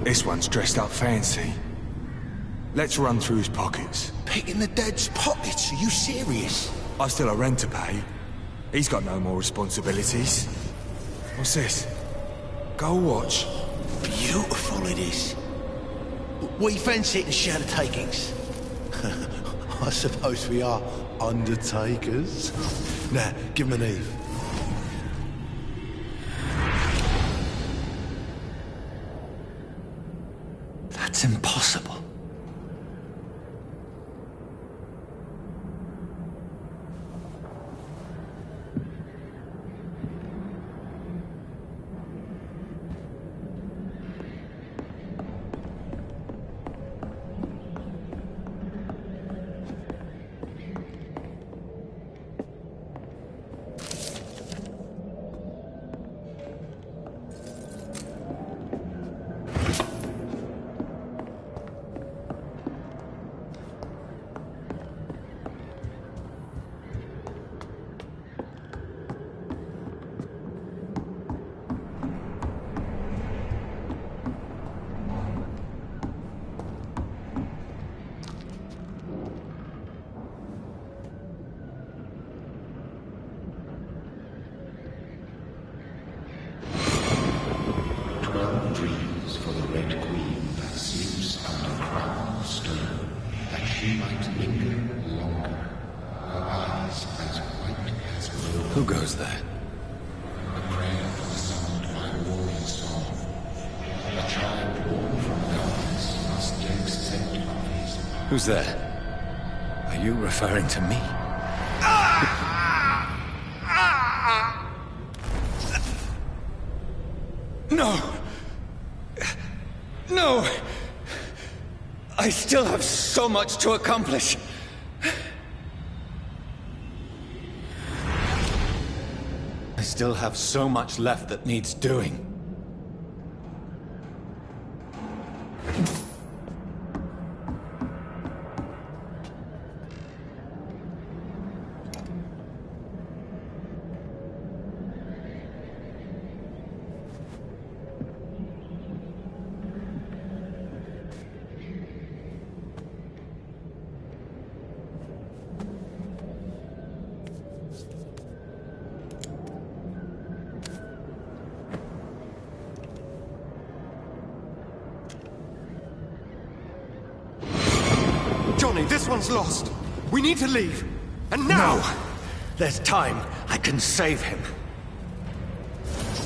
This one's dressed up fancy. Let's run through his pockets. Picking the dead's pockets? Are you serious? I've still a rent to pay. He's got no more responsibilities. What's this? Gold watch. Beautiful it is. We fancy it and share the takings. I suppose we are undertakers. Now, give him an Eve. That's impossible. Dreams for the Red Queen that sleeps under crown stone, that she might linger longer, her eyes as white as gold. Who goes there? A prayer for the summoned by warrior song. A child born from gods must accept of his power. Who's there? Are you referring to me? No! No! I still have so much to accomplish. I still have so much left that needs doing. Johnny, this one's lost. We need to leave. And now! No! There's time. I can save him.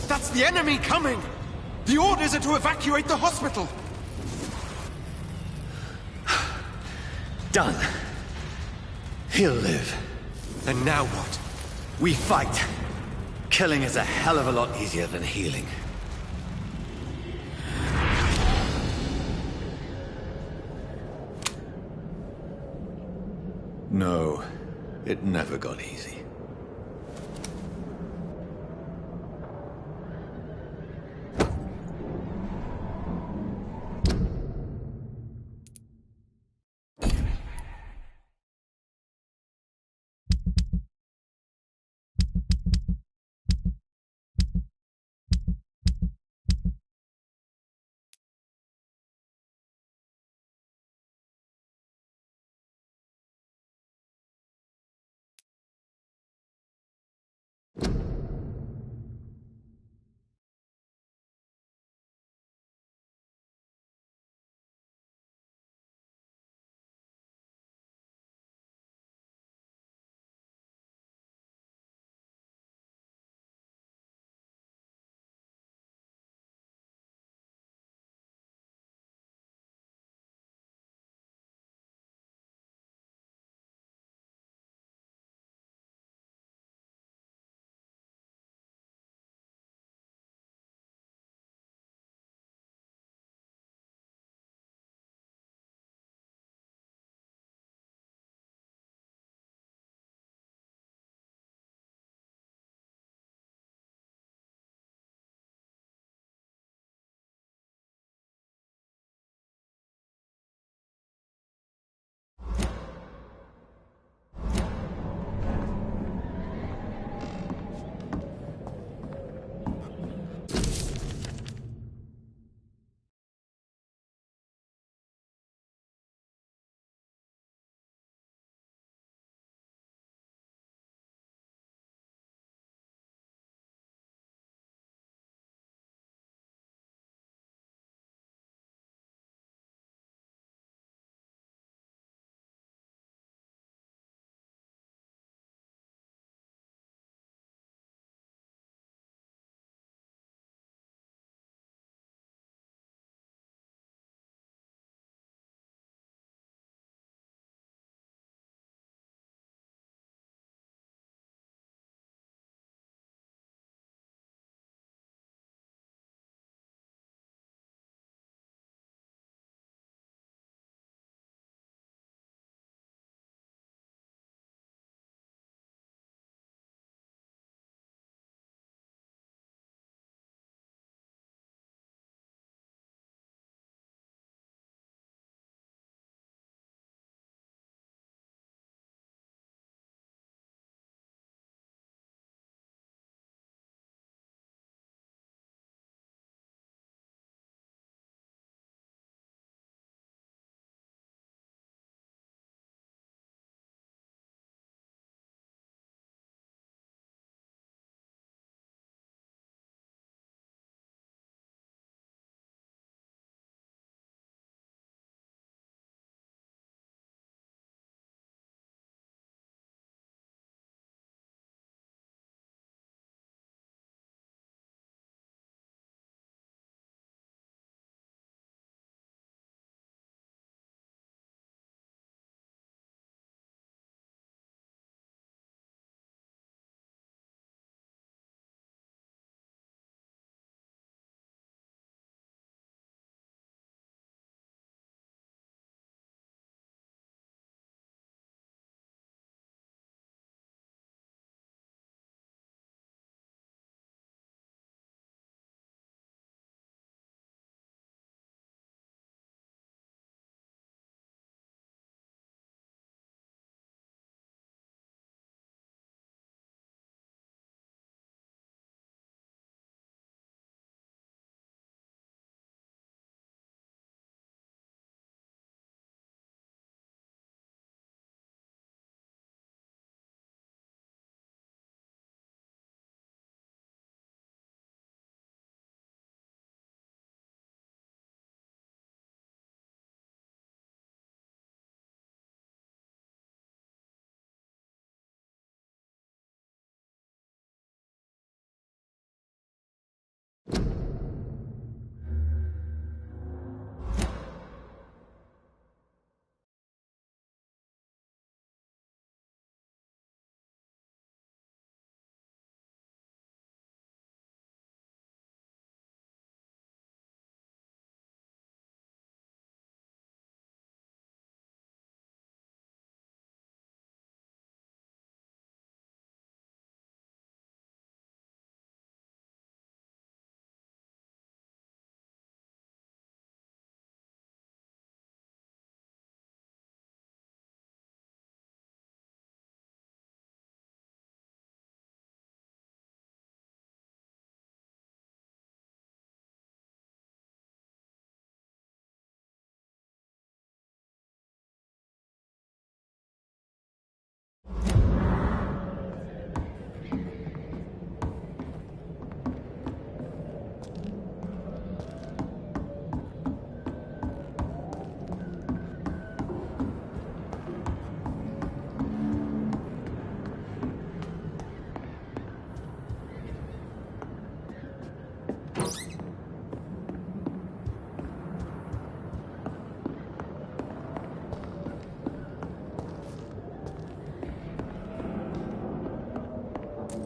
That's the enemy coming! The orders are to evacuate the hospital! Done. He'll live. And now what? We fight. Killing is a hell of a lot easier than healing. No, it never got easy.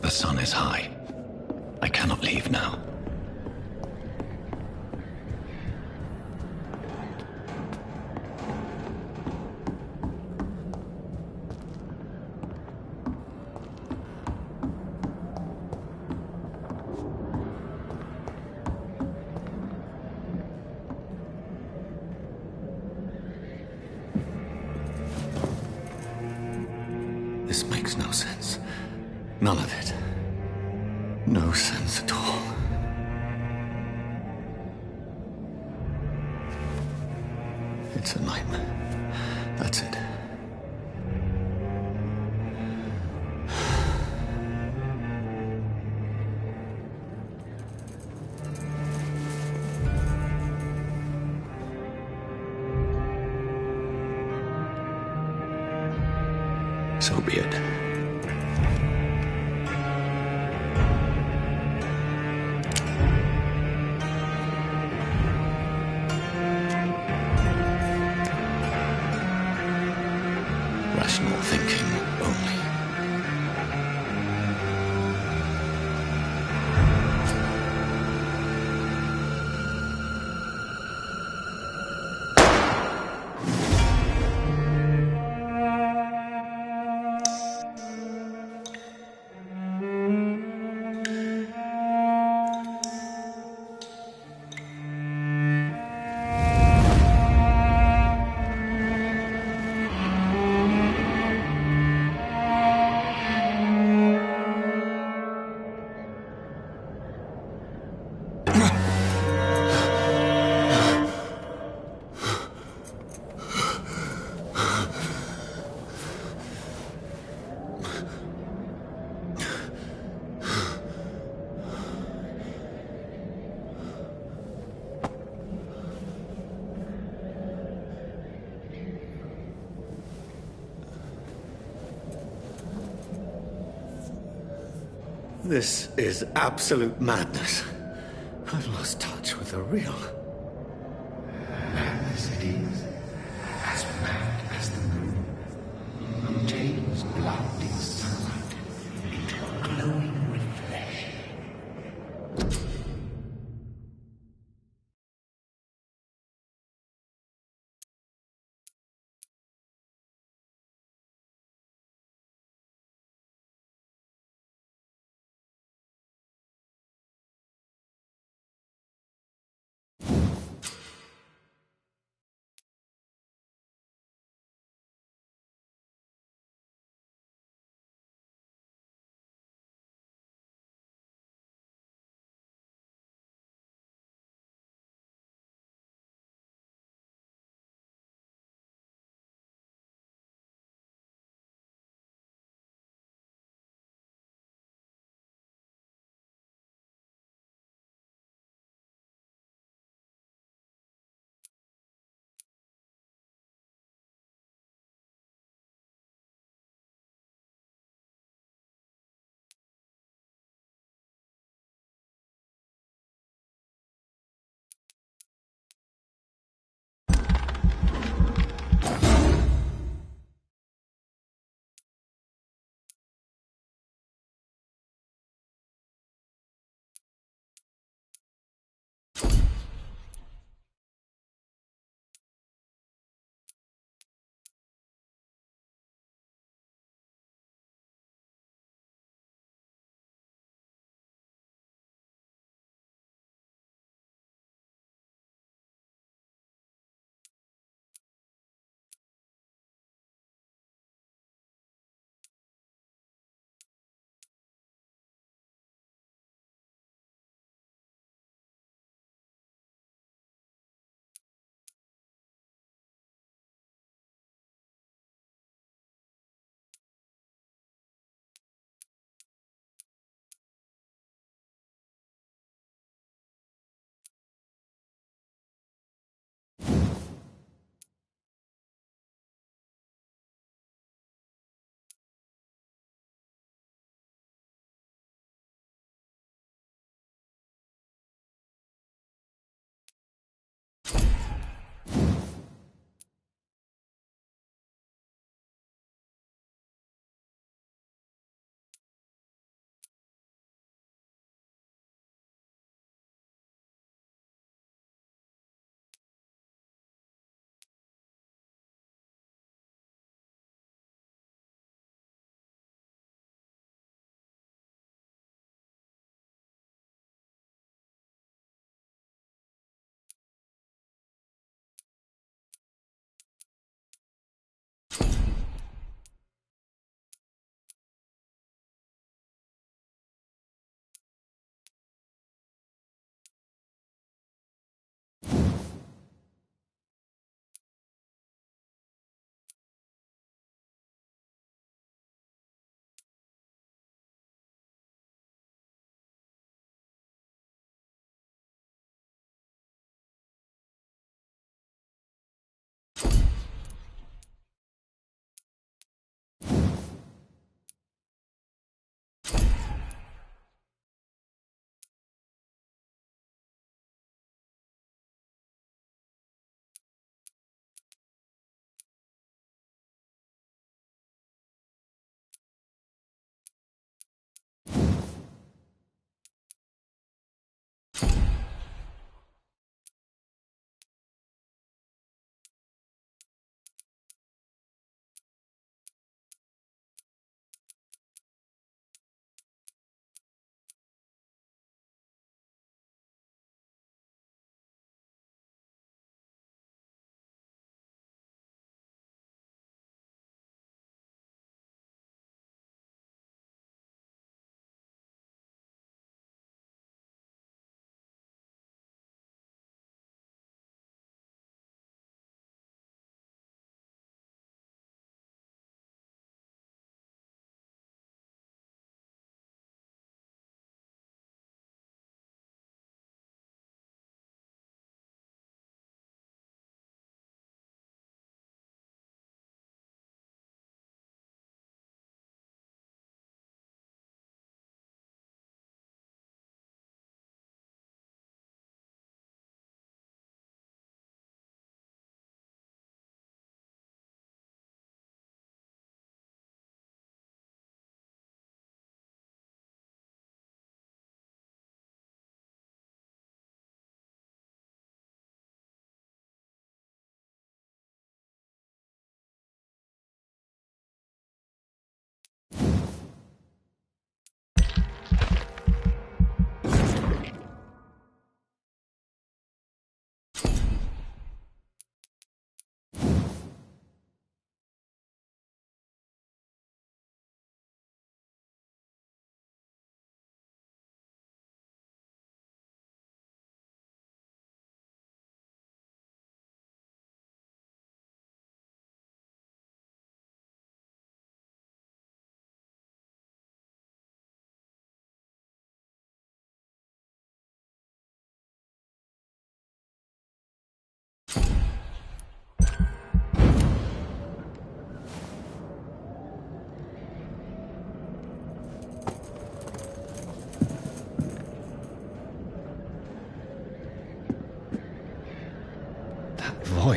The sun is high. I cannot leave now. This makes no sense. None of it. No sense at all. It's a nightmare. That's it. So be it. Rational thinking only. This is absolute madness. I've lost touch with the real. Madness it is, as mad as the moon, who changes blinding sunlight into a glowing reflection.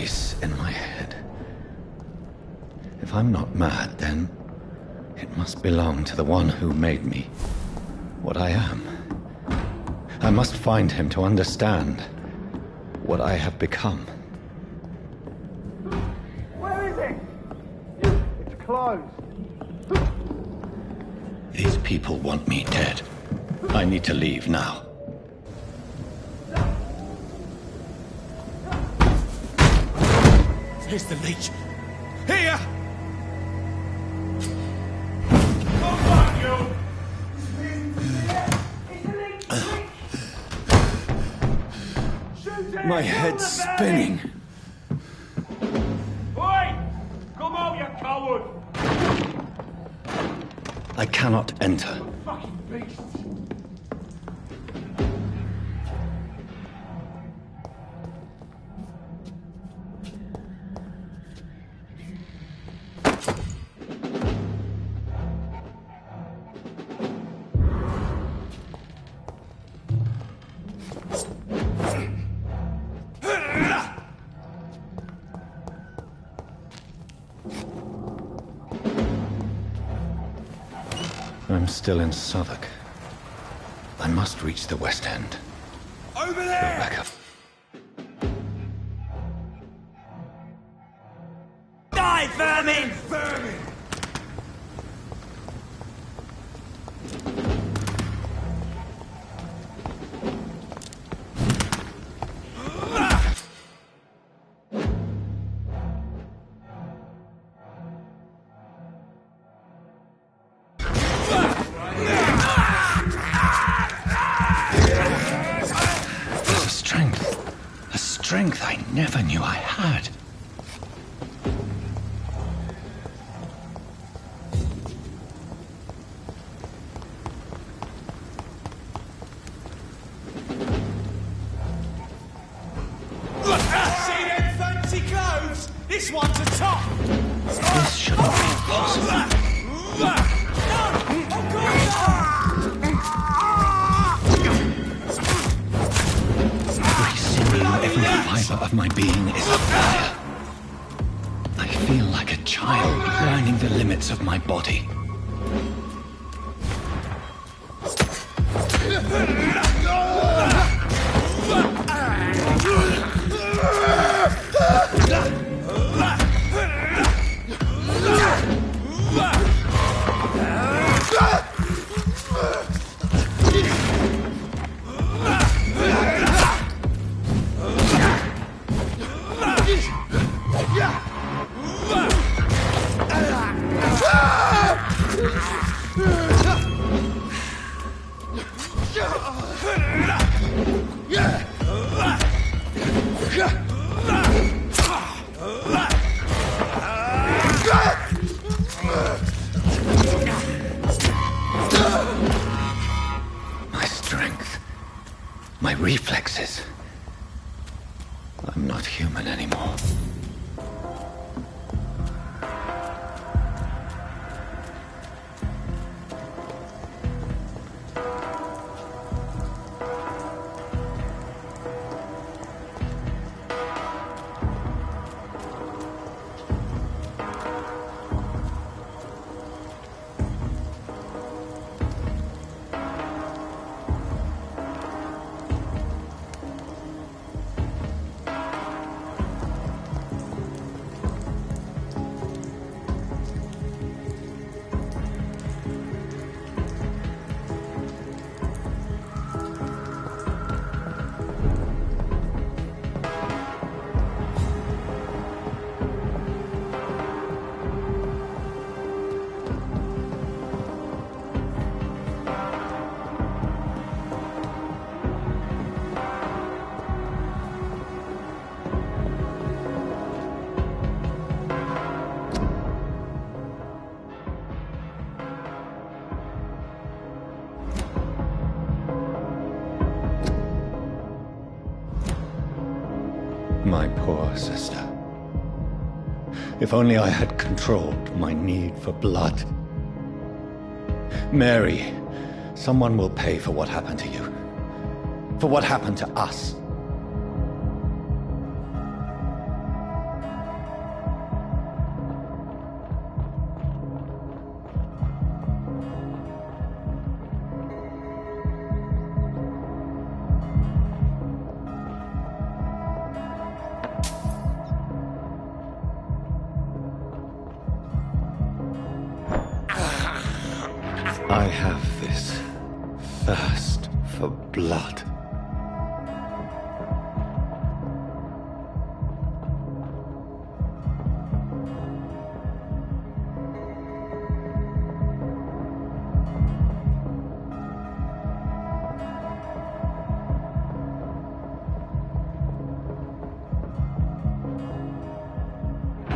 voice in my head. If I'm not mad, then it must belong to the one who made me what I am. I must find him to understand what I have become. Where is it? It's closed. These people want me dead. I need to leave now. Here's the leech. Here! My head's spinning. Oi! Come out, you coward! I cannot enter. Fucking beasts! I'm still in Southwark. I must reach the West End. Over there! Rebecca. Die, vermin! Vermin! There's a strength I never knew I had. See them fancy clothes? This one's a top! This shouldn't be possible. Every sinew, every fiber of my being is afire. I feel like a child learning the limits of my body. My strength, my reflexes. I'm not human anymore. My poor sister. If only I had controlled my need for blood. Mary, someone will pay for what happened to you. For what happened to us. I have this thirst for blood.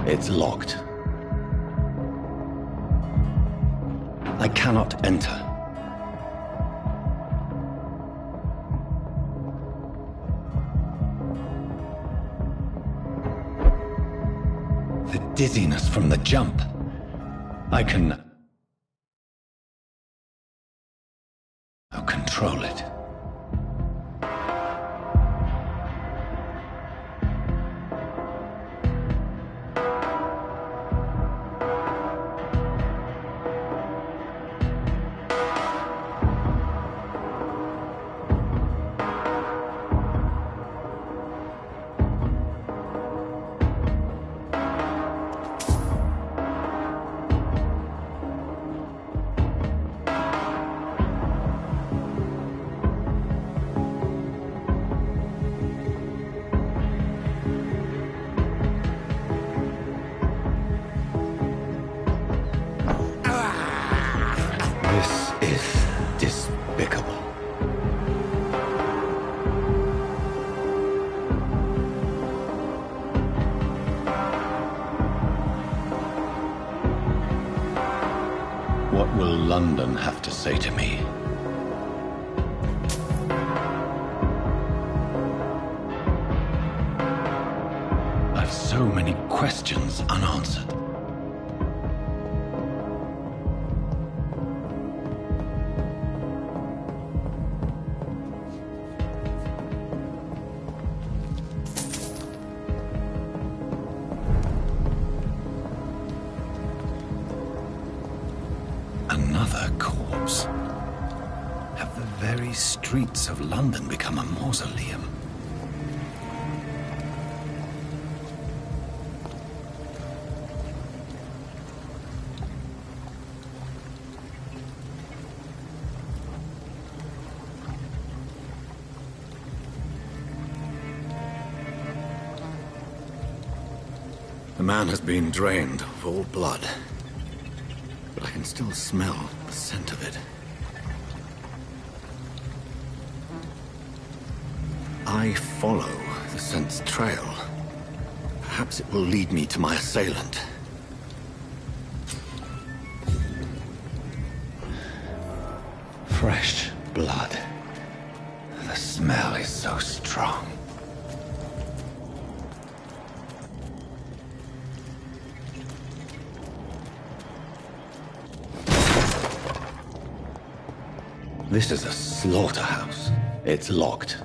It's locked. I cannot enter. The dizziness from the jump. I can control it. This is despicable. What will London have to say to me? I've so many questions unanswered. Another corpse. Have the very streets of London become a mausoleum? The man has been drained of all blood. But I can still smell the scent of it. I follow the scent's trail. Perhaps it will lead me to my assailant. Fresh blood. The smell is so strong. This is a slaughterhouse. It's locked.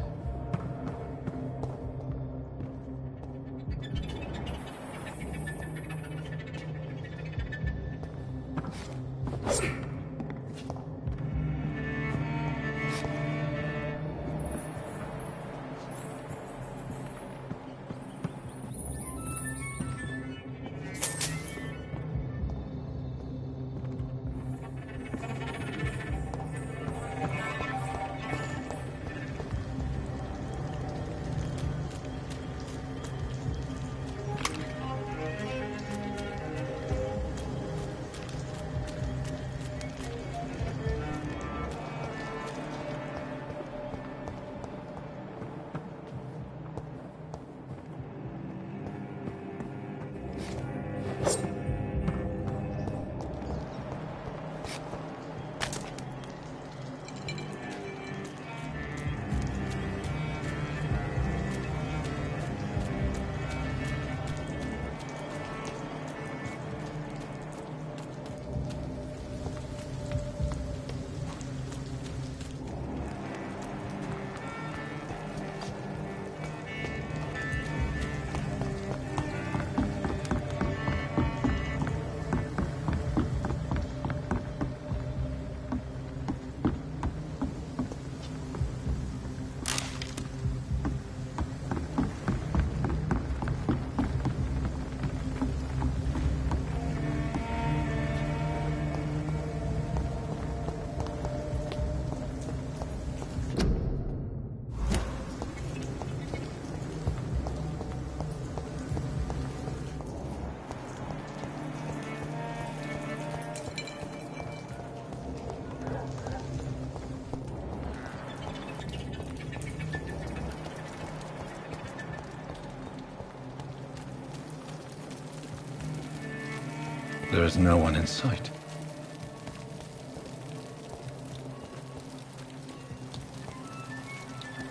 there is no one in sight.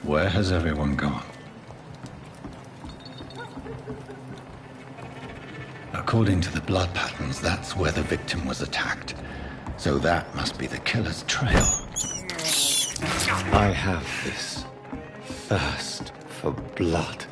Where has everyone gone? According to the blood patterns, that's where the victim was attacked. So that must be the killer's trail. I have this thirst for blood.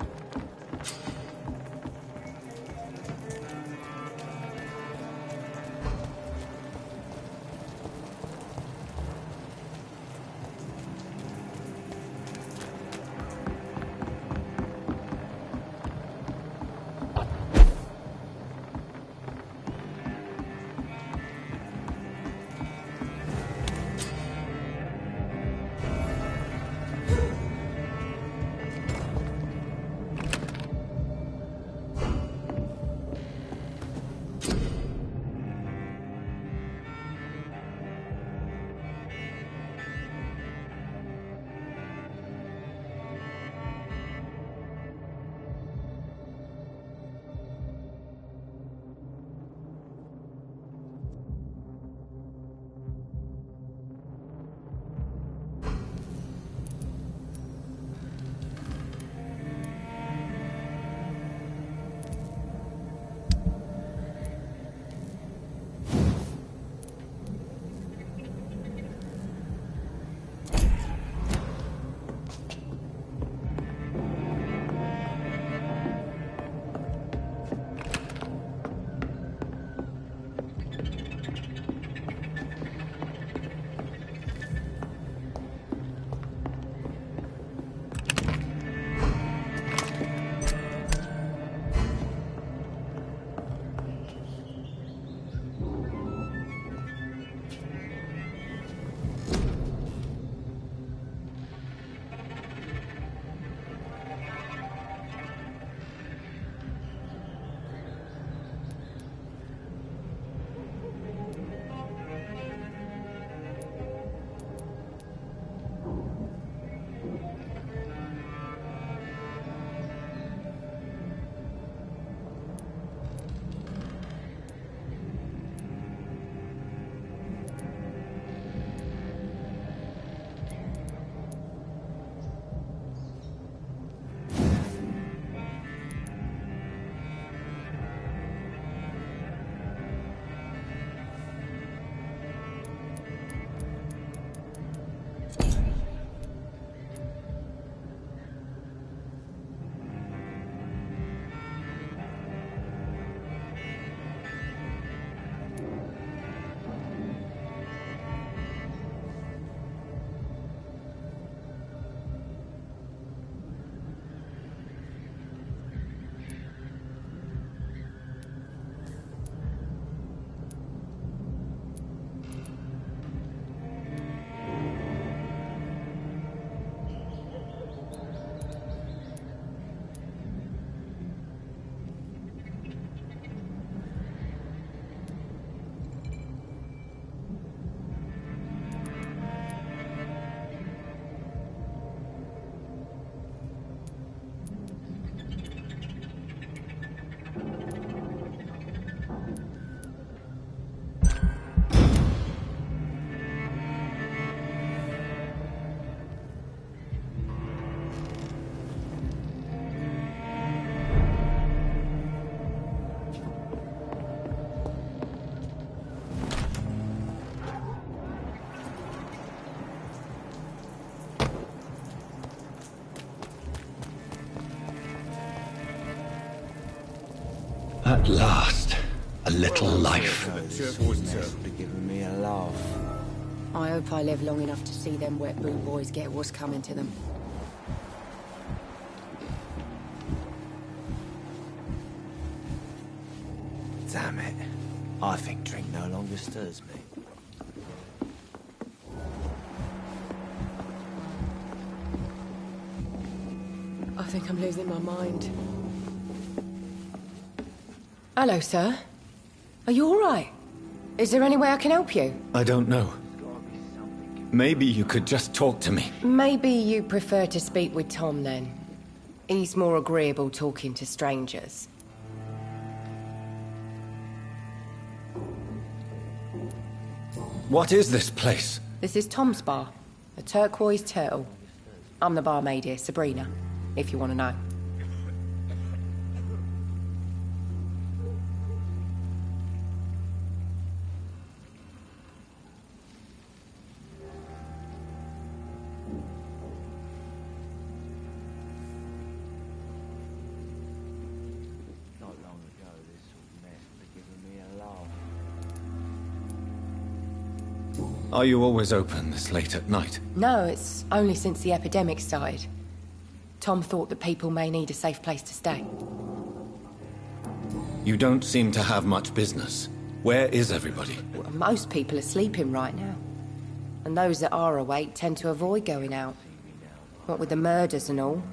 At last, a little life. Be giving me a laugh. I hope I live long enough to see them wet boot boys get what's coming to them. Damn it. I think drink no longer stirs me. I think I'm losing my mind. Hello, sir. Are you all right? Is there any way I can help you? I don't know. Maybe you could just talk to me. Maybe you prefer to speak with Tom, then. He's more agreeable talking to strangers. What is this place? This is Tom's bar, the Turquoise Turtle. I'm the barmaid here, Sabrina, if you want to know. Not long ago, this sort of mess would have given me a laugh. Are you always open this late at night? No, it's only since the epidemic started. Tom thought that people may need a safe place to stay. You don't seem to have much business. Where is everybody? Well, most people are sleeping right now. And those that are awake tend to avoid going out. What with the murders and all.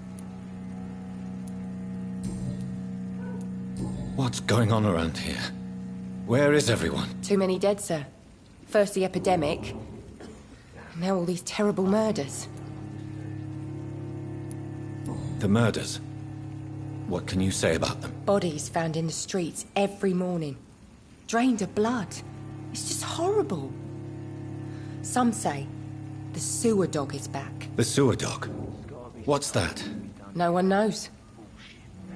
What's going on around here? Where is everyone? Too many dead, sir. First the epidemic, now all these terrible murders. The murders? What can you say about them? Bodies found in the streets every morning. Drained of blood. It's just horrible. Some say the sewer dog is back. The sewer dog? What's that? No one knows.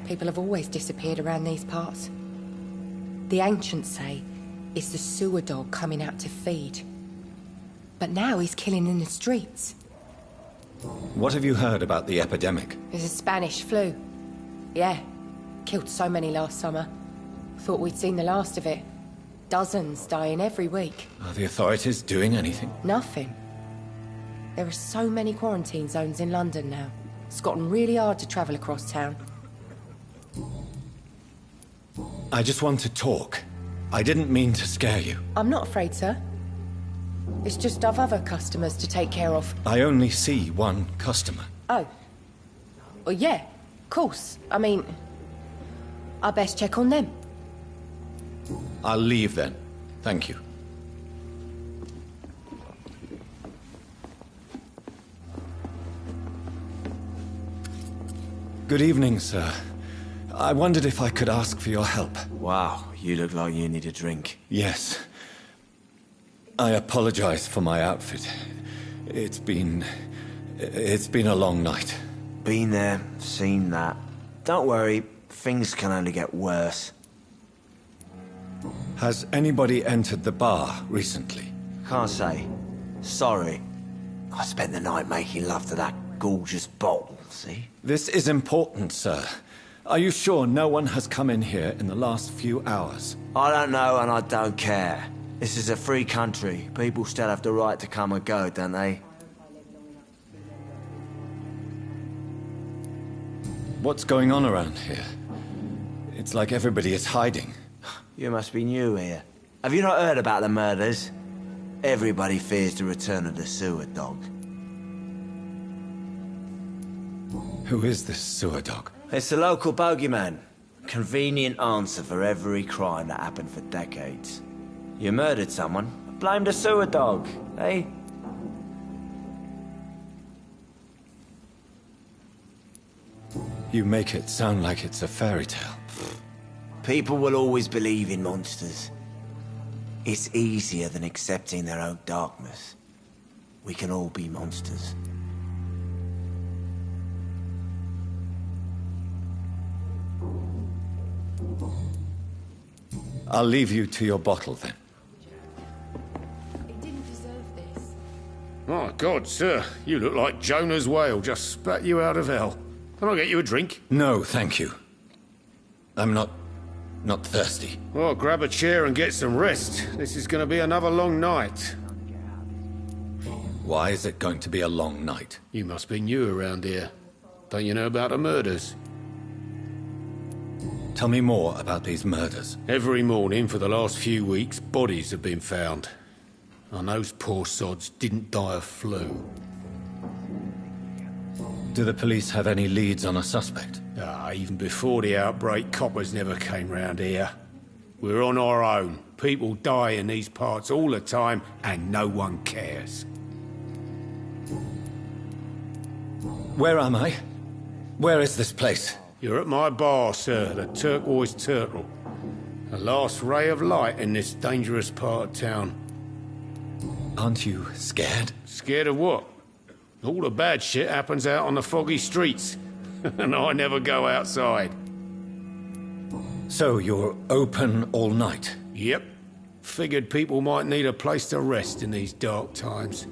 People have always disappeared around these parts. The ancients say it's the sewer dog coming out to feed. But now he's killing in the streets. What have you heard about the epidemic? There's a Spanish flu. Yeah. Killed so many last summer. Thought we'd seen the last of it. Dozens dying every week. Are the authorities doing anything? Nothing. There are so many quarantine zones in London now. It's gotten really hard to travel across town. I just want to talk. I didn't mean to scare you. I'm not afraid, sir. It's just I've other customers to take care of. I only see one customer. Oh. Well, yeah, of course. I mean, I best check on them. I'll leave then. Thank you. Good evening, sir. I wondered if I could ask for your help. Wow, you look like you need a drink. Yes. I apologize for my outfit. It's been a long night. Been there, seen that. Don't worry, things can only get worse. Has anybody entered the bar recently? Can't say. Sorry. I spent the night making love to that gorgeous bottle, see? This is important, sir. Are you sure no one has come in here in the last few hours? I don't know and I don't care. This is a free country. People still have the right to come and go, don't they? What's going on around here? It's like everybody is hiding. You must be new here. Have you not heard about the murders? Everybody fears the return of the sewer dog. Who is this sewer dog? It's the local bogeyman. Convenient answer for every crime that happened for decades. You murdered someone, blame the sewer dog, eh? You make it sound like it's a fairy tale. People will always believe in monsters. It's easier than accepting their own darkness. We can all be monsters. I'll leave you to your bottle then. He didn't deserve this. My God, sir, you look like Jonah's whale just spat you out of hell. Can I get you a drink? No, thank you. I'm not thirsty. Well, grab a chair and get some rest. This is going to be another long night. Why is it going to be a long night? You must be new around here. Don't you know about the murders? Tell me more about these murders. Every morning for the last few weeks, bodies have been found. And those poor sods didn't die of flu. Do the police have any leads on a suspect? Even before the outbreak, coppers never came round here. We're on our own. People die in these parts all the time, and no one cares. Where am I? Where is this place? You're at my bar, sir, the Turquoise Turtle. The last ray of light in this dangerous part of town. Aren't you scared? Scared of what? All the bad shit happens out on the foggy streets. And I never go outside. So you're open all night? Yep. Figured people might need a place to rest in these dark times.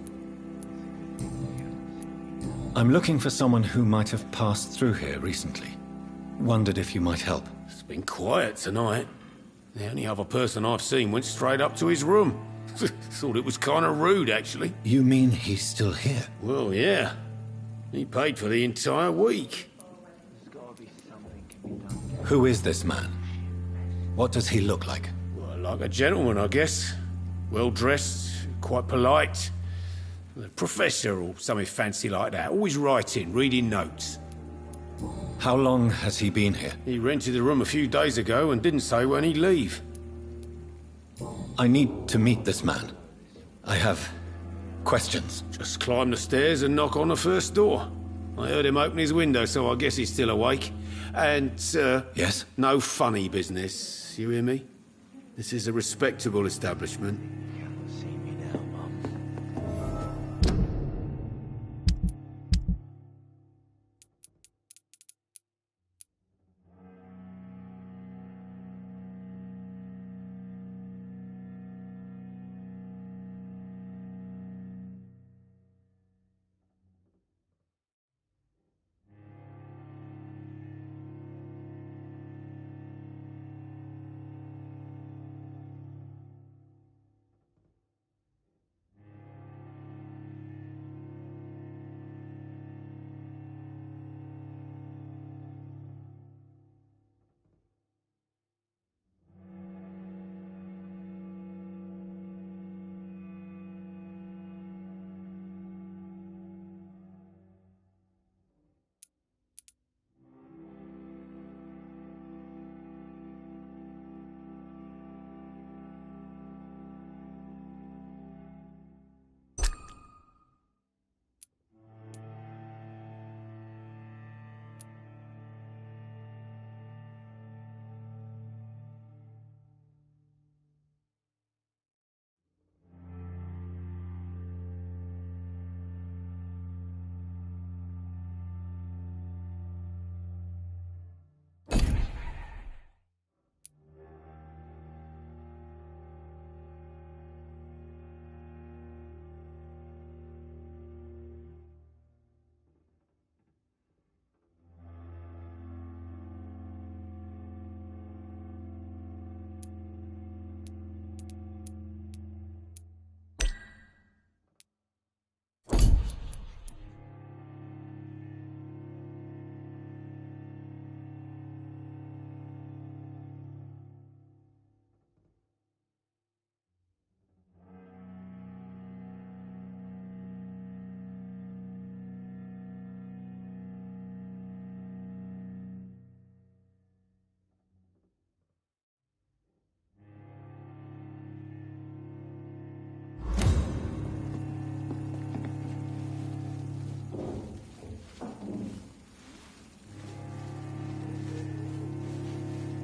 I'm looking for someone who might have passed through here recently. Wondered if you might help. It's been quiet tonight. The only other person I've seen went straight up to his room. Thought it was kind of rude, actually. You mean he's still here? Well, yeah. He paid for the entire week. Who is this man? What does he look like? Well, like a gentleman, I guess. Well-dressed, quite polite. A professor or something fancy like that. Always writing, reading notes. How long has he been here? He rented the room a few days ago and didn't say when he'd leave. I need to meet this man. I have questions. Just climb the stairs and knock on the first door. I heard him open his window, so I guess he's still awake. And, Yes? no funny business. You hear me? This is a respectable establishment. See me now, Mum.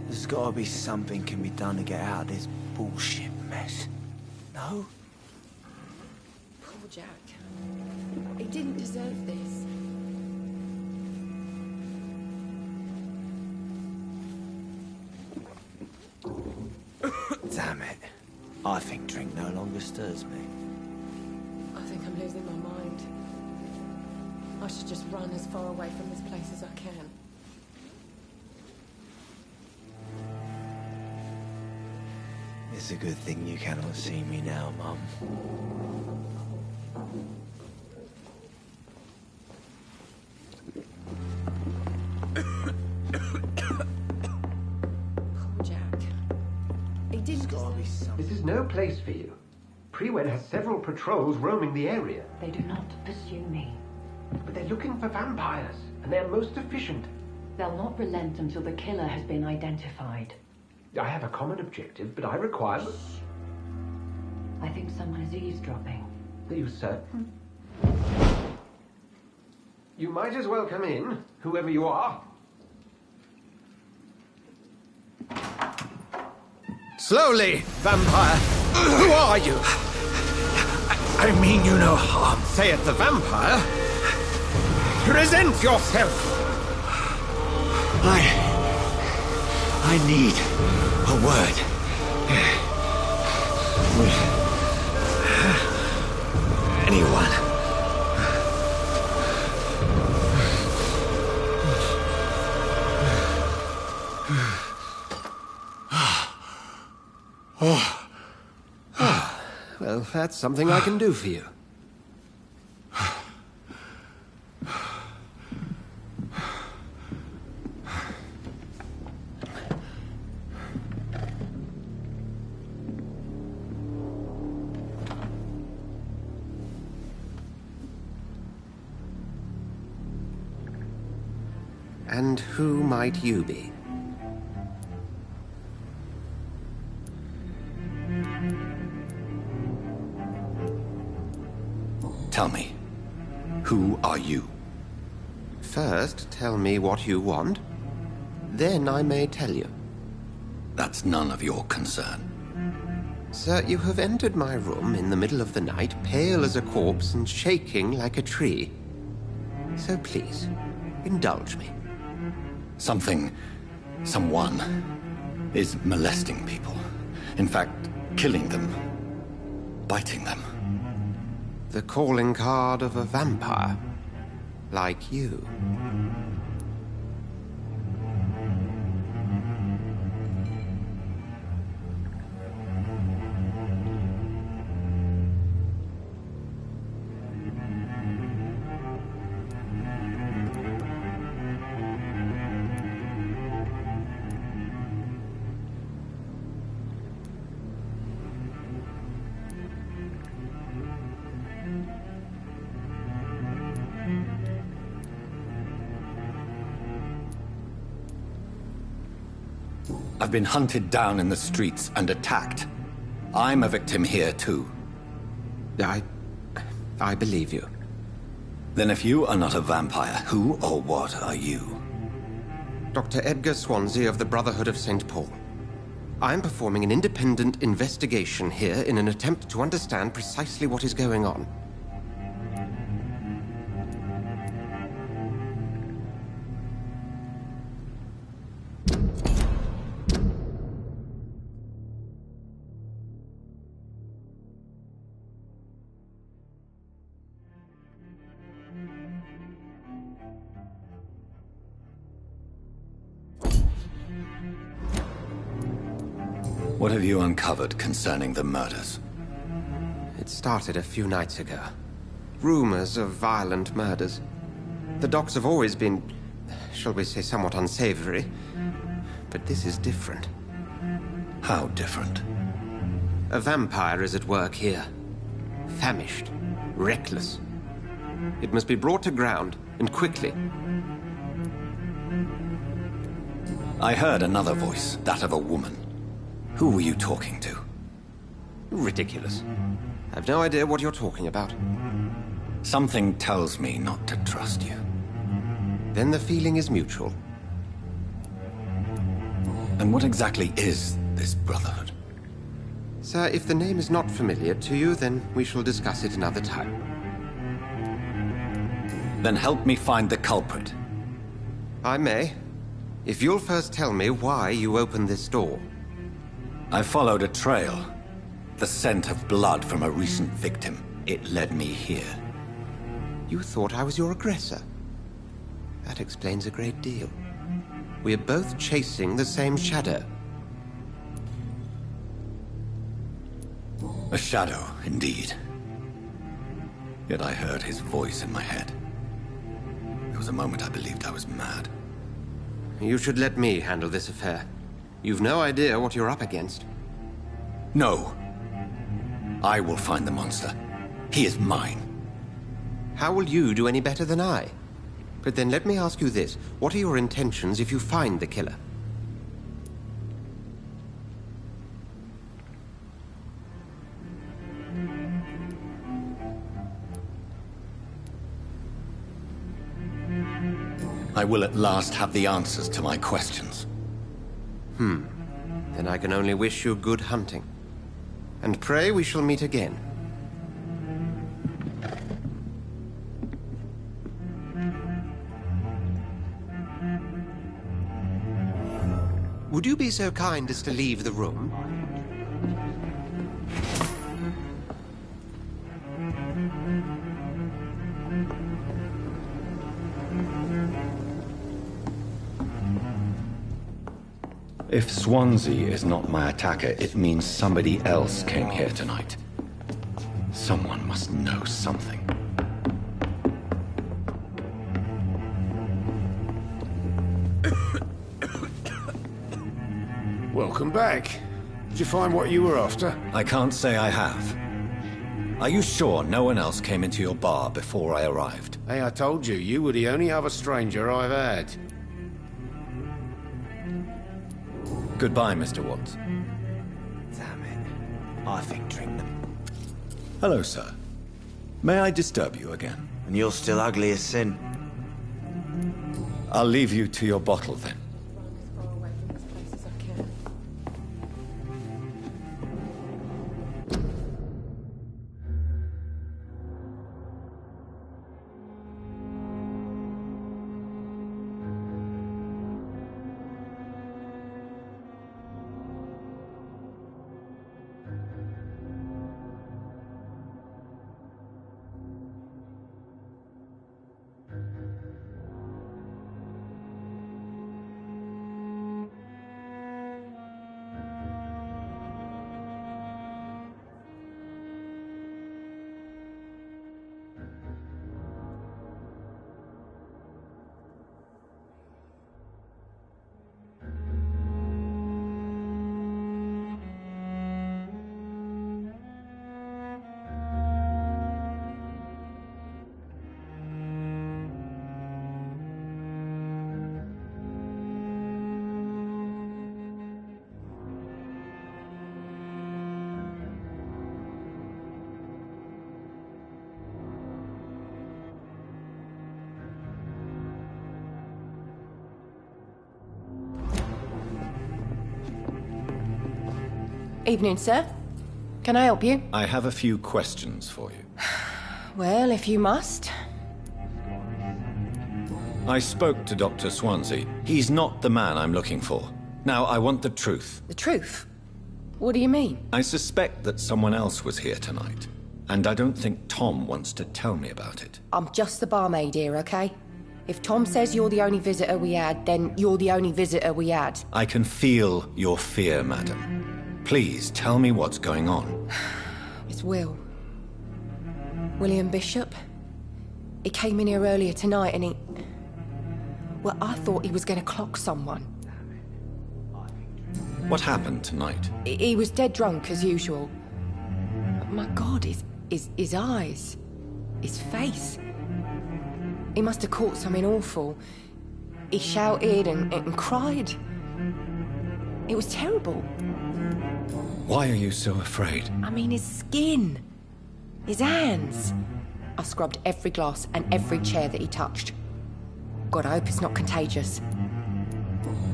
There's gotta be something can be done to get out of this bullshit mess. No? Poor Jack. He didn't deserve this. Damn it. I think drink no longer stirs me. I think I'm losing my mind. I should just run as far away from this place as I can. It's a good thing you cannot see me now, Mum. Poor Jack. He didn't deserve something. This is no place for you. Prewed has several patrols roaming the area. They do not pursue me. But they're looking for vampires, and they're most efficient. They'll not relent until the killer has been identified. I have a common objective, but I require... I think someone is eavesdropping. Are you certain? You might as well come in, whoever you are. Slowly, vampire. Who are you? I mean you no harm, saith the vampire. Present yourself! I need a word. With anyone. Well, that's something I can do for you. And who might you be? Tell me, who are you? First, tell me what you want. Then I may tell you. That's none of your concern. Sir, you have entered my room in the middle of the night, pale as a corpse and shaking like a tree. So please, indulge me. Someone is molesting people. In fact, killing them. Biting them. The calling card of a vampire. Like you. I've been hunted down in the streets and attacked. I'm a victim here, too. I believe you. Then if you are not a vampire, who or what are you? Dr. Edgar Swansea of the Brotherhood of St. Paul. I'm performing an independent investigation here in an attempt to understand precisely what is going on. What have you uncovered concerning the murders? It started a few nights ago. Rumors of violent murders. The docks have always been, shall we say, somewhat unsavory. But this is different. How different? A vampire is at work here. Famished. Reckless. It must be brought to ground, and quickly. I heard another voice, that of a woman. Who were you talking to? Ridiculous. I've no idea what you're talking about. Something tells me not to trust you. Then the feeling is mutual. And what exactly is this Brotherhood? Sir, if the name is not familiar to you, then we shall discuss it another time. Then help me find the culprit. I may. If you'll first tell me why you opened this door. I followed a trail. The scent of blood from a recent victim. It led me here. You thought I was your aggressor. That explains a great deal. We are both chasing the same shadow. A shadow, indeed. Yet I heard his voice in my head. There was a moment I believed I was mad. You should let me handle this affair. You've no idea what you're up against. No. I will find the monster. He is mine. How will you do any better than I? But then let me ask you this. What are your intentions if you find the killer? I will at last have the answers to my questions. Then I can only wish you good hunting. And pray we shall meet again. Would you be so kind as to leave the room? If Swansea is not my attacker, it means somebody else came here tonight. Someone must know something. Welcome back. Did you find what you were after? I can't say I have. Are you sure no one else came into your bar before I arrived? Hey, I told you, you were the only other stranger I've had. Goodbye, Mr. Watts. Damn it. I think drink them. Hello, sir. May I disturb you again? And you're still ugly as sin. I'll leave you to your bottle, then. Evening, sir. Can I help you? I have a few questions for you. Well, if you must. I spoke to Dr. Swansea. He's not the man I'm looking for. Now, I want the truth. The truth? What do you mean? I suspect that someone else was here tonight, and I don't think Tom wants to tell me about it. I'm just the barmaid here, okay? If Tom says you're the only visitor we had, then you're the only visitor we had. I can feel your fear, madam. Please, tell me what's going on. It's Will. William Bishop. He came in here earlier tonight and he... Well, I thought he was going to clock someone. What happened tonight? He was dead drunk, as usual. But my God, his eyes. His face. He must have caught something awful. He shouted and cried. It was terrible. Why are you so afraid? I mean, his skin. His hands. I scrubbed every glass and every chair that he touched. God, I hope it's not contagious.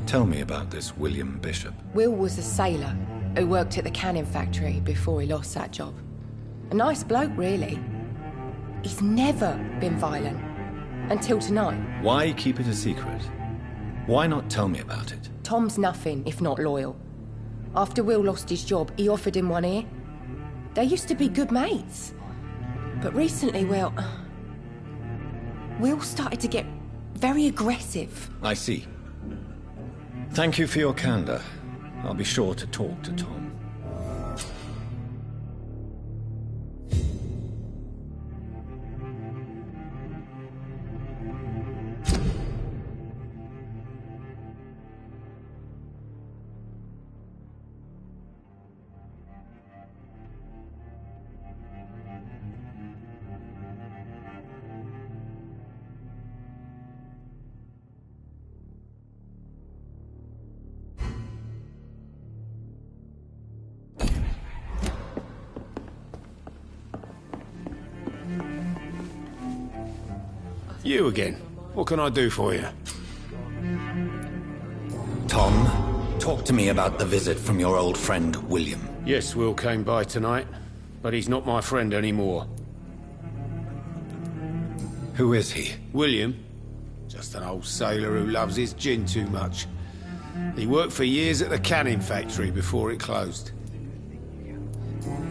Tell me about this William Bishop. Will was a sailor who worked at the canning factory before he lost that job. A nice bloke, really. He's never been violent. Until tonight. Why keep it a secret? Why not tell me about it? Tom's nothing if not loyal. After Will lost his job, he offered him one ear. They used to be good mates. But recently, well... Will started to get very aggressive. I see. Thank you for your candor. I'll be sure to talk to Tom. You again. What can I do for you? Tom, talk to me about the visit from your old friend, William. Yes, Will came by tonight, but he's not my friend anymore. Who is he? William? Just an old sailor who loves his gin too much. He worked for years at the canning factory before it closed.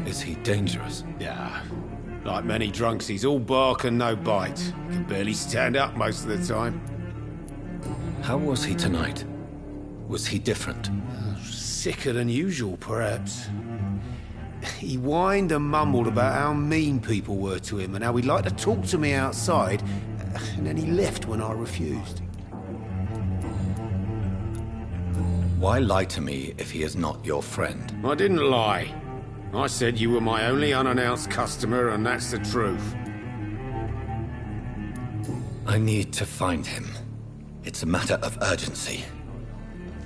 Is he dangerous? Yeah. Like many drunks, he's all bark and no bite. Can barely stand up most of the time. How was he tonight? Was he different? Sicker than usual, perhaps. He whined and mumbled about how mean people were to him and how he'd like to talk to me outside, and then he left when I refused. Why lie to me if he is not your friend? I didn't lie. I said you were my only unannounced customer, and that's the truth. I need to find him. It's a matter of urgency.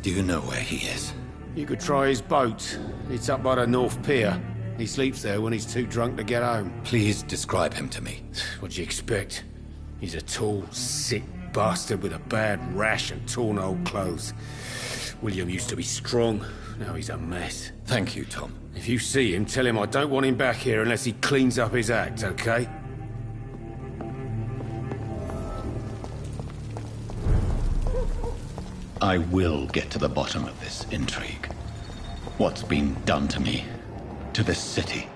Do you know where he is? You could try his boat. It's up by the North Pier. He sleeps there when he's too drunk to get home. Please describe him to me. What'd you expect? He's a tall, sick bastard with a bad rash and torn old clothes. William used to be strong. Now he's a mess. Thank you, Tom. If you see him, tell him I don't want him back here unless he cleans up his act, okay? I will get to the bottom of this intrigue. What's been done to me, to this city.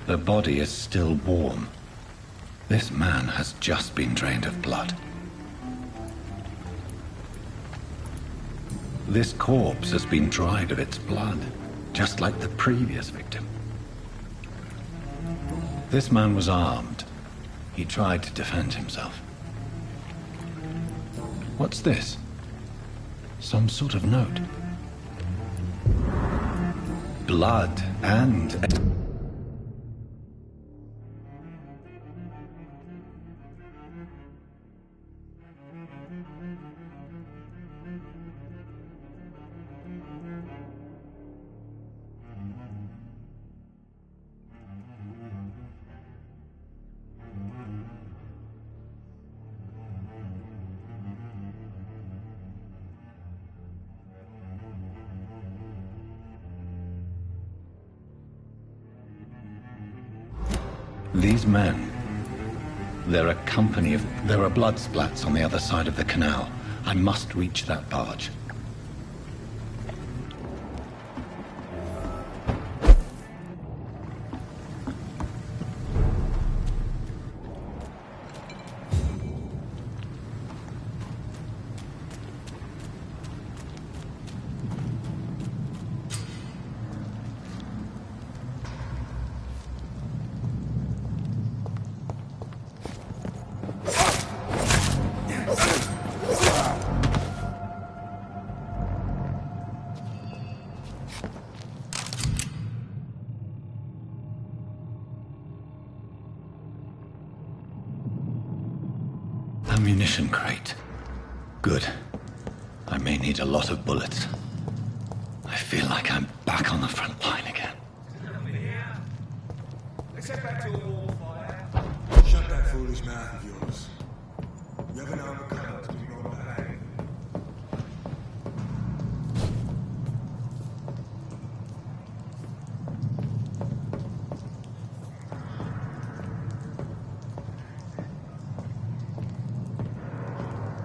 The body is still warm. This man has just been drained of blood. This corpse has been dried of its blood, just like the previous victim. This man was armed. He tried to defend himself. What's this? Some sort of note. Blood and... These men, they're a company of... There are blood splats on the other side of the canal. I must reach that barge. Ammunition crate. Good. I may need a lot of bullets. I feel like I'm back on the front line again. Let's head back to the wall fire. Shut that foolish mouth of yours. You have an armor cut to be wrong behind.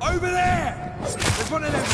Over there! There's one of them!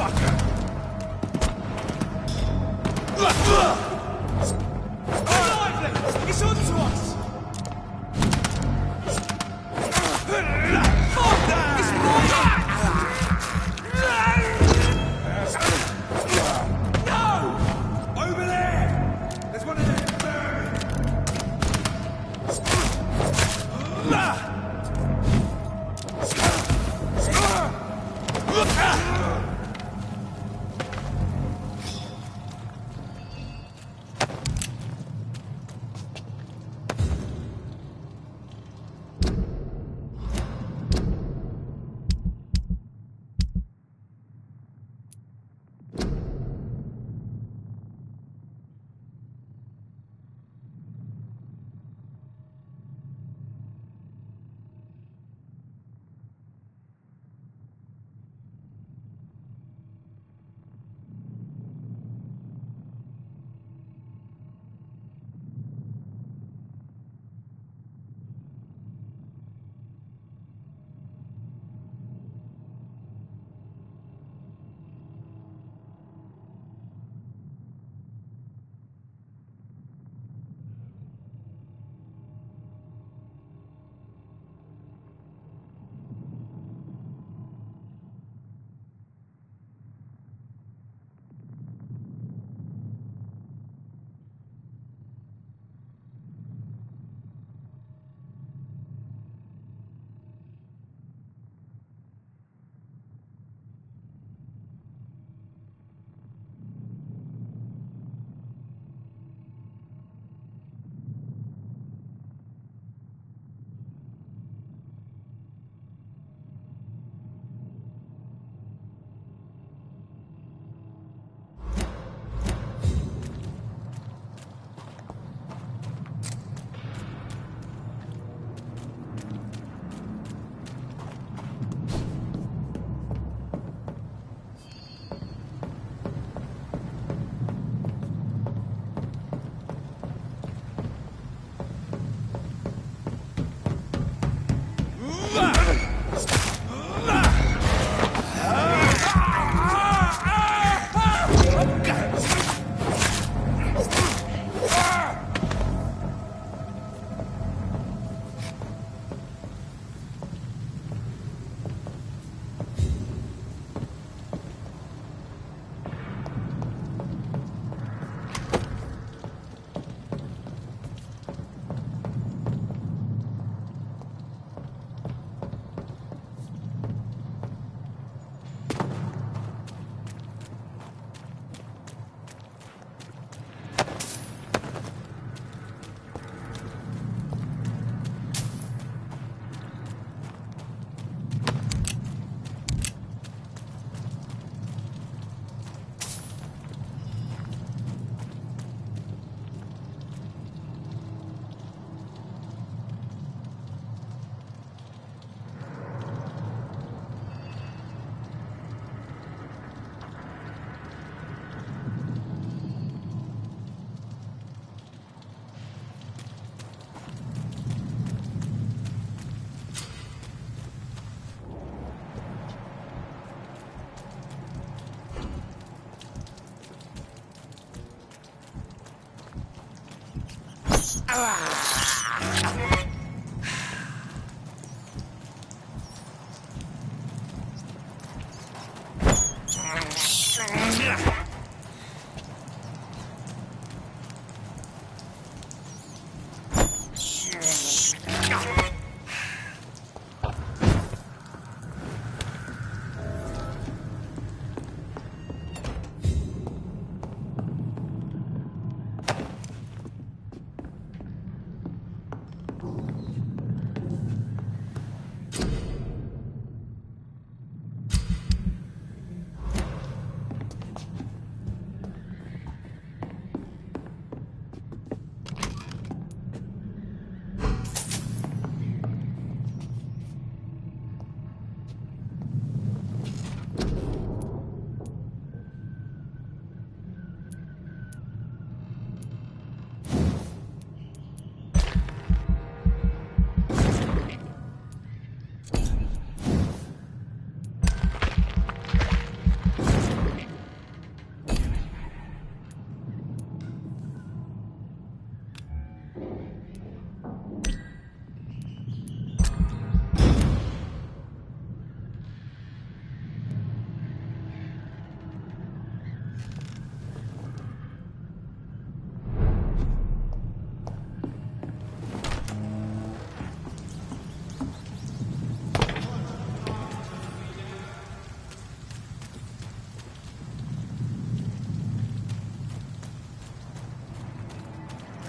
motherfucker! Lively! It's on to us! Fuck that! It's no! Over there! There's one of them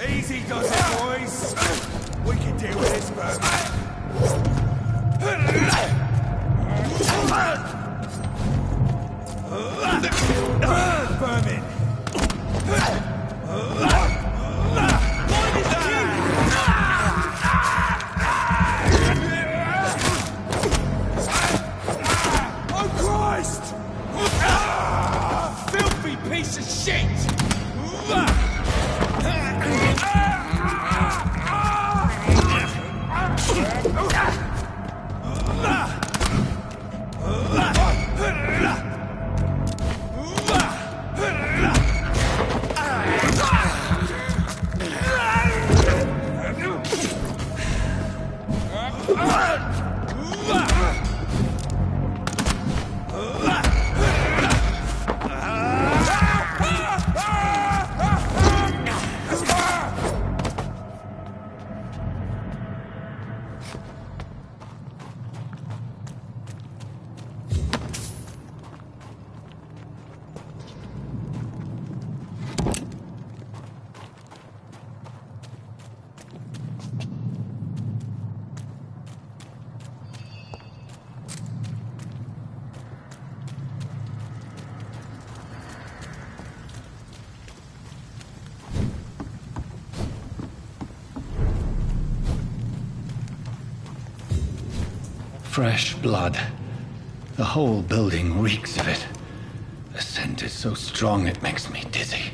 Easy does it, boys. We can deal with this first. Vermin. Oh, Christ! Filthy piece of shit! Fresh blood. The whole building reeks of it. The scent is so strong it makes me dizzy.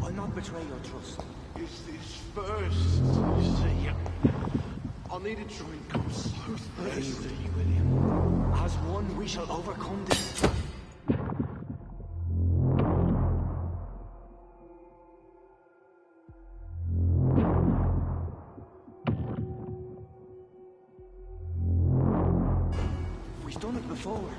I'll not betray your trust. Is this first? You see, I need a drink. I'm so thirsty. William. As one, we shall overcome this. We've done it before.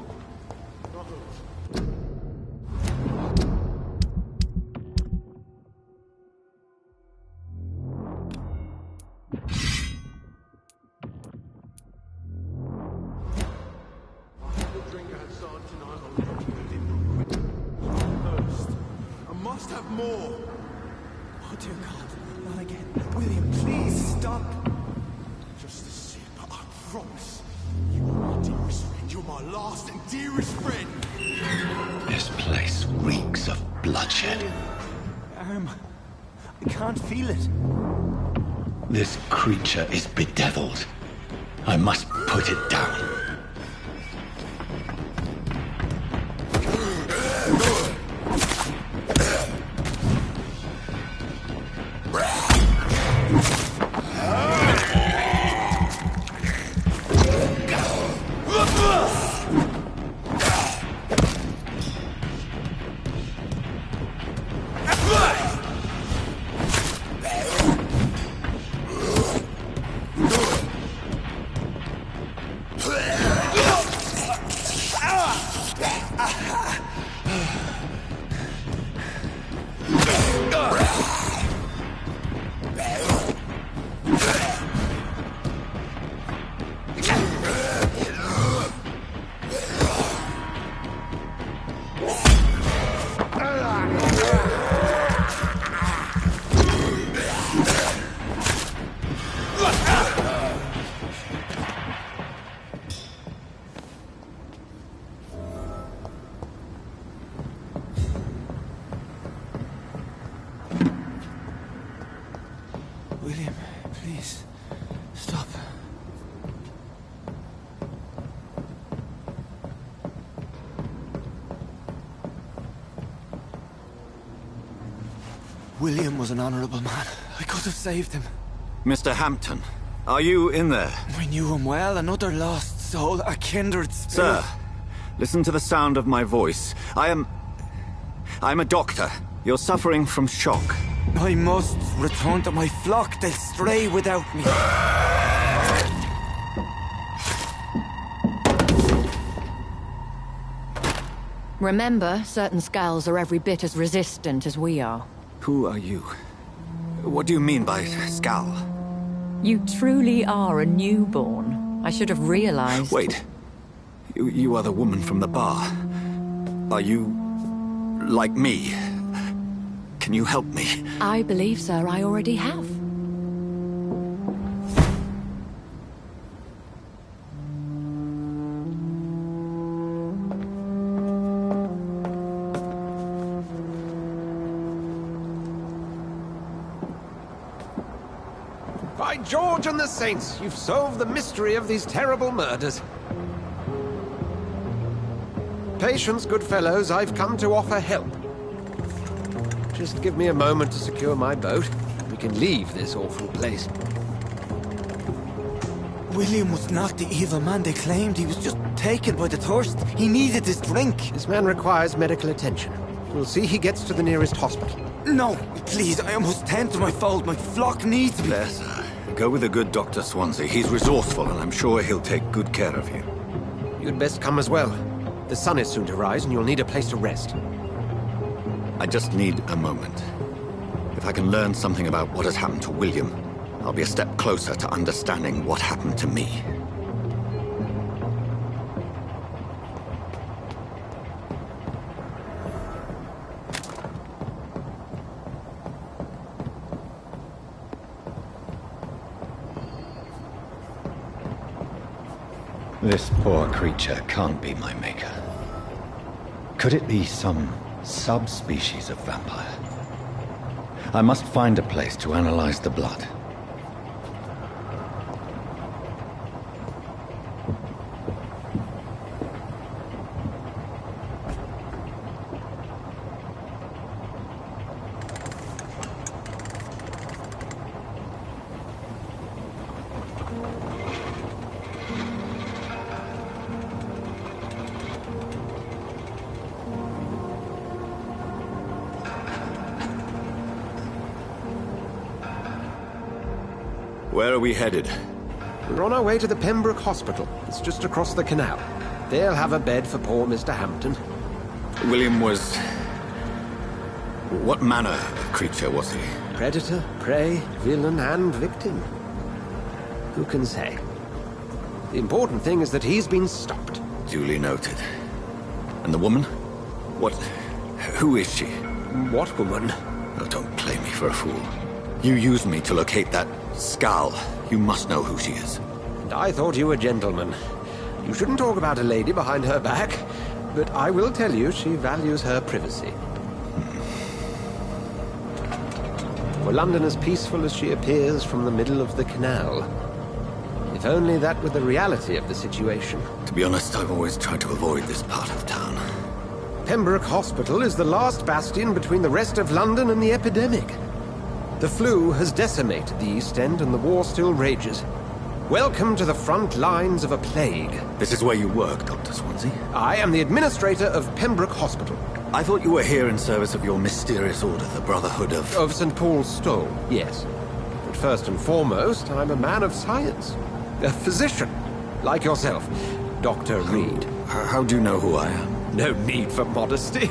Must have more. Oh dear God, not again. William, please stop. Just a sip, I promise. You are my dearest friend. You're my last and dearest friend. This place reeks of bloodshed. I can't feel it. This creature is bedeviled. I must put it down. William, please, stop. William was an honorable man. I could have saved him. Mr. Hampton, are you in there? I knew him well, another lost soul, a kindred spirit. Sir, listen to the sound of my voice. I'm a doctor. You're suffering from shock. I must return to my flock. They'll stray without me. Remember, certain skulls are every bit as resistant as we are. Who are you? What do you mean by skull? You truly are a newborn. I should have realized. Wait. You are the woman from the bar. Are you like me? Can you help me? I believe, sir, I already have. By George and the Saints, you've solved the mystery of these terrible murders. Patience, good fellows, I've come to offer help. Just give me a moment to secure my boat. We can leave this awful place. William was not the evil man they claimed. He was just taken by the thirst. He needed his drink. This man requires medical attention. We'll see he gets to the nearest hospital. No, please, I must tend to my fold. My flock needs me. There, sir. Go with the good Dr. Swansea. He's resourceful, and I'm sure he'll take good care of you. You'd best come as well. The sun is soon to rise, and you'll need a place to rest. I just need a moment. If I can learn something about what has happened to William, I'll be a step closer to understanding what happened to me. This poor creature can't be my maker. Could it be some subspecies of vampire? I must find a place to analyze the blood. Where are we headed? We're on our way to the Pembroke Hospital. It's just across the canal. They'll have a bed for poor Mr. Hampton. William was... what manner of creature was he? Predator, prey, villain, and victim. Who can say? The important thing is that he's been stopped. Duly noted. And the woman? What... who is she? What woman? Oh, don't play me for a fool. You used me to locate that skull. You must know who she is. And I thought you a gentleman. You shouldn't talk about a lady behind her back, but I will tell you she values her privacy. For London as peaceful as she appears from the middle of the canal. If only that were the reality of the situation. To be honest, I've always tried to avoid this part of town. Pembroke Hospital is the last bastion between the rest of London and the epidemic. The flu has decimated the East End and the war still rages. Welcome to the front lines of a plague. This is where you work, Dr. Swansea? I am the administrator of Pembroke Hospital. I thought you were here in service of your mysterious order, the Brotherhood of... Of St. Paul's Stole, yes. But first and foremost, I'm a man of science. A physician, like yourself, Dr. Reed. How do you know who I am? No need for modesty.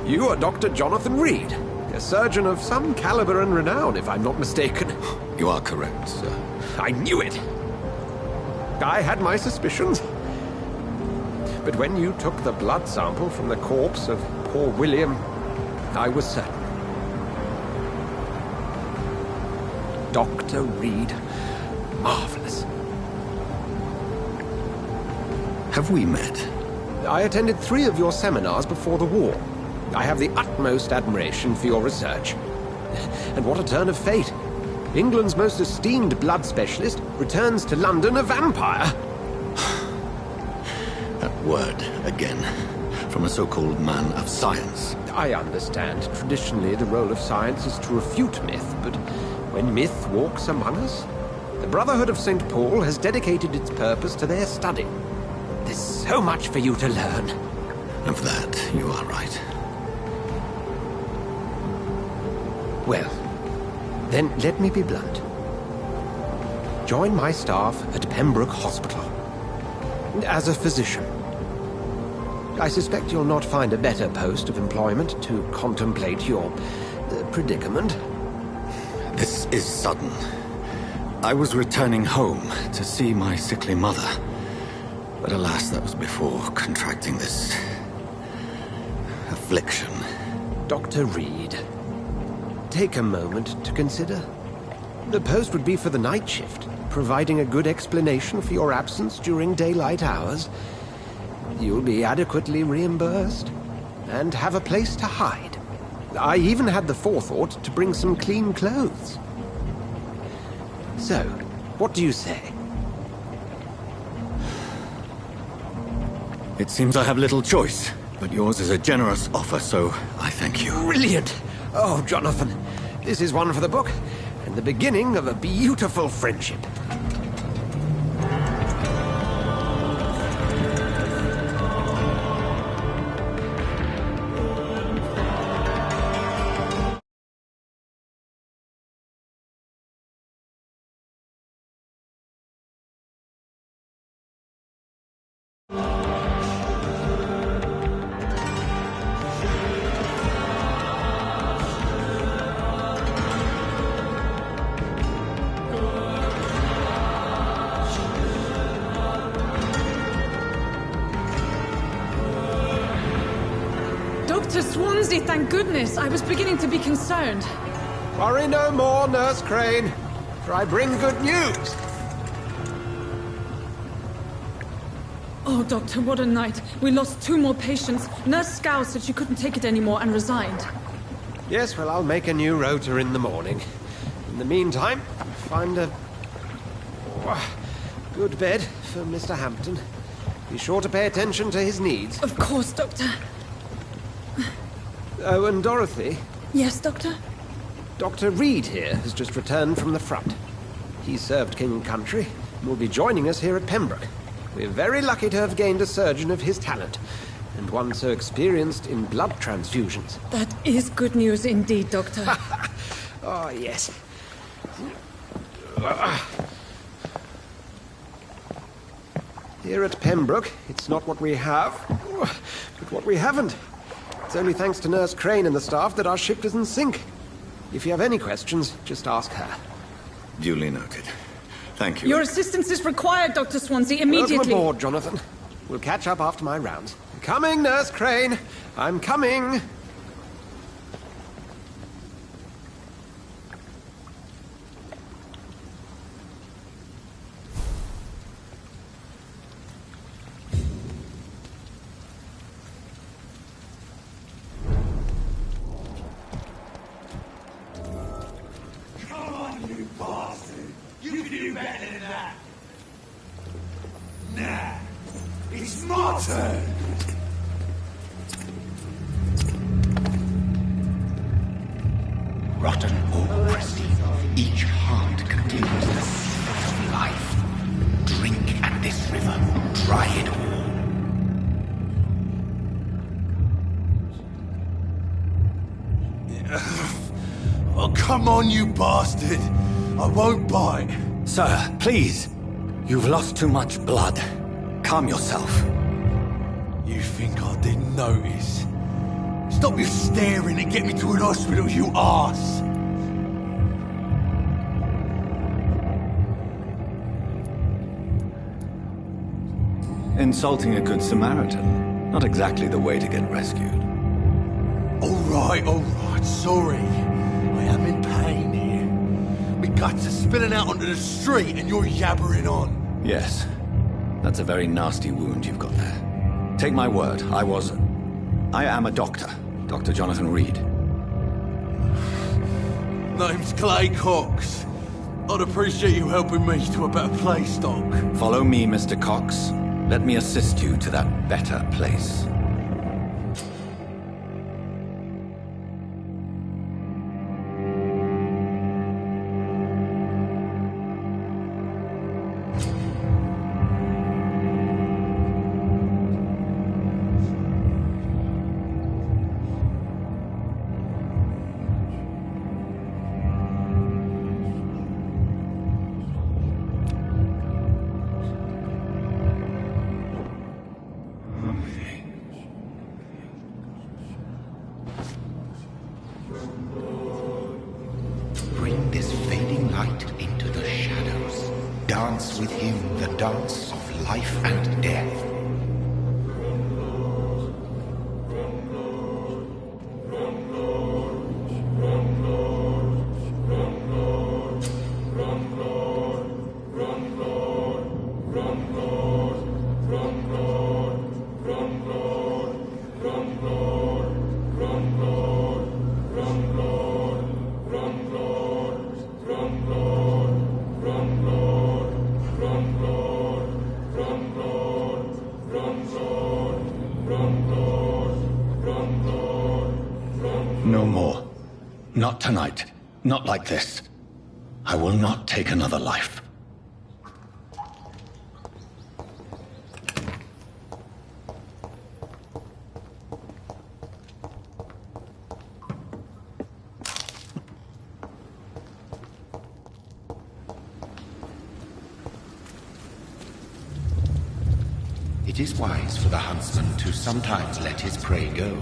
You are Dr. Jonathan Reed. A surgeon of some caliber and renown, if I'm not mistaken. You are correct, sir. I knew it! I had my suspicions. But when you took the blood sample from the corpse of poor William, I was certain. Dr. Reed. Marvelous. Have we met? I attended 3 of your seminars before the war. I have the utmost admiration for your research. And what a turn of fate. England's most esteemed blood specialist returns to London a vampire. That word, again, from a so-called man of science. I understand. Traditionally, the role of science is to refute myth, but when myth walks among us, the Brotherhood of St. Paul has dedicated its purpose to their study. There's so much for you to learn. Of that, you are right. Well, then let me be blunt. Join my staff at Pembroke Hospital. As a physician. I suspect you'll not find a better post of employment to contemplate your predicament. This is sudden. I was returning home to see my sickly mother. But alas, that was before contracting this... affliction. Dr. Reed, take a moment to consider? The post would be for the night shift, providing a good explanation for your absence during daylight hours. You'll be adequately reimbursed, and have a place to hide. I even had the forethought to bring some clean clothes. So, what do you say? It seems I have little choice, but yours is a generous offer, so I thank you. Brilliant! Oh, Jonathan, this is one for the book, and the beginning of a beautiful friendship. Dr. Swansea, thank goodness. I was beginning to be concerned. Worry no more, Nurse Crane, for I bring good news. Oh, Doctor, what a night. We lost 2 more patients. Nurse Scow said she couldn't take it anymore and resigned. Yes, well, I'll make a new rota in the morning. In the meantime, find a good bed for Mr. Hampton. Be sure to pay attention to his needs. Of course, Doctor. Oh, and Dorothy? Yes, Doctor? Dr. Reed here has just returned from the front. He served King and Country and will be joining us here at Pembroke. We're very lucky to have gained a surgeon of his talent, and one so experienced in blood transfusions. That is good news indeed, Doctor. Oh, yes. Here at Pembroke, it's not what we have, but what we haven't. It's only thanks to Nurse Crane and the staff that our ship doesn't sink. If you have any questions, just ask her. Duly noted. Thank you. Your assistance is required, Dr. Swansea, immediately. Welcome aboard, Jonathan. We'll catch up after my rounds. Coming, Nurse Crane. I'm coming. It's my turn! Rotten or pristine, each heart contains the seed of life. Drink at this river, try it all. Oh, come on, you bastard! I won't bite. Sir, please. You've lost too much blood. Calm yourself. You think I didn't notice? Stop your staring and get me to an hospital, you arse! Insulting a good Samaritan. Not exactly the way to get rescued. All right, sorry. I am in pain here. My guts are spilling out onto the street and you're yabbering on. Yes. That's a very nasty wound you've got there. Take my word, I am a doctor. Dr. Jonathan Reed. Name's Clay Cox. I'd appreciate you helping me to a better place, Doc. Follow me, Mr. Cox. Let me assist you to that better place. Bring this fading light into the shadows. Dance with him the dance of life and death. No more. Not tonight. Not like this. I will not take another life. It is wise for the huntsman to sometimes let his prey go,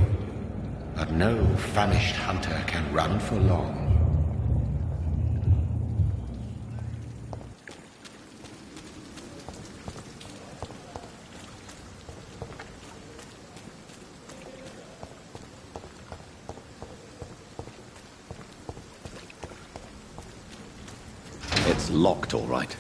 but no famished hunter can run for long. It's locked, all right.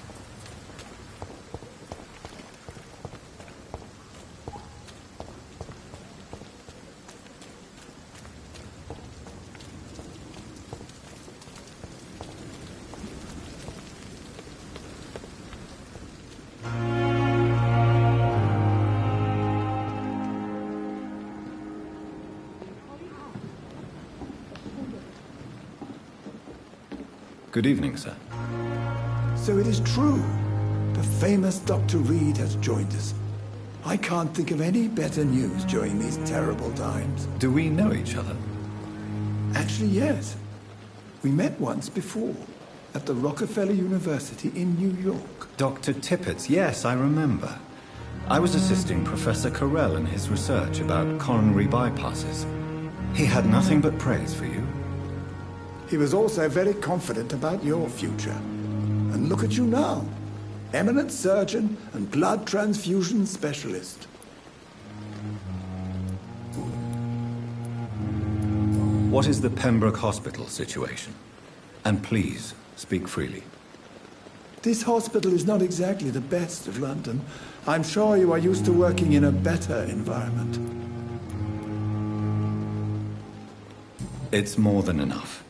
Good evening, sir. So it is true. The famous Dr. Reed has joined us. I can't think of any better news during these terrible times. Do we know each other? Actually, yes. We met once before, at the Rockefeller University in New York. Dr. Tippett, yes, I remember. I was assisting Professor Carell in his research about coronary bypasses. He had nothing but praise for you. He was also very confident about your future. And look at you now. Eminent surgeon and blood transfusion specialist. What is the Pembroke Hospital situation? And please, speak freely. This hospital is not exactly the best of London. I'm sure you are used to working in a better environment. It's more than enough.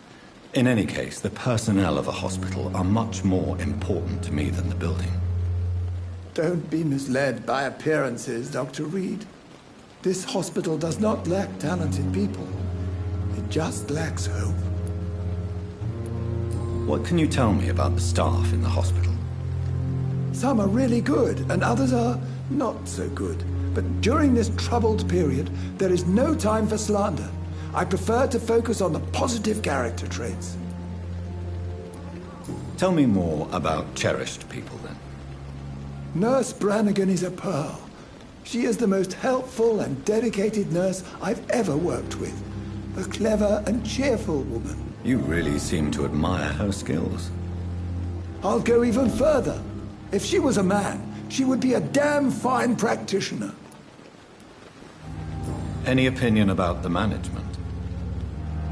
In any case, the personnel of a hospital are much more important to me than the building. Don't be misled by appearances, Dr. Reed. This hospital does not lack talented people. It just lacks hope. What can you tell me about the staff in the hospital? Some are really good, and others are not so good. But during this troubled period, there is no time for slander. I prefer to focus on the positive character traits. Tell me more about cherished people, then. Nurse Brannigan is a pearl. She is the most helpful and dedicated nurse I've ever worked with. A clever and cheerful woman. You really seem to admire her skills. I'll go even further. If she was a man, she would be a damn fine practitioner. Any opinion about the management?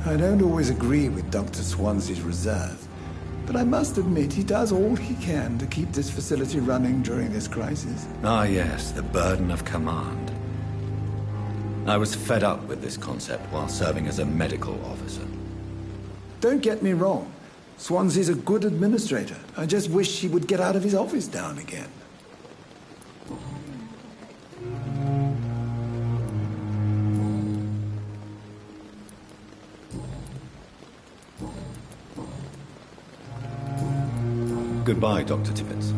I don't always agree with Dr. Swansea's reserve, but I must admit he does all he can to keep this facility running during this crisis. Ah, yes, the burden of command. I was fed up with this concept while serving as a medical officer. Don't get me wrong. Swansea's a good administrator. I just wish he would get out of his office now and again. Goodbye, Dr. Tippett.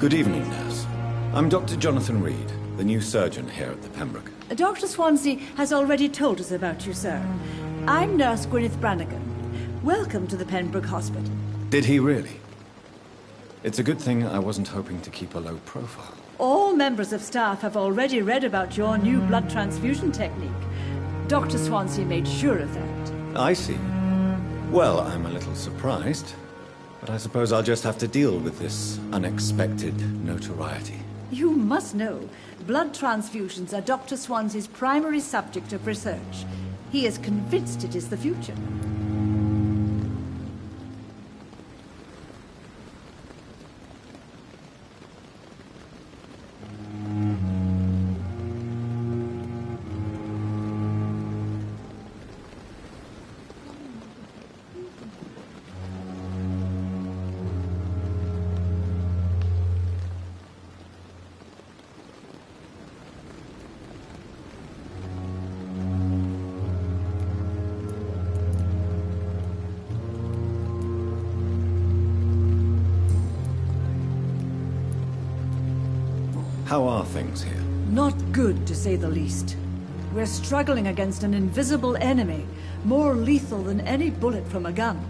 Good evening, nurse. I'm Dr. Jonathan Reed, the new surgeon here at the Pembroke. Dr. Swansea has already told us about you, sir. I'm Nurse Gwyneth Brannigan. Welcome to the Pembroke Hospital. Did he really? It's a good thing I wasn't hoping to keep a low profile. All members of staff have already read about your new blood transfusion technique. Dr. Swansea made sure of that. I see. Well, I'm a little surprised, but I suppose I'll just have to deal with this unexpected notoriety. You must know, blood transfusions are Dr. Swansea's primary subject of research. He is convinced it is the future. How are things here? Not good, to say the least. We're struggling against an invisible enemy, more lethal than any bullet from a gun.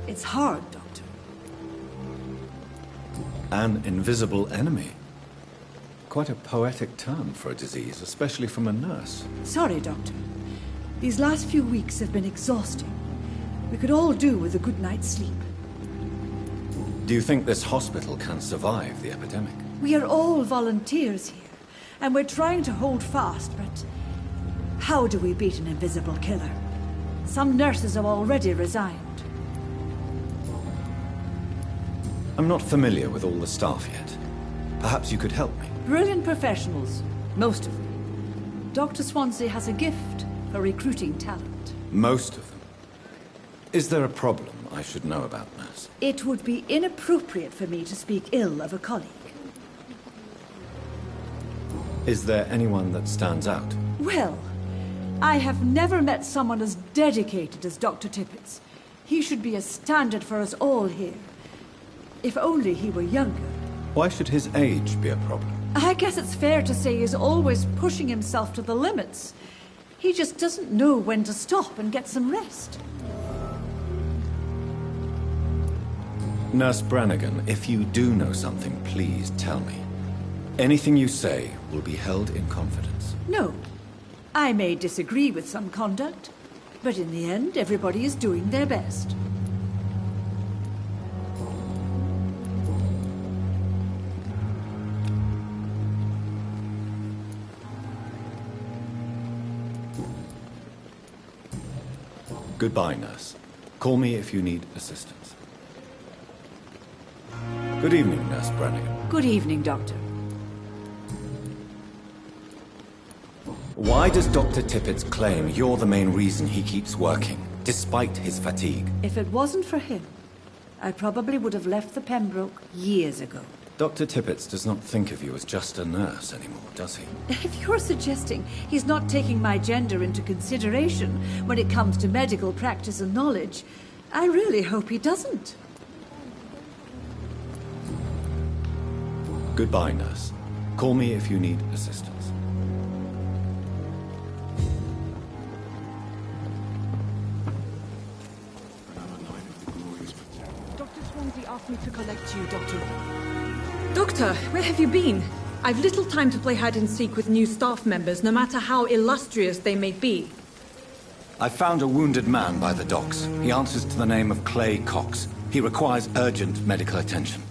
It's hard, Doctor. An invisible enemy? Quite a poetic term for a disease, especially from a nurse. Sorry, Doctor. These last few weeks have been exhausting. We could all do with a good night's sleep. Do you think this hospital can survive the epidemic? We are all volunteers here, and we're trying to hold fast, but how do we beat an invisible killer? Some nurses have already resigned. I'm not familiar with all the staff yet. Perhaps you could help me. Brilliant professionals, most of them. Dr. Swansea has a gift for recruiting talent. Most of them? Is there a problem I should know about, nurse? It would be inappropriate for me to speak ill of a colleague. Is there anyone that stands out? Well, I have never met someone as dedicated as Dr. Tippett's. He should be a standard for us all here. If only he were younger. Why should his age be a problem? I guess it's fair to say he's always pushing himself to the limits. He just doesn't know when to stop and get some rest. Nurse Brannigan, if you do know something, please tell me. Anything you say will be held in confidence. No. I may disagree with some conduct, but in the end, everybody is doing their best. Goodbye, nurse. Call me if you need assistance. Good evening, Nurse Brannigan. Good evening, Doctor. Why does Dr. Tippett claim you're the main reason he keeps working, despite his fatigue? If it wasn't for him, I probably would have left the Pembroke years ago. Dr. Tippett does not think of you as just a nurse anymore, does he? If you're suggesting he's not taking my gender into consideration when it comes to medical practice and knowledge, I really hope he doesn't. Goodbye, nurse. Call me if you need assistance. Dr. Swansea asked me to collect you, Doctor. Doctor, where have you been? I've little time to play hide and seek with new staff members, no matter how illustrious they may be. I found a wounded man by the docks. He answers to the name of Clay Cox. He requires urgent medical attention.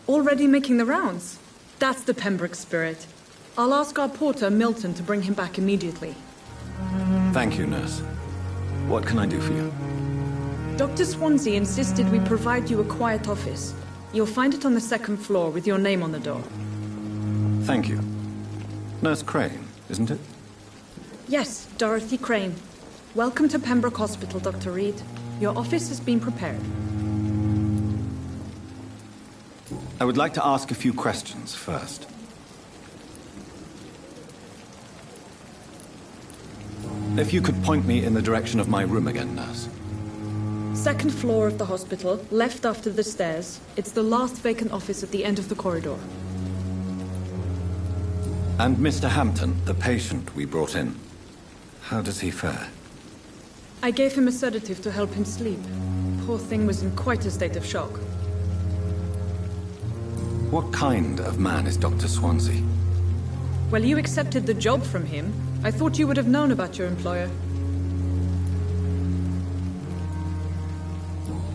Already making the rounds? That's the Pembroke spirit. I'll ask our porter, Milton, to bring him back immediately. Thank you, nurse. What can I do for you? Dr. Swansea insisted we provide you a quiet office. You'll find it on the second floor with your name on the door. Thank you. Nurse Crane, isn't it? Yes, Dorothy Crane. Welcome to Pembroke Hospital, Dr. Reed. Your office has been prepared. I would like to ask a few questions first. If you could point me in the direction of my room again, nurse. Second floor of the hospital, left after the stairs. It's the last vacant office at the end of the corridor. And Mr. Hampton, the patient we brought in. How does he fare? I gave him a sedative to help him sleep. Poor thing was in quite a state of shock. What kind of man is Dr. Swansea? Well, you accepted the job from him. I thought you would have known about your employer.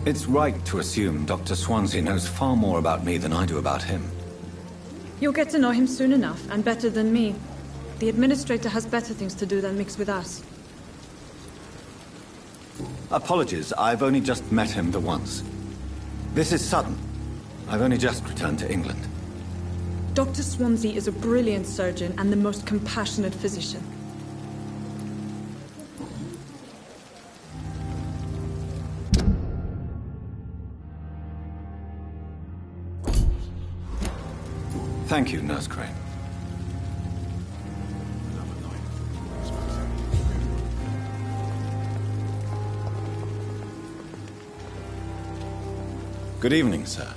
It's right to assume Dr. Swansea knows far more about me than I do about him. You'll get to know him soon enough, and better than me. The administrator has better things to do than mix with us. Apologies, I've only just met him the once. This is sudden. I've only just returned to England. Dr. Swansea is a brilliant surgeon and the most compassionate physician. Thank you, Nurse Crane. Good evening, sir.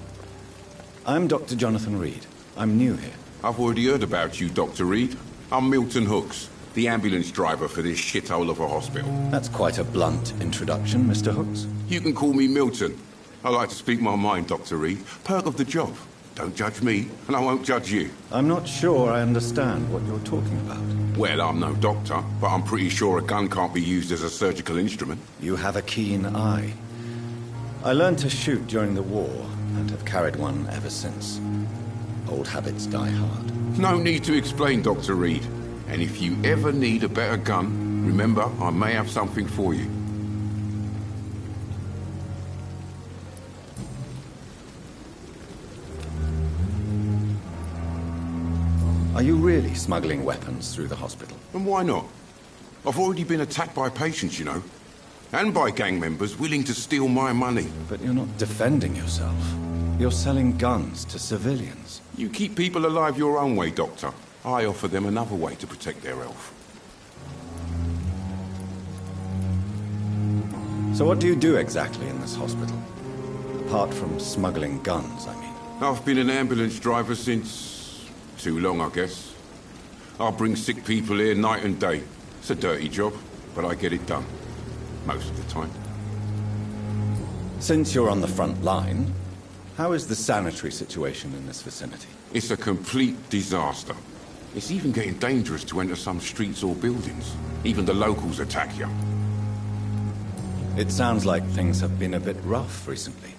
I'm Dr. Jonathan Reed. I'm new here. I've already heard about you, Dr. Reed. I'm Milton Hooks, the ambulance driver for this shithole of a hospital. That's quite a blunt introduction, Mr. Hooks. You can call me Milton. I like to speak my mind, Dr. Reed. Perk of the job. Don't judge me, and I won't judge you. I'm not sure I understand what you're talking about. Well, I'm no doctor, but I'm pretty sure a gun can't be used as a surgical instrument. You have a keen eye. I learned to shoot during the war, and have carried one ever since. Old habits die hard. No need to explain, Dr. Reed. And if you ever need a better gun, remember, I may have something for you. Are you really smuggling weapons through the hospital? And why not? I've already been attacked by patients, you know. And by gang members willing to steal my money. But you're not defending yourself. You're selling guns to civilians. You keep people alive your own way, Doctor. I offer them another way to protect their health. So what do you do exactly in this hospital? Apart from smuggling guns, I mean. I've been an ambulance driver since... too long, I guess. I'll bring sick people here night and day. It's a dirty job, but I get it done. Most of the time. Since you're on the front line, how is the sanitary situation in this vicinity? It's a complete disaster. It's even getting dangerous to enter some streets or buildings. Even the locals attack you. It sounds like things have been a bit rough recently.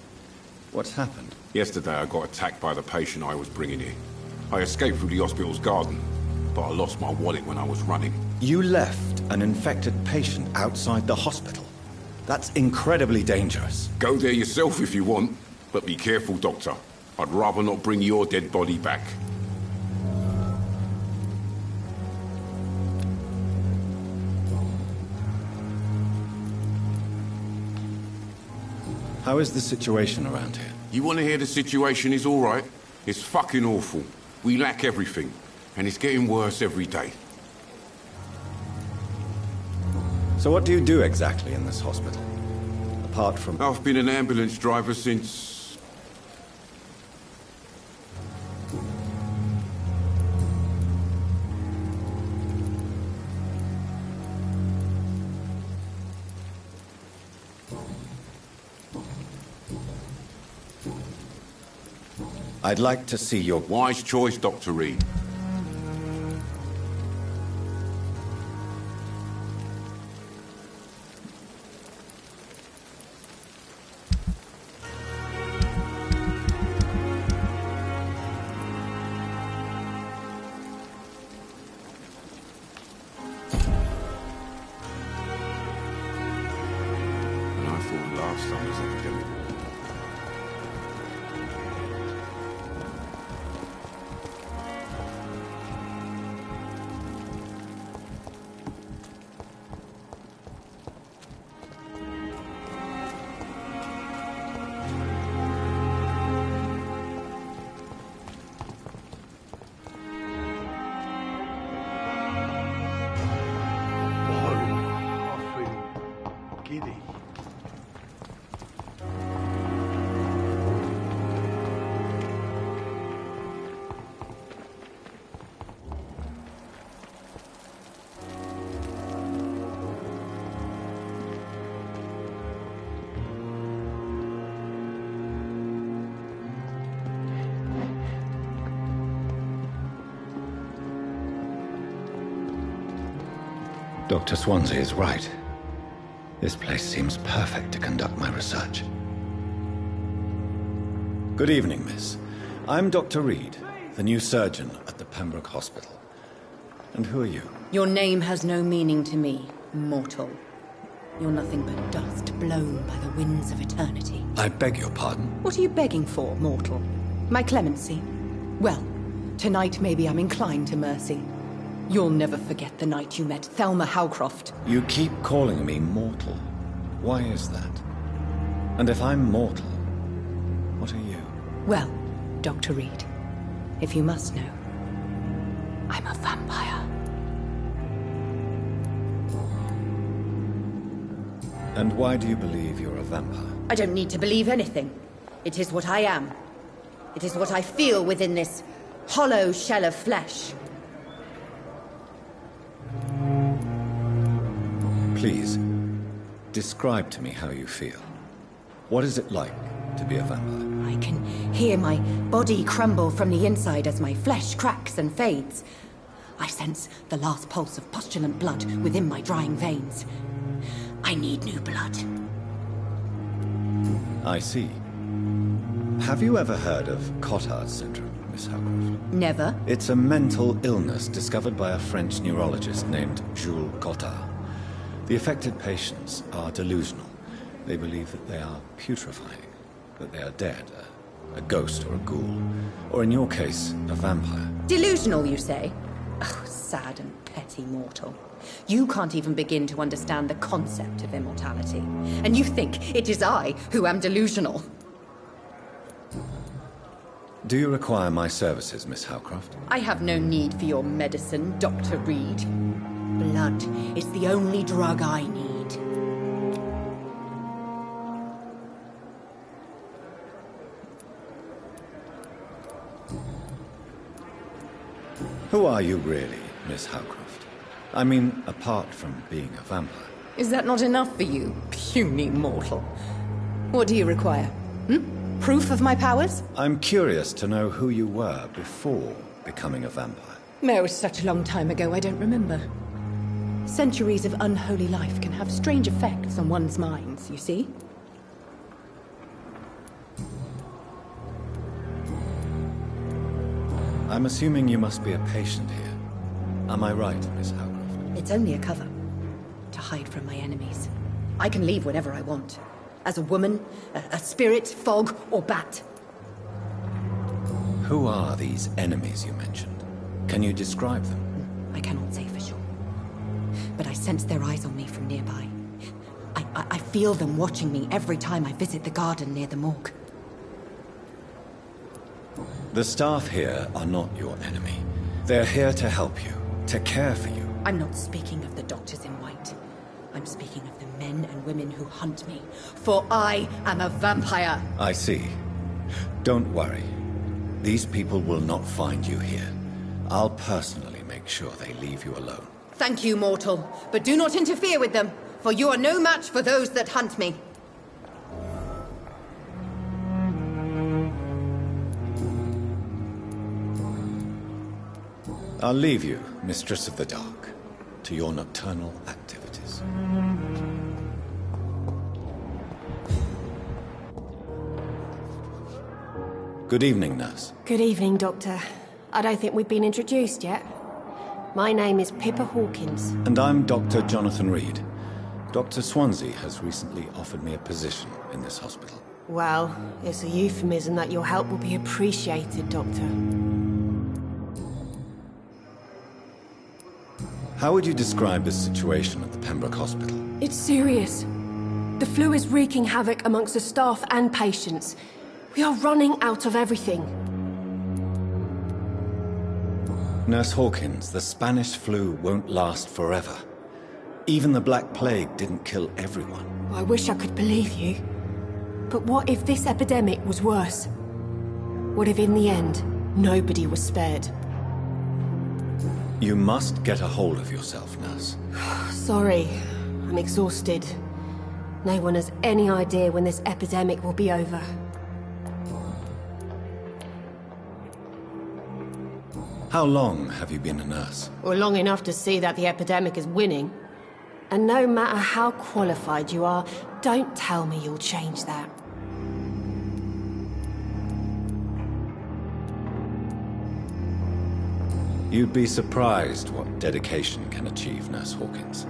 What's happened? Yesterday I got attacked by the patient I was bringing here. I escaped through the hospital's garden, but I lost my wallet when I was running. You left an infected patient outside the hospital? That's incredibly dangerous. Go there yourself if you want, but be careful, Doctor. I'd rather not bring your dead body back. How is the situation around here? You want to hear the situation is all right? It's fucking awful. We lack everything, and it's getting worse every day. So what do you do exactly in this hospital? Apart from... I've been an ambulance driver since... I'd like to see your... Wise choice, Dr. Reed. And I thought last time was epidemic. Dr. Swansea is right. This place seems perfect to conduct my research. Good evening, miss. I'm Dr. Reed, the new surgeon at the Pembroke Hospital. And who are you? Your name has no meaning to me, mortal. You're nothing but dust blown by the winds of eternity. I beg your pardon? What are you begging for, mortal? My clemency? Well, tonight maybe I'm inclined to mercy. You'll never forget the night you met Thelma Howcroft. You keep calling me mortal. Why is that? And if I'm mortal, what are you? Well, Dr. Reed, if you must know, I'm a vampire. And why do you believe you're a vampire? I don't need to believe anything. It is what I am. It is what I feel within this hollow shell of flesh. Please, describe to me how you feel. What is it like to be a vampire? I can hear my body crumble from the inside as my flesh cracks and fades. I sense the last pulse of postulant blood within my drying veins. I need new blood. I see. Have you ever heard of Cotard's syndrome, Miss Howcroft? Never. It's a mental illness discovered by a French neurologist named Jules Cotard. The affected patients are delusional. They believe that they are putrefying, that they are dead, a ghost or a ghoul, or in your case, a vampire. Delusional, you say? Oh, sad and petty mortal. You can't even begin to understand the concept of immortality. And you think it is I who am delusional. Do you require my services, Miss Howcroft? I have no need for your medicine, Dr. Reed. Blood is the only drug I need. Who are you really, Miss Howcroft? I mean, apart from being a vampire. Is that not enough for you, puny mortal? What do you require? Proof of my powers? I'm curious to know who you were before becoming a vampire. It was such a long time ago, I don't remember. Centuries of unholy life can have strange effects on one's minds, you see? I'm assuming you must be a patient here. Am I right, Miss Howcroft? It's only a cover. To hide from my enemies. I can leave whenever I want. As a woman, a spirit, fog, or bat. Who are these enemies you mentioned? Can you describe them? I cannot say for sure. But I sense their eyes on me from nearby. I feel them watching me every time I visit the garden near the morgue. The staff here are not your enemy. They're here to help you, to care for you. I'm not speaking of the doctors in white. I'm speaking of the men and women who hunt me. For I am a vampire. I see. Don't worry. These people will not find you here. I'll personally make sure they leave you alone. Thank you, mortal. But do not interfere with them, for you are no match for those that hunt me. I'll leave you, Mistress of the Dark, to your nocturnal activities. Good evening, nurse. Good evening, Doctor. I don't think we've been introduced yet. My name is Pippa Hawkins. And I'm Dr. Jonathan Reed. Dr. Swansea has recently offered me a position in this hospital. Well, it's a euphemism that your help will be appreciated, Doctor. How would you describe the situation at the Pembroke Hospital? It's serious. The flu is wreaking havoc amongst the staff and patients. We are running out of everything. Nurse Hawkins, the Spanish flu won't last forever. Even the Black Plague didn't kill everyone. I wish I could believe you. But what if this epidemic was worse? What if in the end, nobody was spared? You must get a hold of yourself, nurse. Sorry, I'm exhausted. No one has any idea when this epidemic will be over. How long have you been a nurse? Well, long enough to see that the epidemic is winning. And no matter how qualified you are, don't tell me you'll change that. You'd be surprised what dedication can achieve, Nurse Hawkins.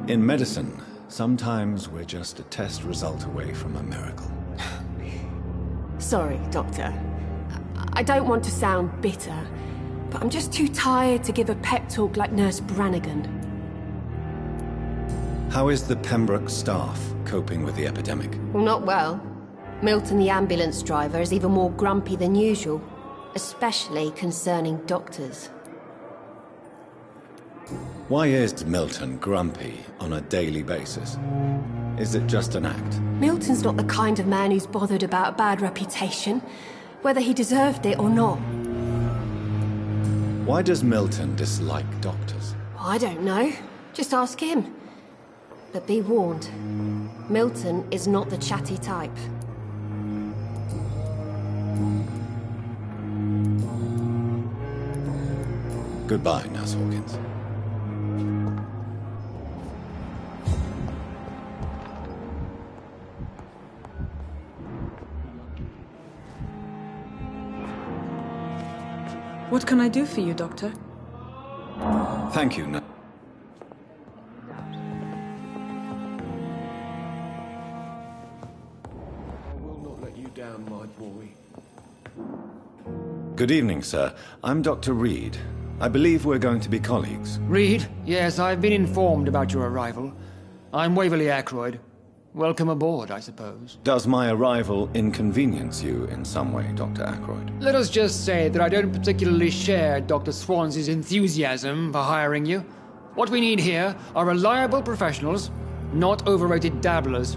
In medicine, sometimes we're just a test result away from a miracle. Sorry, Doctor. I don't want to sound bitter, but I'm just too tired to give a pep talk like Nurse Brannigan. How is the Pembroke staff coping with the epidemic? Well, not well. Milton, the ambulance driver, is even more grumpy than usual, especially concerning doctors. Why is Milton grumpy on a daily basis? Is it just an act? Milton's not the kind of man who's bothered about a bad reputation, whether he deserved it or not. Why does Milton dislike doctors? I don't know. Just ask him. But be warned, Milton is not the chatty type. Goodbye, Nurse Hawkins. What can I do for you, Doctor? Thank you, Nurse. I will not let you down, my boy. Good evening, sir. I'm Dr. Reed. I believe we're going to be colleagues. Reed? Yes, I've been informed about your arrival. I'm Waverly Ackroyd. Welcome aboard, I suppose. Does my arrival inconvenience you in some way, Dr. Ackroyd? Let us just say that I don't particularly share Dr. Swansea's enthusiasm for hiring you. What we need here are reliable professionals, not overrated dabblers.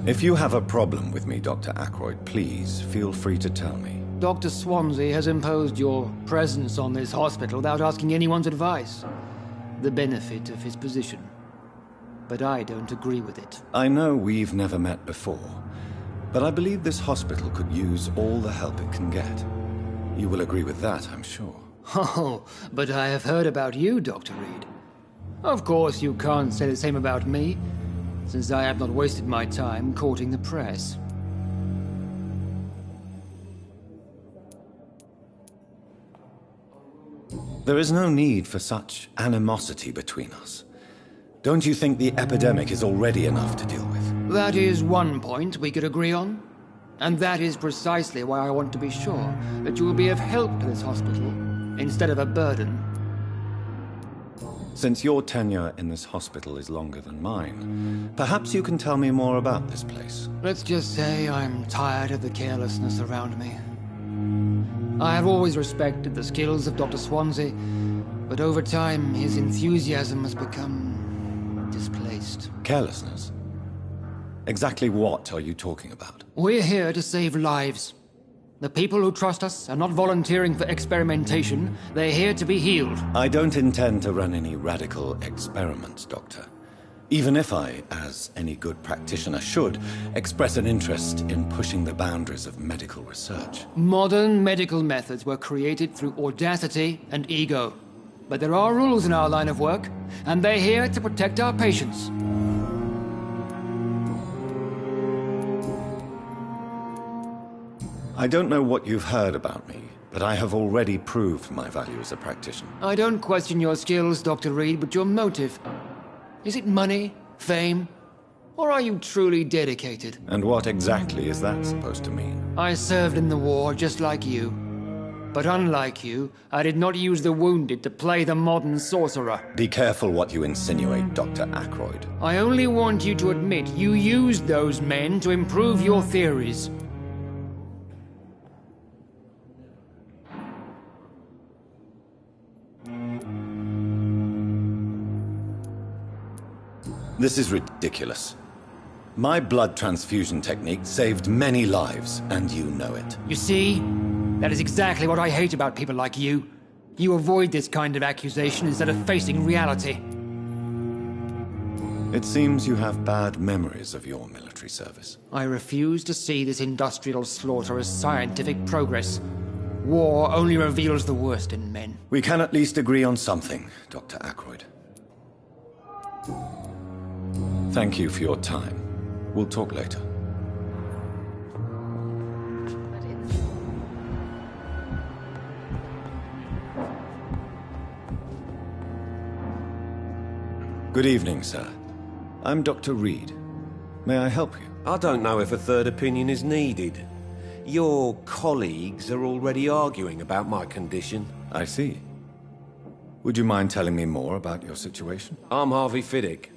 If you have a problem with me, Dr. Ackroyd, please feel free to tell me. Dr. Swansea has imposed your presence on this hospital without asking anyone's advice. The benefit of his position. But I don't agree with it. I know we've never met before, but I believe this hospital could use all the help it can get. You will agree with that, I'm sure. Oh, but I have heard about you, Dr. Reed. Of course you can't say the same about me, since I have not wasted my time courting the press. There is no need for such animosity between us. Don't you think the epidemic is already enough to deal with? That is one point we could agree on. And that is precisely why I want to be sure that you will be of help to this hospital, instead of a burden. Since your tenure in this hospital is longer than mine, perhaps you can tell me more about this place. Let's just say I'm tired of the carelessness around me. I have always respected the skills of Dr. Swansea, but over time his enthusiasm has become displaced. Carelessness? Exactly what are you talking about? We're here to save lives. The people who trust us are not volunteering for experimentation. They're here to be healed. I don't intend to run any radical experiments, Doctor. Even if I, as any good practitioner should, express an interest in pushing the boundaries of medical research. Modern medical methods were created through audacity and ego. But there are rules in our line of work, and they're here to protect our patients. I don't know what you've heard about me, but I have already proved my value as a practitioner. I don't question your skills, Dr. Reed, but your motive. Is it money, fame, or are you truly dedicated? And what exactly is that supposed to mean? I served in the war just like you. But unlike you, I did not use the wounded to play the modern sorcerer. Be careful what you insinuate, Dr. Ackroyd. I only want you to admit you used those men to improve your theories. This is ridiculous. My blood transfusion technique saved many lives, and you know it. You see? That is exactly what I hate about people like you. You avoid this kind of accusation instead of facing reality. It seems you have bad memories of your military service. I refuse to see this industrial slaughter as scientific progress. War only reveals the worst in men. We can at least agree on something, Dr. Ackroyd. Thank you for your time. We'll talk later. Good evening, sir. I'm Dr. Reed. May I help you? I don't know if a third opinion is needed. Your colleagues are already arguing about my condition. I see. Would you mind telling me more about your situation? I'm Harvey Fiddick.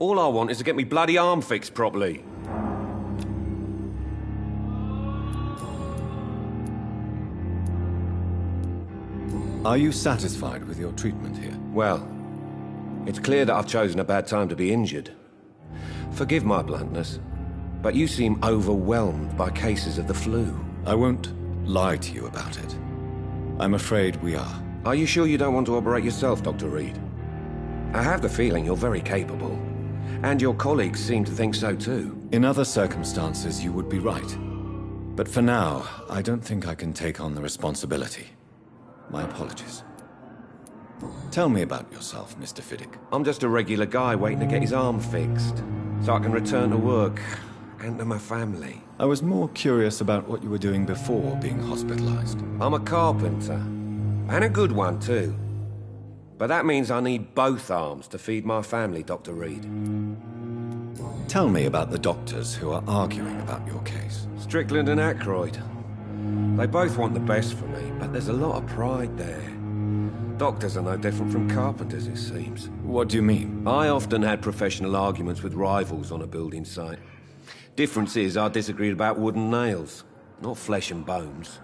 All I want is to get me bloody arm fixed properly. Are you satisfied with your treatment here? Well, it's clear that I've chosen a bad time to be injured. Forgive my bluntness, but you seem overwhelmed by cases of the flu. I won't lie to you about it. I'm afraid we are. Are you sure you don't want to operate yourself, Dr. Reed? I have the feeling you're very capable, and your colleagues seem to think so too. In other circumstances, you would be right. But for now, I don't think I can take on the responsibility. My apologies. Tell me about yourself, Mr. Fiddick. I'm just a regular guy waiting to get his arm fixed, so I can return to work and to my family. I was more curious about what you were doing before being hospitalized. I'm a carpenter, and a good one too. But that means I need both arms to feed my family, Dr. Reed. Tell me about the doctors who are arguing about your case. Strickland and Aykroyd. They both want the best for me, but there's a lot of pride there. Doctors are no different from carpenters, it seems. What do you mean? I often had professional arguments with rivals on a building site. Difference is, I disagreed about wooden nails, not flesh and bones.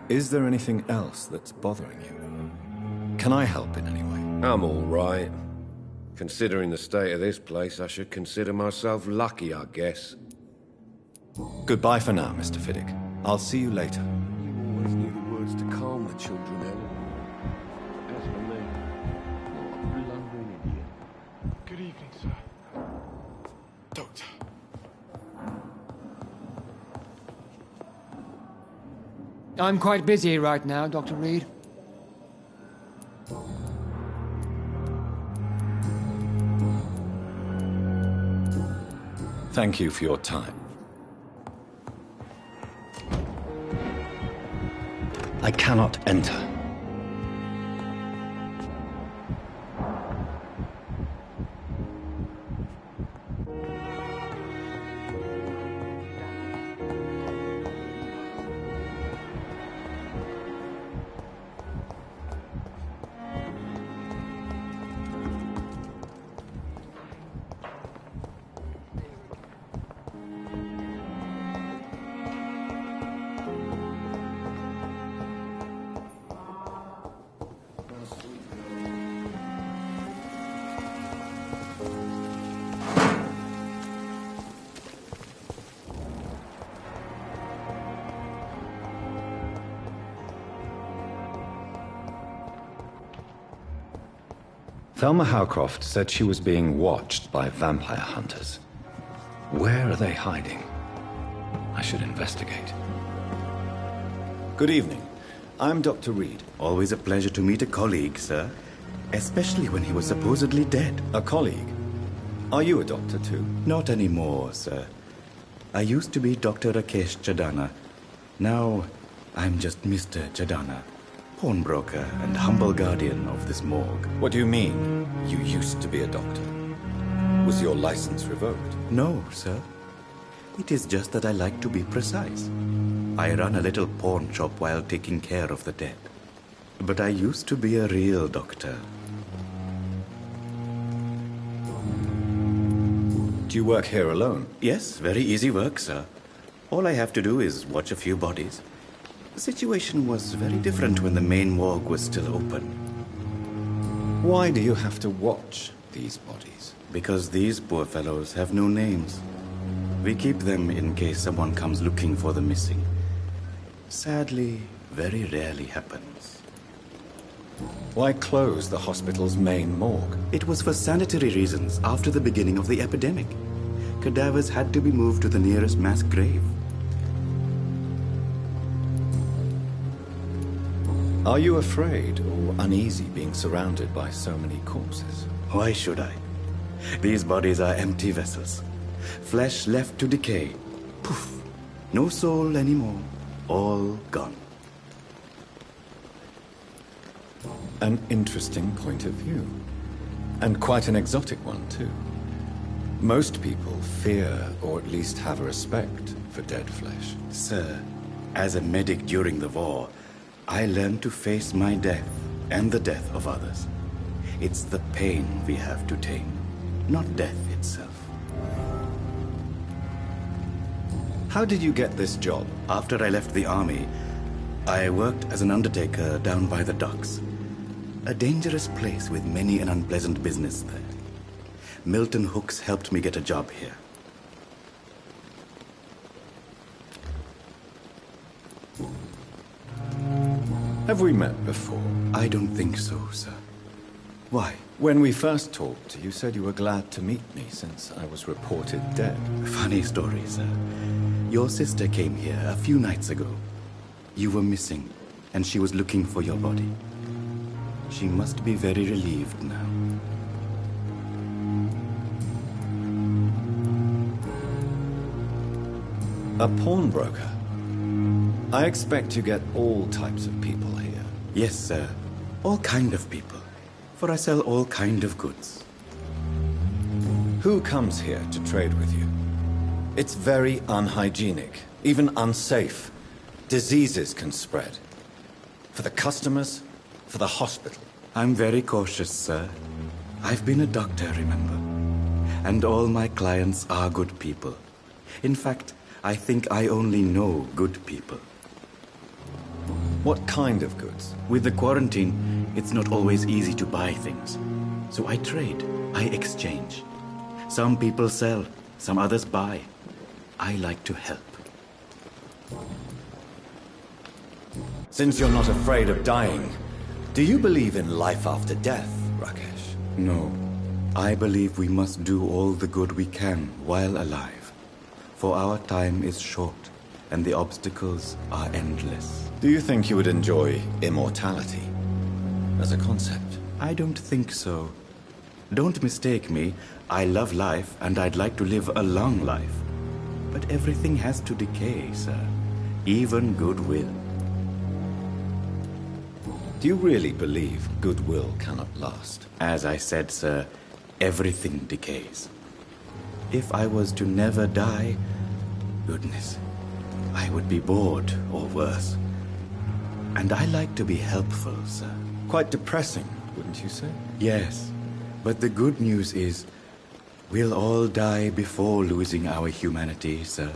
Is there anything else that's bothering you? Can I help in any way? I'm all right. Considering the state of this place, I should consider myself lucky, I guess. Goodbye for now, Mr. Fiddick. I'll see you later. You always knew the words to calm the children, Ellen. As for me, what a blundering idiot. Good evening, sir. Doctor. I'm quite busy right now, Dr. Reed. Thank you for your time. I cannot enter. Thelma Howcroft said she was being watched by vampire hunters. Where are they hiding? I should investigate. Good evening. I'm Dr. Reed. Always a pleasure to meet a colleague, sir. Especially when he was supposedly dead. A colleague? Are you a doctor too? Not anymore, sir. I used to be Dr. Rakesh Chadana. Now, I'm just Mr. Chadana. Pawnbroker and humble guardian of this morgue. What do you mean, you used to be a doctor? Was your license revoked? No, sir. It is just that I like to be precise. I run a little pawn shop while taking care of the dead. But I used to be a real doctor. Do you work here alone? Yes, very easy work, sir. All I have to do is watch a few bodies. The situation was very different when the main morgue was still open. Why do you have to watch these bodies? Because these poor fellows have no names. We keep them in case someone comes looking for the missing. Sadly, very rarely happens. Why close the hospital's main morgue? It was for sanitary reasons after the beginning of the epidemic. Cadavers had to be moved to the nearest mass grave. Are you afraid or uneasy being surrounded by so many corpses? Why should I? These bodies are empty vessels. Flesh left to decay. Poof. No soul anymore. All gone. An interesting point of view. And quite an exotic one, too. Most people fear, or at least have a respect, for dead flesh. Sir, as a medic during the war, I learned to face my death and the death of others. It's the pain we have to tame, not death itself. How did you get this job? After I left the army, I worked as an undertaker down by the docks. A dangerous place with many an unpleasant business there. Milton Hooks helped me get a job here. Have we met before? I don't think so, sir. Why? When we first talked, you said you were glad to meet me since I was reported dead. Funny story, sir. Your sister came here a few nights ago. You were missing, and she was looking for your body. She must be very relieved now. A pawnbroker? I expect you get all types of people here. Yes, sir. All kind of people. For I sell all kind of goods. Who comes here to trade with you? It's very unhygienic, even unsafe. Diseases can spread. For the customers, for the hospital. I'm very cautious, sir. I've been a doctor, remember? And all my clients are good people. In fact, I think I only know good people. What kind of goods? With the quarantine, it's not always easy to buy things. So I trade, I exchange. Some people sell, some others buy. I like to help. Since you're not afraid of dying, do you believe in life after death, Rakesh? No. I believe we must do all the good we can while alive. For our time is short, and the obstacles are endless. Do you think you would enjoy immortality as a concept? I don't think so. Don't mistake me. I love life, and I'd like to live a long life. But everything has to decay, sir. Even goodwill. Do you really believe goodwill cannot last? As I said, sir, everything decays. If I was to never die, goodness, I would be bored or worse. And I like to be helpful, sir. Quite depressing, wouldn't you say? Yes, but the good news is we'll all die before losing our humanity, sir.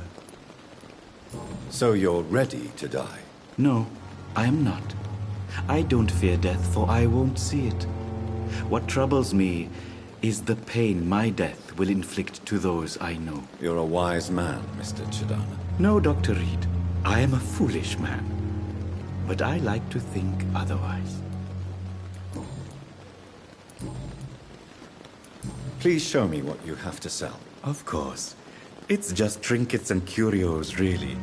So you're ready to die? No, I am not. I don't fear death, for I won't see it. What troubles me is the pain my death will inflict to those I know. You're a wise man, Mr. Chidana. No, Dr. Reed. I am a foolish man. But I like to think otherwise. Please show me what you have to sell. Of course. It's just trinkets and curios, really.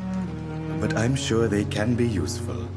But I'm sure they can be useful.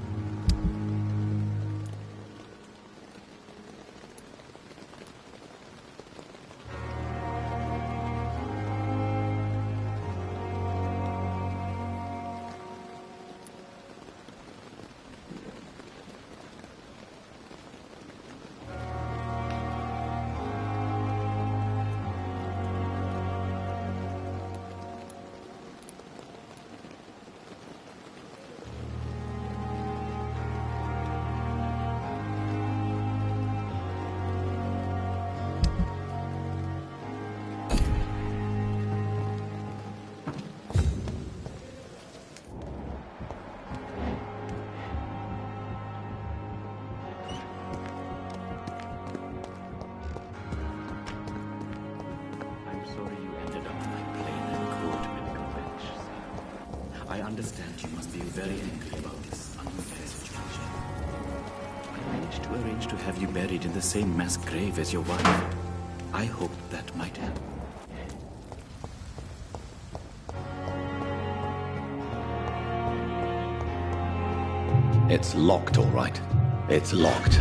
I understand you must be very angry about this unfair situation. I managed to arrange to have you buried in the same mass grave as your wife. I hope that might help. It's locked, all right. It's locked.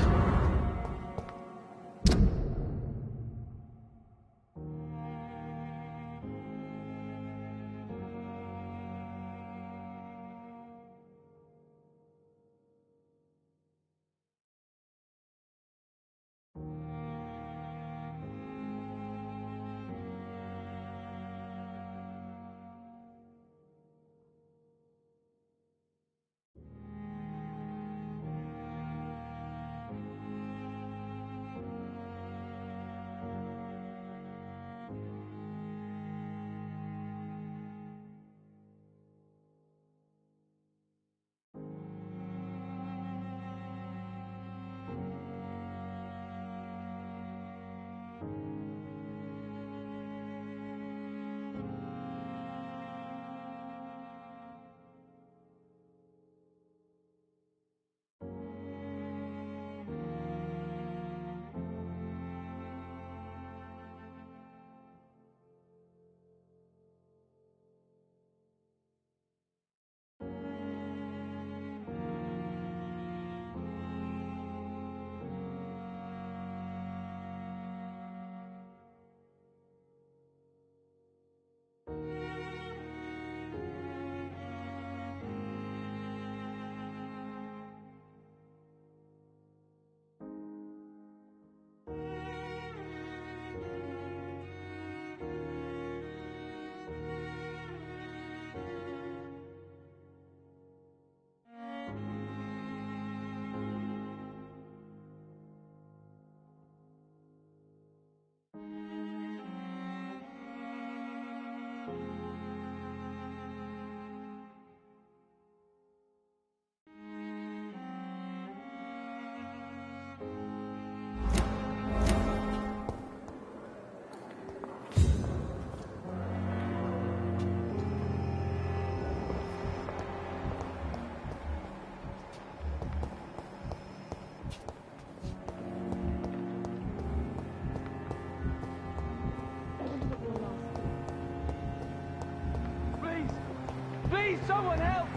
Please, someone help!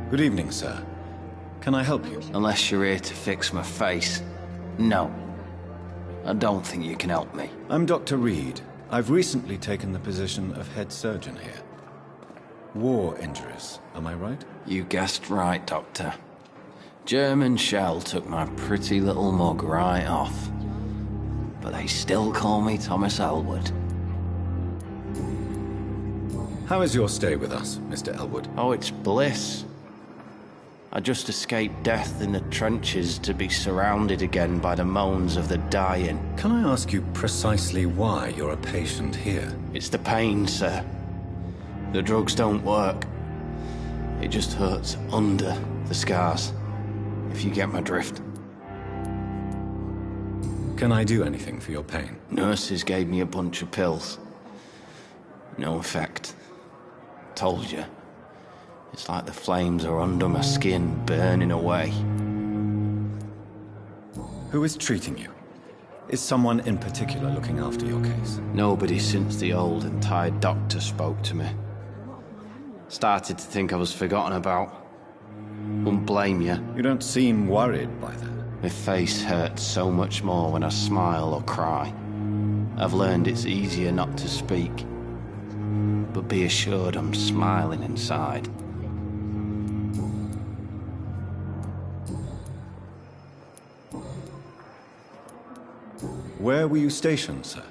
Good evening, sir. Can I help you? Unless you're here to fix my face. No. I don't think you can help me. I'm Dr. Reed. I've recently taken the position of head surgeon here. War injuries, am I right? You guessed right, Doctor. German shell took my pretty little mug right off. But they still call me Thomas Elwood. How is your stay with us, Mr. Elwood? Oh, it's bliss. I just escaped death in the trenches to be surrounded again by the moans of the dying. Can I ask you precisely why you're a patient here? It's the pain, sir. The drugs don't work. It just hurts under the scars, if you get my drift. Can I do anything for your pain? Nurses gave me a bunch of pills. No effect. Told you. It's like the flames are under my skin, burning away. Who is treating you? Is someone in particular looking after your case? Nobody since the old and tired doctor spoke to me. Started to think I was forgotten about. Wouldn't blame you. You don't seem worried by that. My face hurts so much more when I smile or cry. I've learned it's easier not to speak. But be assured I'm smiling inside. Where were you stationed, sir?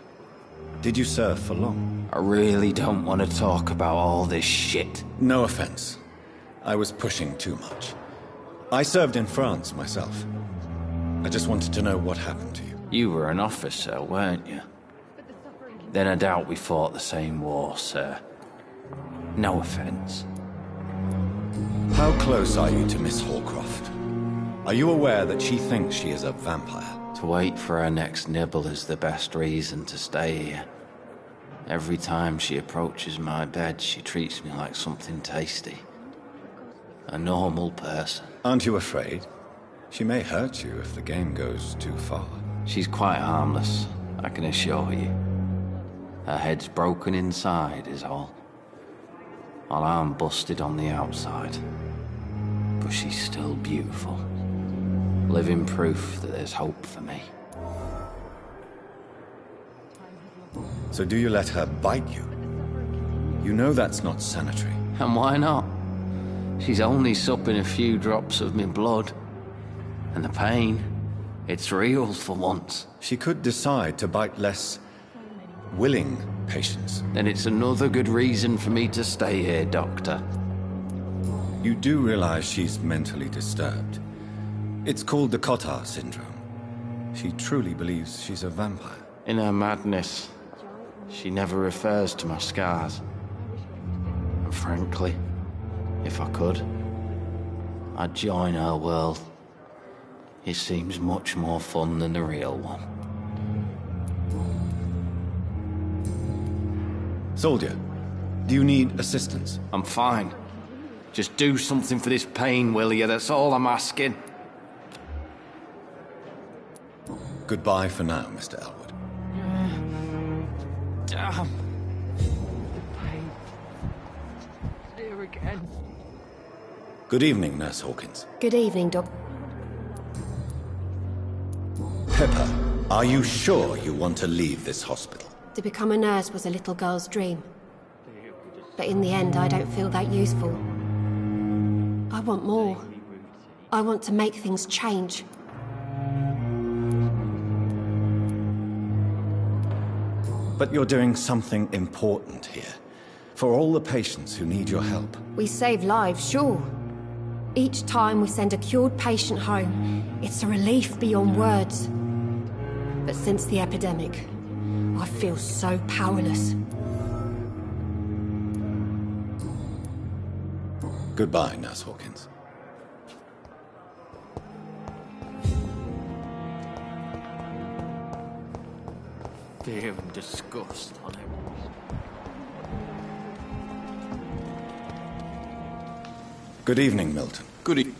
Did you serve for long? I really don't want to talk about all this shit. No offense. I was pushing too much. I served in France myself. I just wanted to know what happened to you. You were an officer, weren't you? Then I doubt we fought the same war, sir. No offense. How close are you to Miss Hallcroft? Are you aware that she thinks she is a vampire? To wait for her next nibble is the best reason to stay here. Every time she approaches my bed, she treats me like something tasty. A normal person. Aren't you afraid? She may hurt you if the game goes too far. She's quite harmless, I can assure you. Her head's broken inside is all. While I'm busted on the outside. But she's still beautiful. Living proof that there's hope for me. So do you let her bite you? You know that's not sanitary. And why not? She's only supping a few drops of my blood. And the pain, it's real for once. She could decide to bite less willing patients. Then it's another good reason for me to stay here, Doctor. You do realize she's mentally disturbed. It's called the Cotard syndrome. She truly believes she's a vampire. In her madness, she never refers to my scars. And frankly, if I could, I'd join her world. It seems much more fun than the real one. Soldier, do you need assistance? I'm fine. Just do something for this pain, will you? That's all I'm asking. Goodbye for now, Mr. Elwood. Damn. Pain. Here again. Good evening, Nurse Hawkins. Good evening, Doc. Pepper, are you sure you want to leave this hospital? To become a nurse was a little girl's dream. But in the end, I don't feel that useful. I want more. I want to make things change. But you're doing something important here. For all the patients who need your help. We save lives, sure. Each time we send a cured patient home, it's a relief beyond words. But since the epidemic, I feel so powerless. Goodbye, Nurse Hawkins. Fear and disgust on him. Good evening, Milton. Good evening.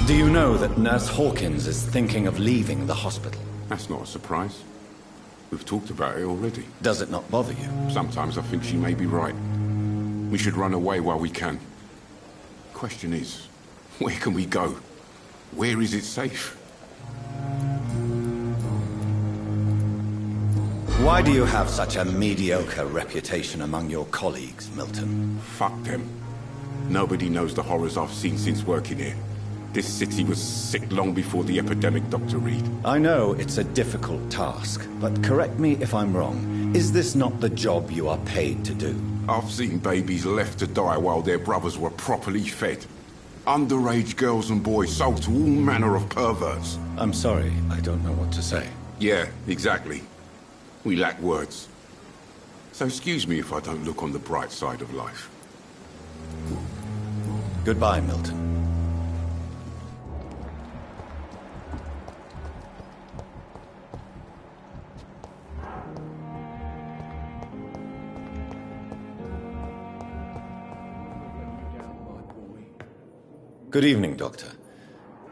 Do you know that Nurse Hawkins is thinking of leaving the hospital? That's not a surprise. We've talked about it already. Does it not bother you? Sometimes I think she may be right. We should run away while we can. Question is, where can we go? Where is it safe? Why do you have such a mediocre reputation among your colleagues, Milton? Fuck them. Nobody knows the horrors I've seen since working here. This city was sick long before the epidemic, Dr. Reed. I know it's a difficult task, but correct me if I'm wrong. Is this not the job you are paid to do? I've seen babies left to die while their brothers were properly fed. Underage girls and boys sold to all manner of perverts. I'm sorry, I don't know what to say. Yeah, exactly. We lack words. So excuse me if I don't look on the bright side of life. Goodbye, Milton. Good evening, Doctor.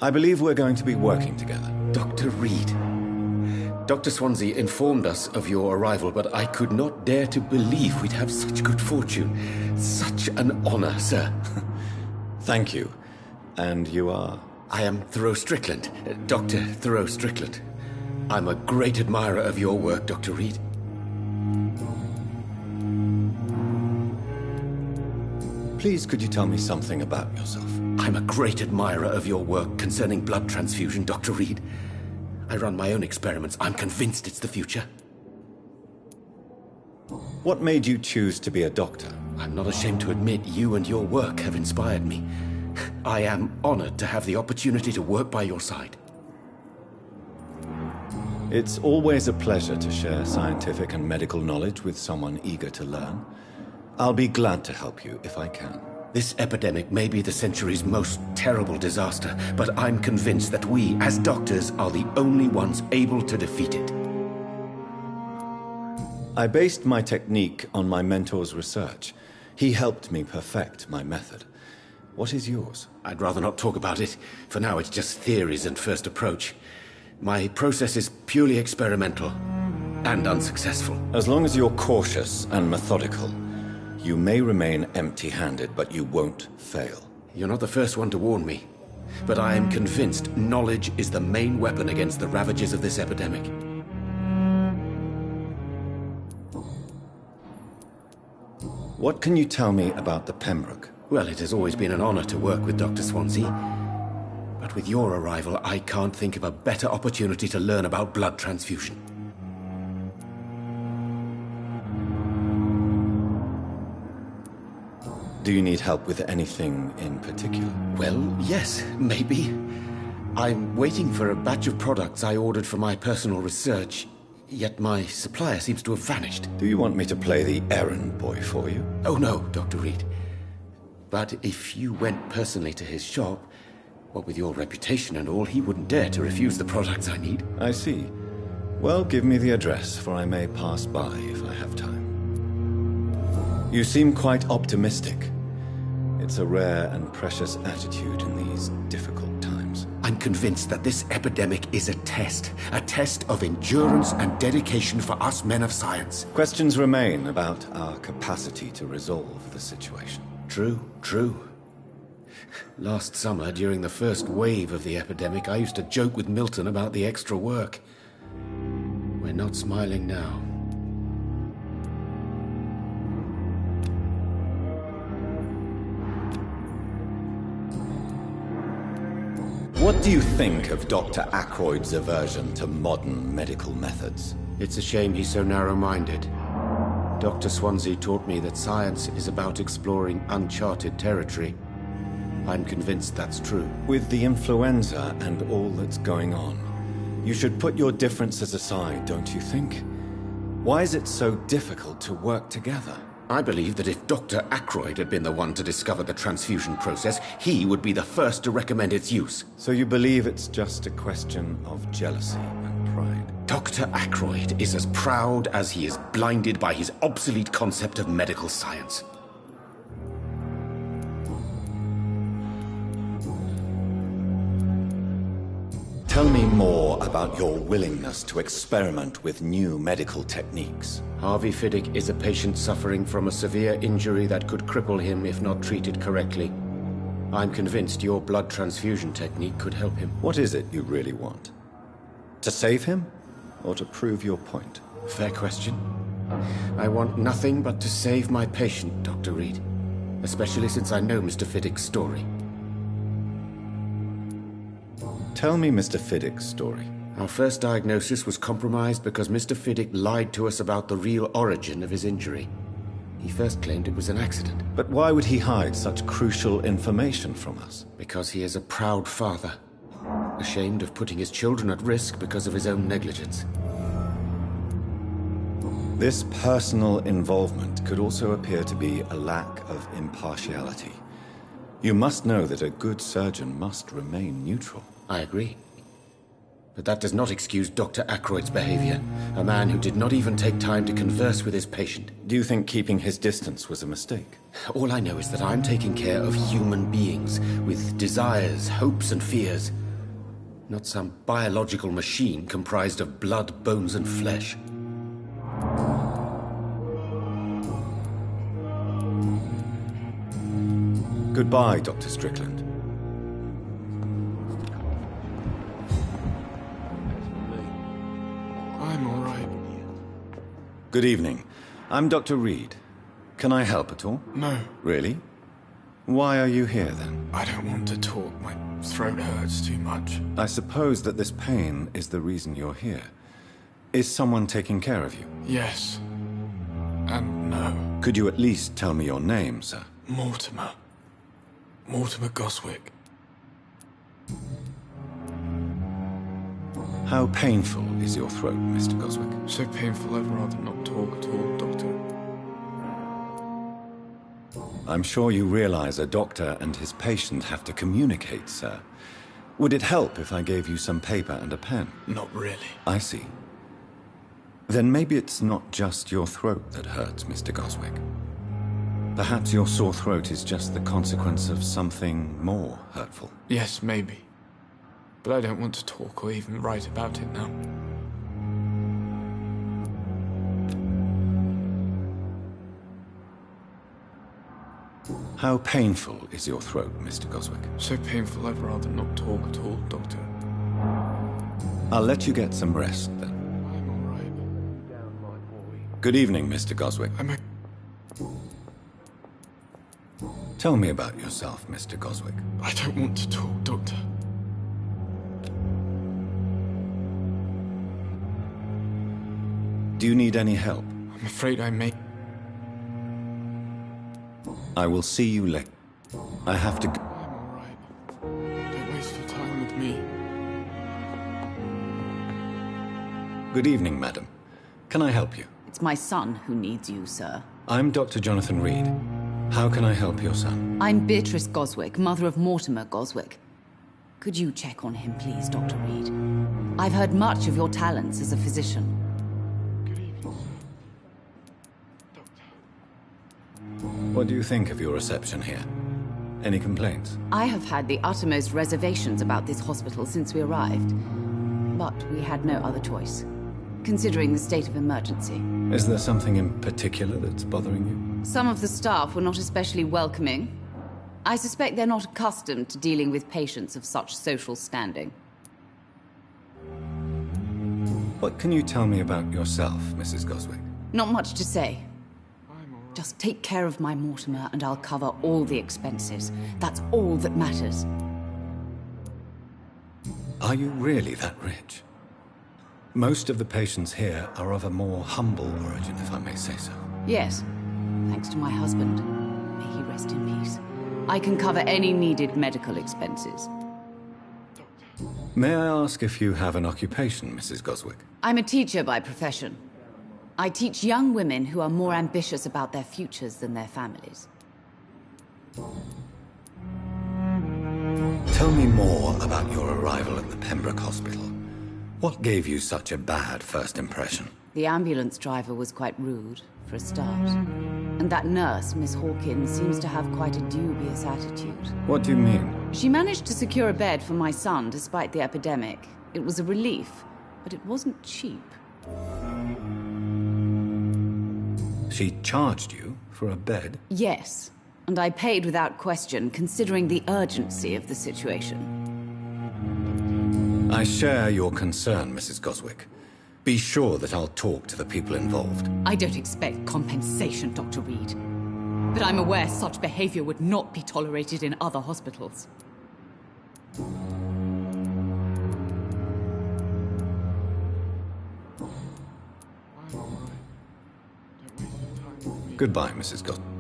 I believe we're going to be working together. Dr. Reed. Dr. Swansea informed us of your arrival, but I could not dare to believe we'd have such good fortune. Such an honor, sir. Thank you. And you are? I am Thoreau Strickland, Dr. Thoreau Strickland. I'm a great admirer of your work, Dr. Reed. Please, could you tell me something about yourself? I'm a great admirer of your work concerning blood transfusion, Dr. Reed. I run my own experiments. I'm convinced it's the future. What made you choose to be a doctor? I'm not ashamed to admit you and your work have inspired me. I am honored to have the opportunity to work by your side. It's always a pleasure to share scientific and medical knowledge with someone eager to learn. I'll be glad to help you if I can. This epidemic may be the century's most terrible disaster, but I'm convinced that we, as doctors, are the only ones able to defeat it. I based my technique on my mentor's research. He helped me perfect my method. What is yours? I'd rather not talk about it. For now, it's just theories and first approach. My process is purely experimental and unsuccessful. As long as you're cautious and methodical, you may remain empty-handed, but you won't fail. You're not the first one to warn me, but I am convinced knowledge is the main weapon against the ravages of this epidemic. What can you tell me about the Pembroke? Well, it has always been an honor to work with Dr. Swansea. But with your arrival, I can't think of a better opportunity to learn about blood transfusion. Do you need help with anything in particular? Well, yes, maybe. I'm waiting for a batch of products I ordered for my personal research, yet my supplier seems to have vanished. Do you want me to play the errand boy for you? Oh no, Dr. Reed. But if you went personally to his shop, what with your reputation and all, he wouldn't dare to refuse the products I need. I see. Well, give me the address, for I may pass by if I have time. You seem quite optimistic. It's a rare and precious attitude in these difficult times. I'm convinced that this epidemic is a test of endurance and dedication for us men of science. Questions remain about our capacity to resolve the situation. True. Last summer, during the first wave of the epidemic, I used to joke with Milton about the extra work. We're not smiling now. What do you think of Dr. Ackroyd's aversion to modern medical methods? It's a shame he's so narrow-minded. Dr. Swansea taught me that science is about exploring uncharted territory. I'm convinced that's true. With the influenza and all that's going on, you should put your differences aside, don't you think? Why is it so difficult to work together? I believe that if Dr. Ackroyd had been the one to discover the transfusion process, he would be the first to recommend its use. So you believe it's just a question of jealousy and pride? Dr. Ackroyd is as proud as he is blinded by his obsolete concept of medical science. Tell me more about your willingness to experiment with new medical techniques. Harvey Fiddick is a patient suffering from a severe injury that could cripple him if not treated correctly. I'm convinced your blood transfusion technique could help him. What is it you really want? To save him, or to prove your point? Fair question. I want nothing but to save my patient, Dr. Reed. Especially since I know Mr. Fiddick's story. Tell me Mr. Fiddick's story. Our first diagnosis was compromised because Mr. Fiddick lied to us about the real origin of his injury. He first claimed it was an accident. But why would he hide such crucial information from us? Because he is a proud father, ashamed of putting his children at risk because of his own negligence. This personal involvement could also appear to be a lack of impartiality. You must know that a good surgeon must remain neutral. I agree. But that does not excuse Dr. Aykroyd's behavior, a man who did not even take time to converse with his patient. Do you think keeping his distance was a mistake? All I know is that I'm taking care of human beings with desires, hopes, and fears. Not some biological machine comprised of blood, bones, and flesh. Goodbye, Dr. Strickland. I'm all right. Good evening. I'm Dr. Reed. Can I help at all? No. Really? Why are you here, then? I don't want to talk. My throat hurts too much. I suppose that this pain is the reason you're here. Is someone taking care of you? Yes. And no. Could you at least tell me your name, sir? Mortimer. Mortimer Goswick. How painful is your throat, Mr. Goswick? So painful I'd rather not talk at all, Doctor. I'm sure you realize a doctor and his patient have to communicate, sir. Would it help if I gave you some paper and a pen? Not really. I see. Then maybe it's not just your throat that hurts, Mr. Goswick. Perhaps your sore throat is just the consequence of something more hurtful. Yes, maybe. But I don't want to talk or even write about it now. How painful is your throat, Mr. Goswick? So painful I'd rather not talk at all, Doctor. I'll let you get some rest, then. I'm all right. Down, my boy. Good evening, Mr. Goswick. Tell me about yourself, Mr. Goswick. I don't want to talk, Doctor. Do you need any help? I'm afraid I may. I will see you later. I have to go. I'm all right. Don't waste your time with me. Good evening, madam. Can I help you? It's my son who needs you, sir. I'm Dr. Jonathan Reed. How can I help your son? I'm Beatrice Goswick, mother of Mortimer Goswick. Could you check on him, please, Dr. Reed? I've heard much of your talents as a physician. Good evening, sir. Doctor. What do you think of your reception here? Any complaints? I have had the uttermost reservations about this hospital since we arrived. But we had no other choice, considering the state of emergency. Is there something in particular that's bothering you? Some of the staff were not especially welcoming. I suspect they're not accustomed to dealing with patients of such social standing. What can you tell me about yourself, Mrs. Goswick? Not much to say. Just take care of my Mortimer and I'll cover all the expenses. That's all that matters. Are you really that rich? Most of the patients here are of a more humble origin, if I may say so. Yes, thanks to my husband. May he rest in peace. I can cover any needed medical expenses. May I ask if you have an occupation, Mrs. Goswick? I'm a teacher by profession. I teach young women who are more ambitious about their futures than their families. Tell me more about your arrival at the Pembroke Hospital. What gave you such a bad first impression? The ambulance driver was quite rude, for a start. And that nurse, Miss Hawkins, seems to have quite a dubious attitude. What do you mean? She managed to secure a bed for my son despite the epidemic, It was a relief, but it wasn't cheap. She charged you for a bed? Yes, and I paid without question, considering the urgency of the situation. I share your concern, Mrs. Goswick. Be sure that I'll talk to the people involved. I don't expect compensation, Dr. Reed. But I'm aware such behavior would not be tolerated in other hospitals. Goodbye, Mrs. Goswick.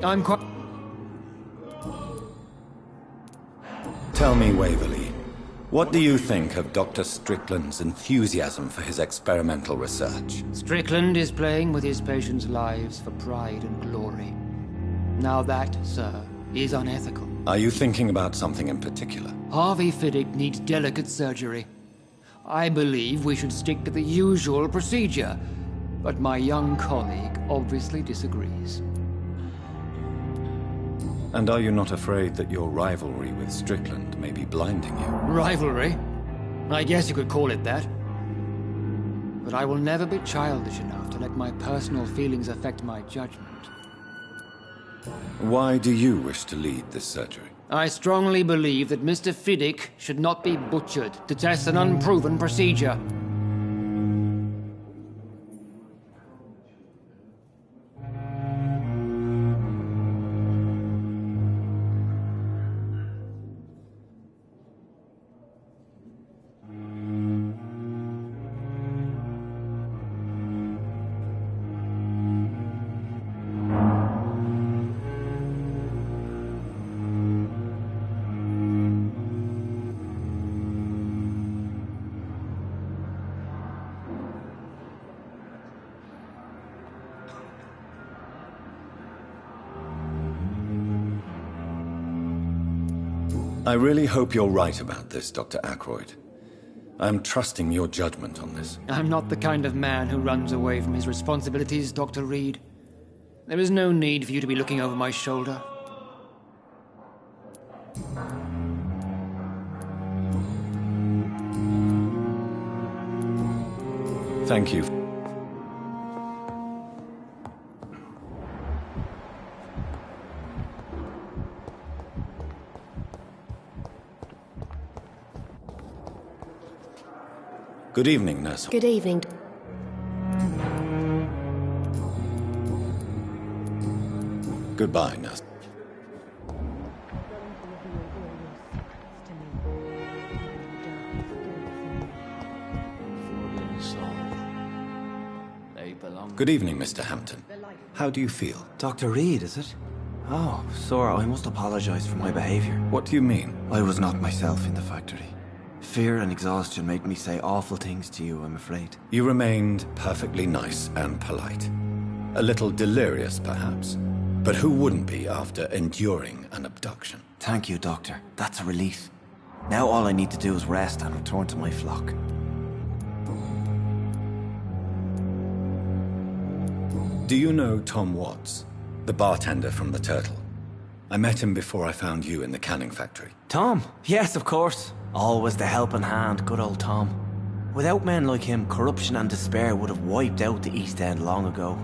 I'm quite... Tell me, Waverley, what do you think of Dr. Strickland's enthusiasm for his experimental research? Strickland is playing with his patients' lives for pride and glory. Now that, sir, is unethical. Are you thinking about something in particular? Harvey Fiddick needs delicate surgery. I believe we should stick to the usual procedure, but my young colleague obviously disagrees. And are you not afraid that your rivalry with Strickland may be blinding you? Rivalry? I guess you could call it that. But I will never be childish enough to let my personal feelings affect my judgment. Why do you wish to lead this surgery? I strongly believe that Mr. Fiddick should not be butchered to test an unproven procedure. I really hope you're right about this, Dr. Ackroyd. I'm trusting your judgment on this. I'm not the kind of man who runs away from his responsibilities, Dr. Reed. There is no need for you to be looking over my shoulder. Thank you. Good evening, nurse. Good evening. Goodbye, nurse. Good evening, Mr. Hampton. How do you feel? Dr. Reed, is it? Oh, sir, I must apologize for my behavior. What do you mean? I was not myself in the factory. Fear and exhaustion made me say awful things to you, I'm afraid. You remained perfectly nice and polite. A little delirious, perhaps. But who wouldn't be after enduring an abduction? Thank you, Doctor. That's a relief. Now all I need to do is rest and return to my flock. Do you know Tom Watts, the bartender from the Turtle? I met him before I found you in the canning factory. Tom? Yes, of course. Always the helping hand, good old Tom. Without men like him, corruption and despair would have wiped out the East End long ago.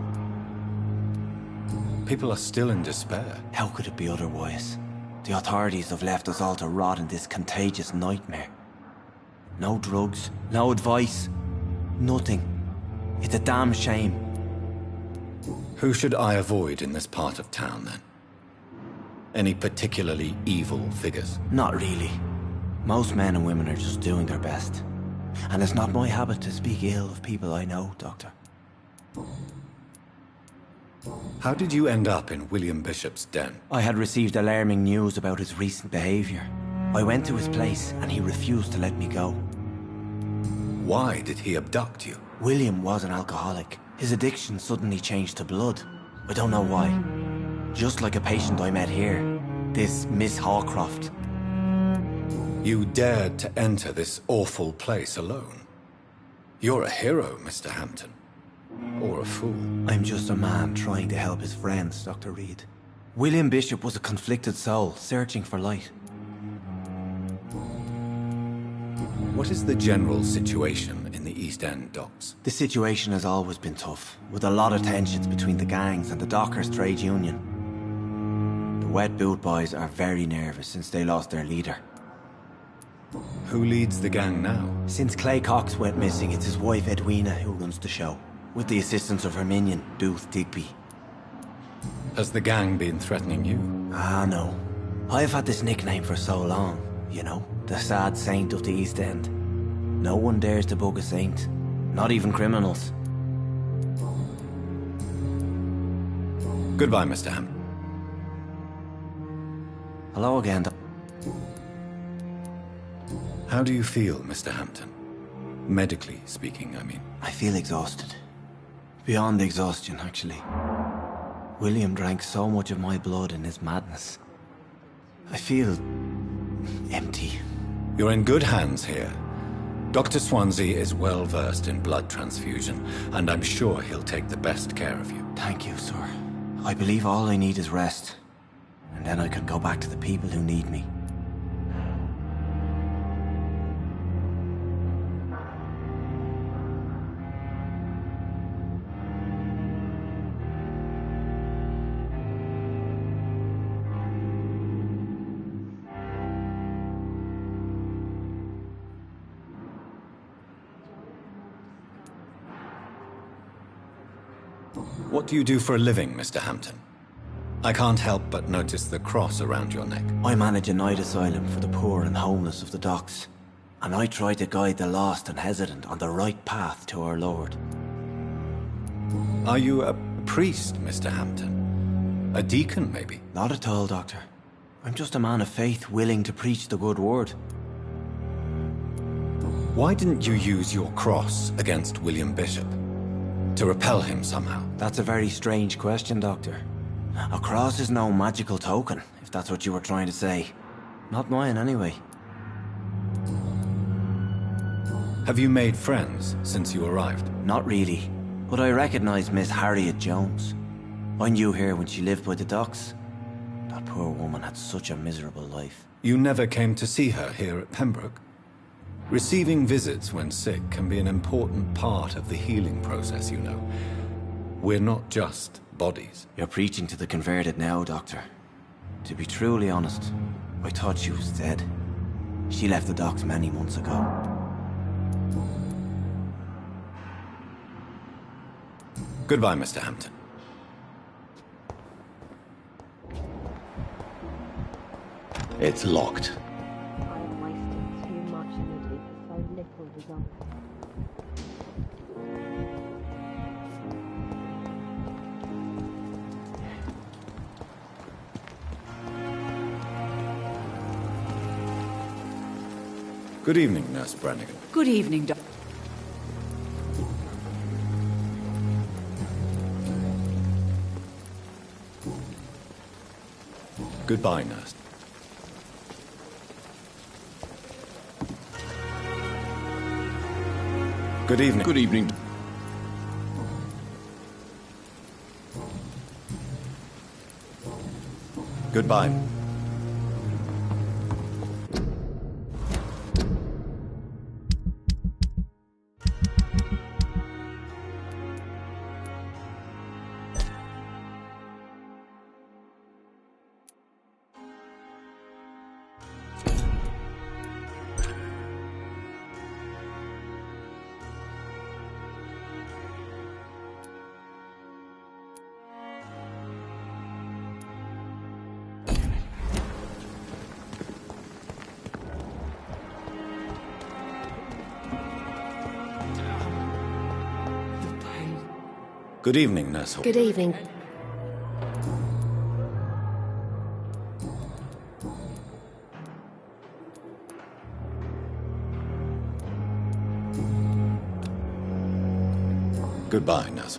People are still in despair. How could it be otherwise? The authorities have left us all to rot in this contagious nightmare. No drugs, no advice, nothing. It's a damn shame. Who should I avoid in this part of town, then? Any particularly evil figures? Not really. Most men and women are just doing their best. And it's not my habit to speak ill of people I know, Doctor. How did you end up in William Bishop's den? I had received alarming news about his recent behavior. I went to his place and he refused to let me go. Why did he abduct you? William was an alcoholic. His addiction suddenly changed to blood. I don't know why. Just like a patient I met here. This Miss Hawcroft. You dared to enter this awful place alone. You're a hero, Mr. Hampton. Or a fool. I'm just a man trying to help his friends, Dr. Reed. William Bishop was a conflicted soul, searching for light. What is the general situation in the East End docks? The situation has always been tough, with a lot of tensions between the gangs and the Dockers' trade union. The Wet Boot Boys are very nervous since they lost their leader. Who leads the gang now? Since Clay Cox went missing, it's his wife Edwina who runs the show, with the assistance of her minion, Booth Digby. Has the gang been threatening you? Ah, no. I've had this nickname for so long, you know, the sad saint of the East End. No one dares to bug a saint, not even criminals. Goodbye, Mr. Hampton. Hello again. How do you feel, Mr. Hampton? Medically speaking, I mean. I feel exhausted. Beyond exhaustion, actually. William drank so much of my blood in his madness. I feel empty. You're in good hands here. Dr. Swansea is well versed in blood transfusion, and I'm sure he'll take the best care of you. Thank you, sir. I believe all I need is rest. And then I can go back to the people who need me. What do you do for a living, Mr. Hampton? I can't help but notice the cross around your neck. I manage a night asylum for the poor and homeless of the docks. And I try to guide the lost and hesitant on the right path to our Lord. Are you a priest, Mr. Hampton? A deacon, maybe? Not at all, Doctor. I'm just a man of faith willing to preach the good word. Why didn't you use your cross against William Bishop? To repel him somehow? That's a very strange question, Doctor. A cross is no magical token, if that's what you were trying to say. Not mine, anyway. Have you made friends since you arrived? Not really, but I recognize Miss Harriet Jones. I knew her when she lived by the docks. That poor woman had such a miserable life. You never came to see her here at Pembroke? Receiving visits when sick can be an important part of the healing process, you know. We're not just bodies. You're preaching to the converted now, Doctor. To be truly honest, I thought she was dead. She left the docks many months ago. Goodbye, Mr. Hampton. It's locked. I'm wasting too much energy for so little result. Good evening, Nurse Brannigan. Good evening, Doctor. Goodbye, Nurse. Good evening. Good evening. Goodbye. Good evening, Nurse Hall. Good evening. Goodbye, Nurse.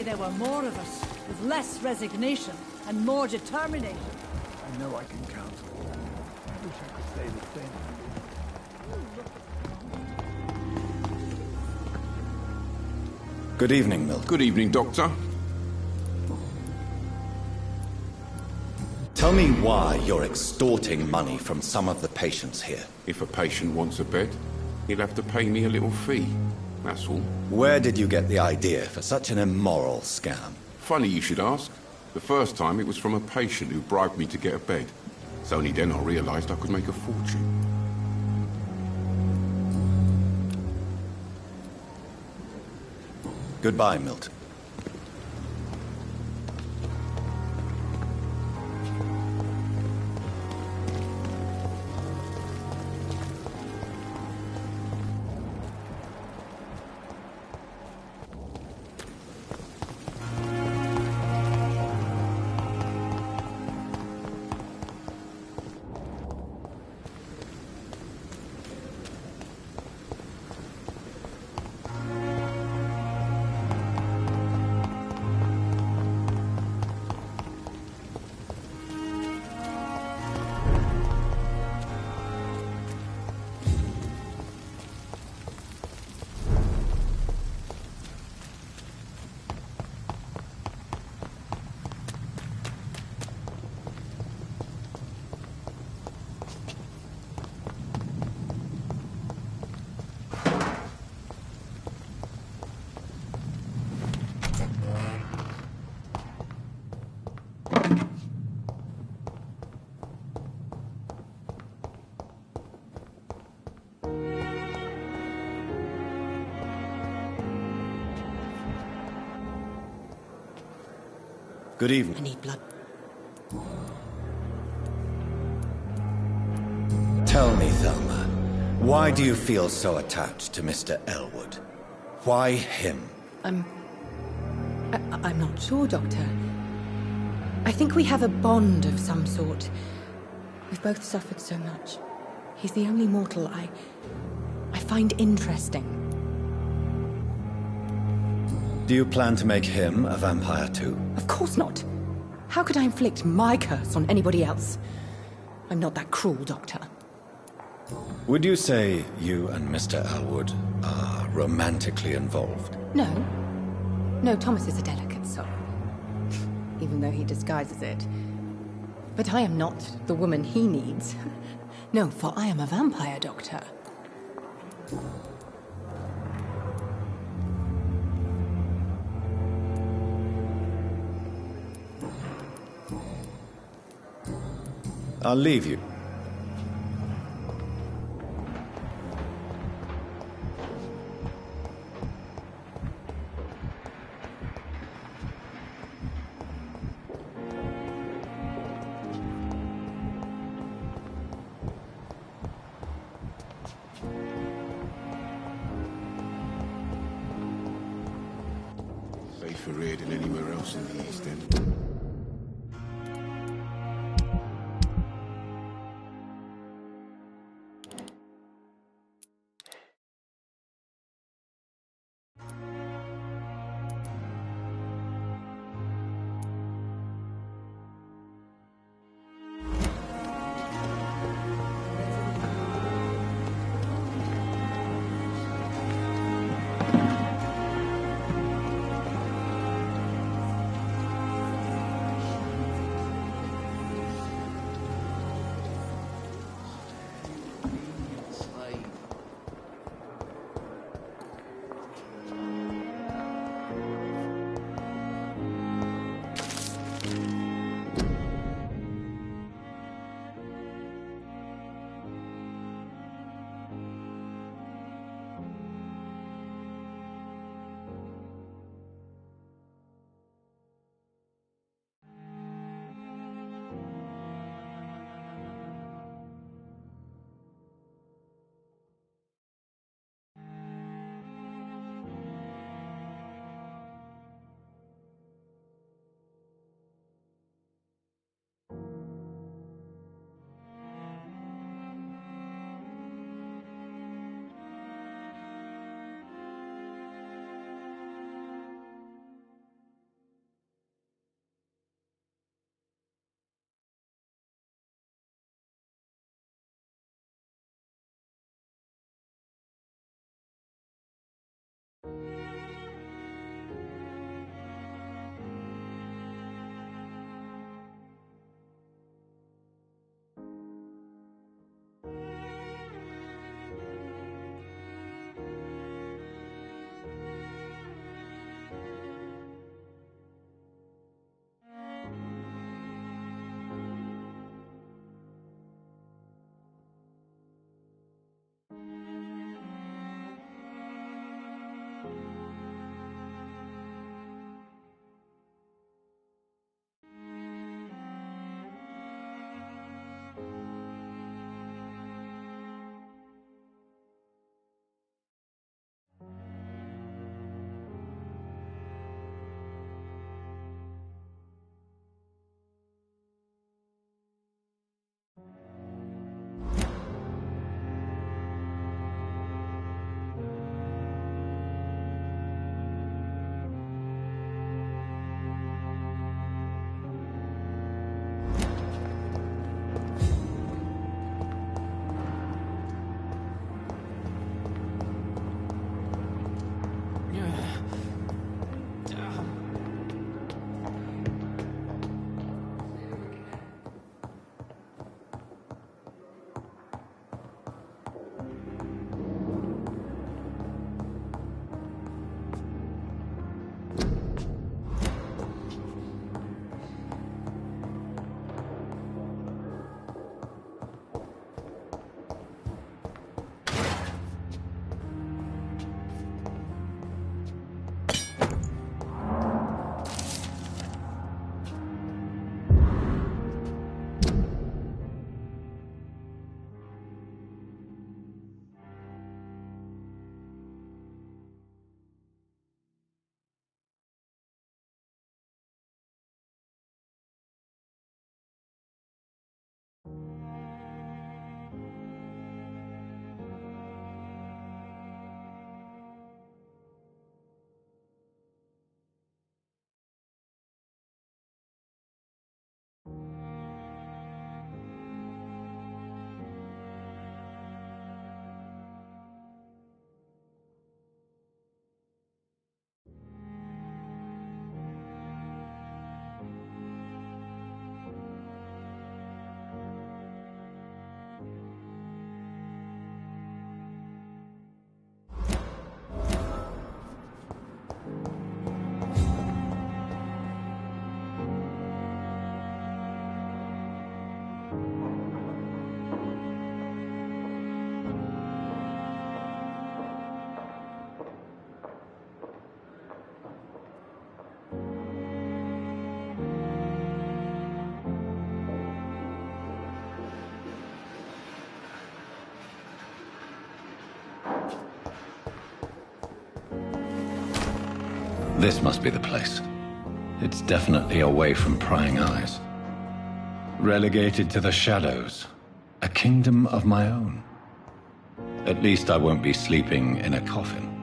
there were more of us, with less resignation and more determination. I know I can count on you. I wish I could say the same. Good evening, Milton. Good evening, Doctor. Tell me why you're extorting money from some of the patients here. If a patient wants a bed, he'll have to pay me a little fee. That's all. Where did you get the idea for such an immoral scam? Funny you should ask. The first time it was from a patient who bribed me to get a bed. It's only then I realized I could make a fortune. Goodbye, Milton. Good evening. I need blood. Tell me, Thelma, why do you feel so attached to Mr. Elwood? Why him? I'm not sure, Doctor. I think we have a bond of some sort. We've both suffered so much. He's the only mortal I find interesting. Do you plan to make him a vampire too? Of course not. How could I inflict my curse on anybody else? I'm not that cruel, Doctor. Would you say you and Mr. Elwood are romantically involved? No. No, Thomas is a delicate soul. Even though he disguises it. But I am not the woman he needs. No, for I am a vampire, Doctor. I'll leave you. Safer here than anywhere else in the East End. This must be the place. It's definitely away from prying eyes. Relegated to the shadows. A kingdom of my own. At least I won't be sleeping in a coffin.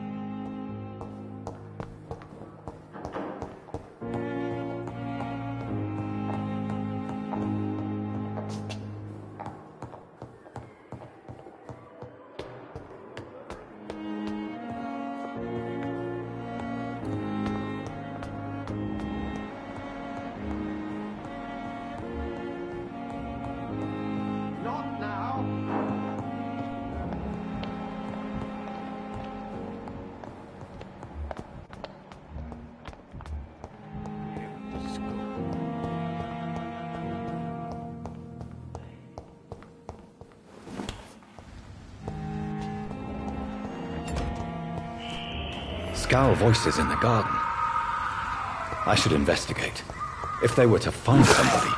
Scowl voices in the garden. I should investigate. If they were to find somebody...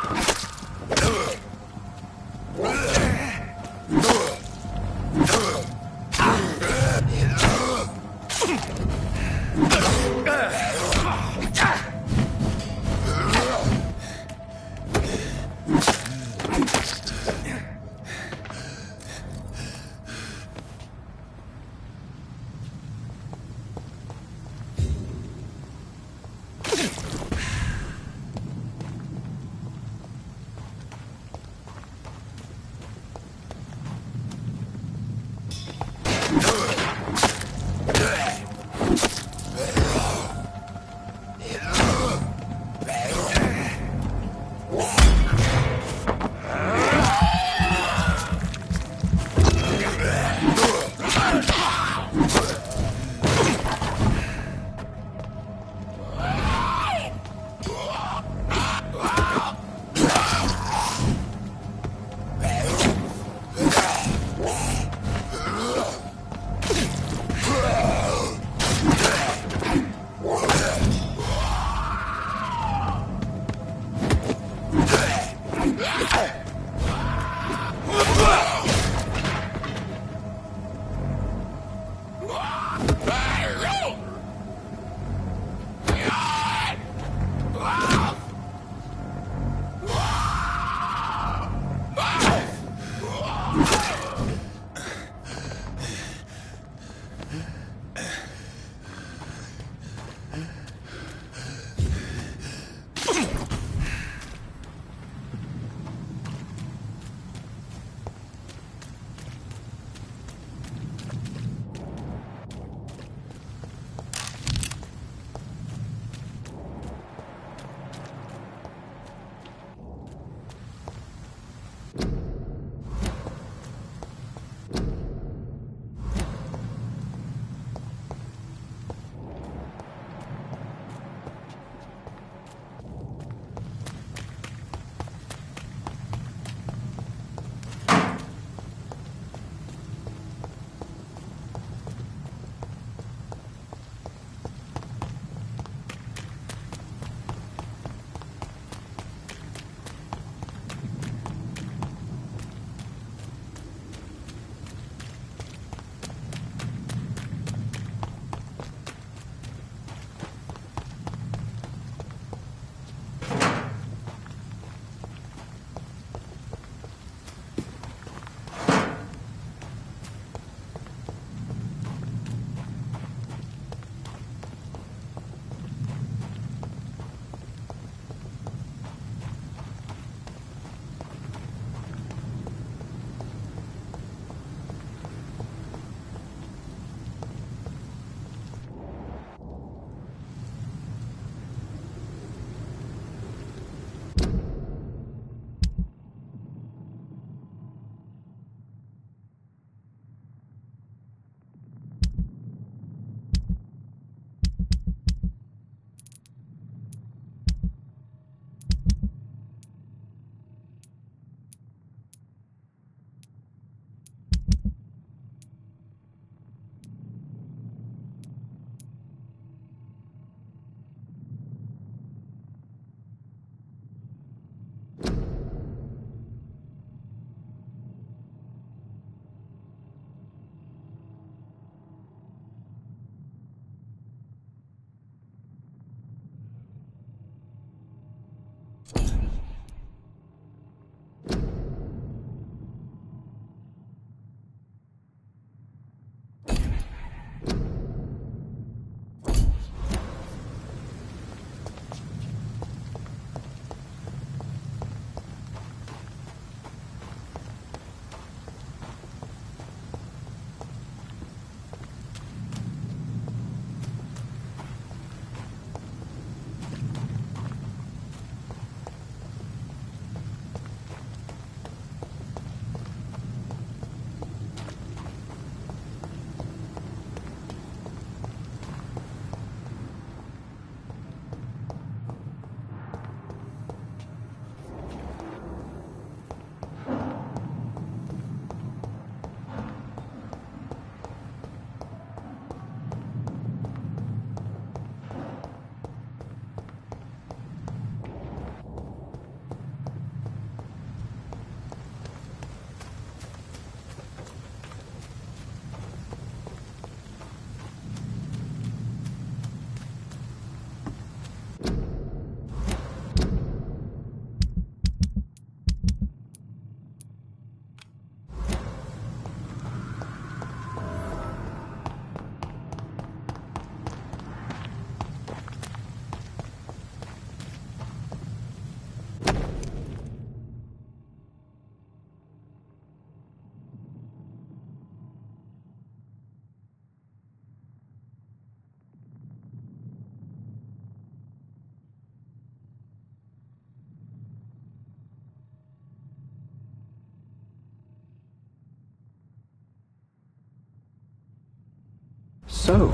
So,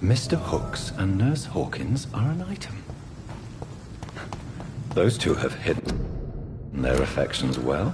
Mr. Hooks and Nurse Hawkins are an item. Those two have hidden their affections well.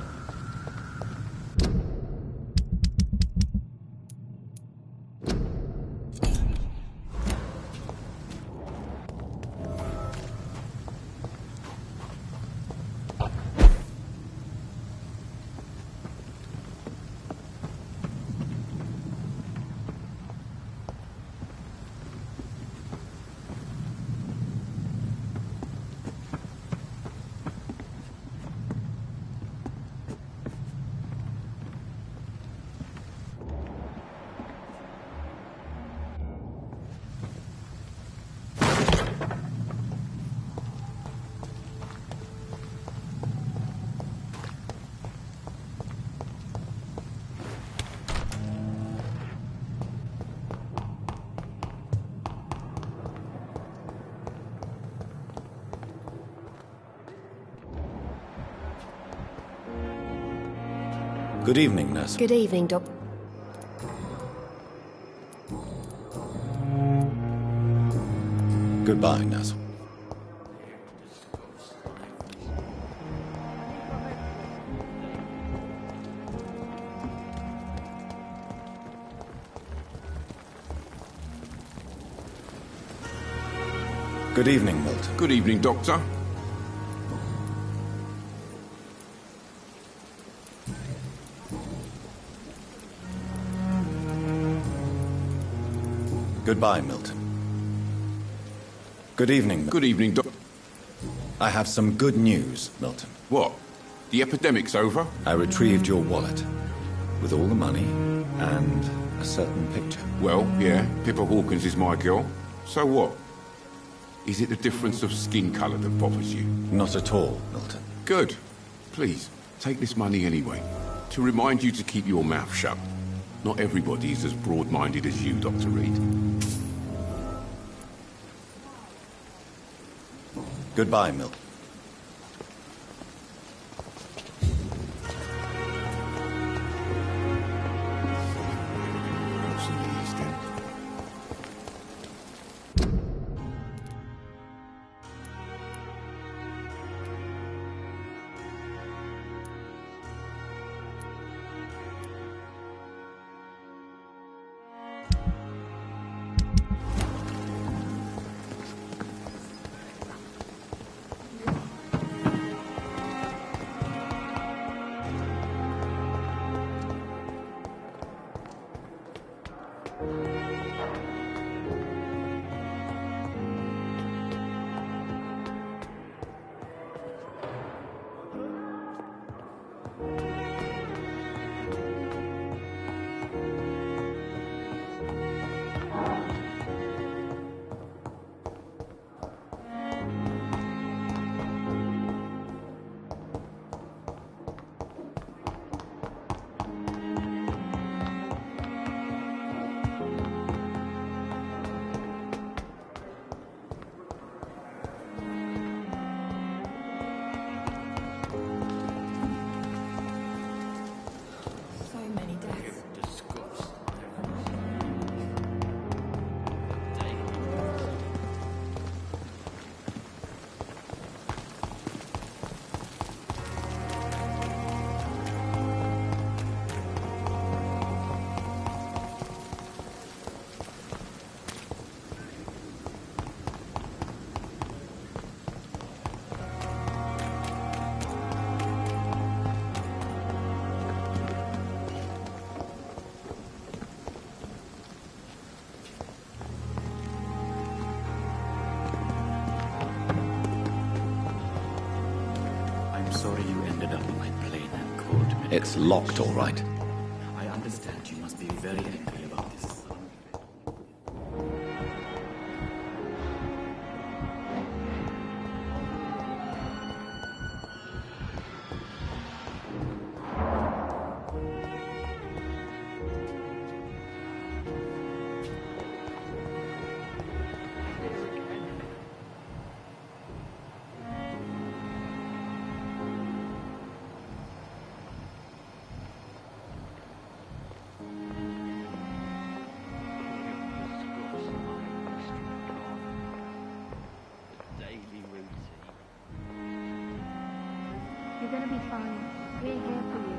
Good evening, Nurse. Good evening, Doc. Goodbye, Nurse. Good evening, Milton. Good evening, Doctor. Goodbye, Milton. Good evening. Good evening, Doc. I have some good news, Milton. What? The epidemic's over? I retrieved your wallet with all the money and a certain picture. Well, yeah, Pippa Hawkins is my girl. So what? Is it the difference of skin colour that bothers you? Not at all, Milton. Good. Please, take this money anyway. To remind you to keep your mouth shut. Not everybody is as broad-minded as you, Dr. Reed. Goodbye, Milton. It's locked, all right. I understand you must be very angry about this. You're gonna be fine. We're here for you.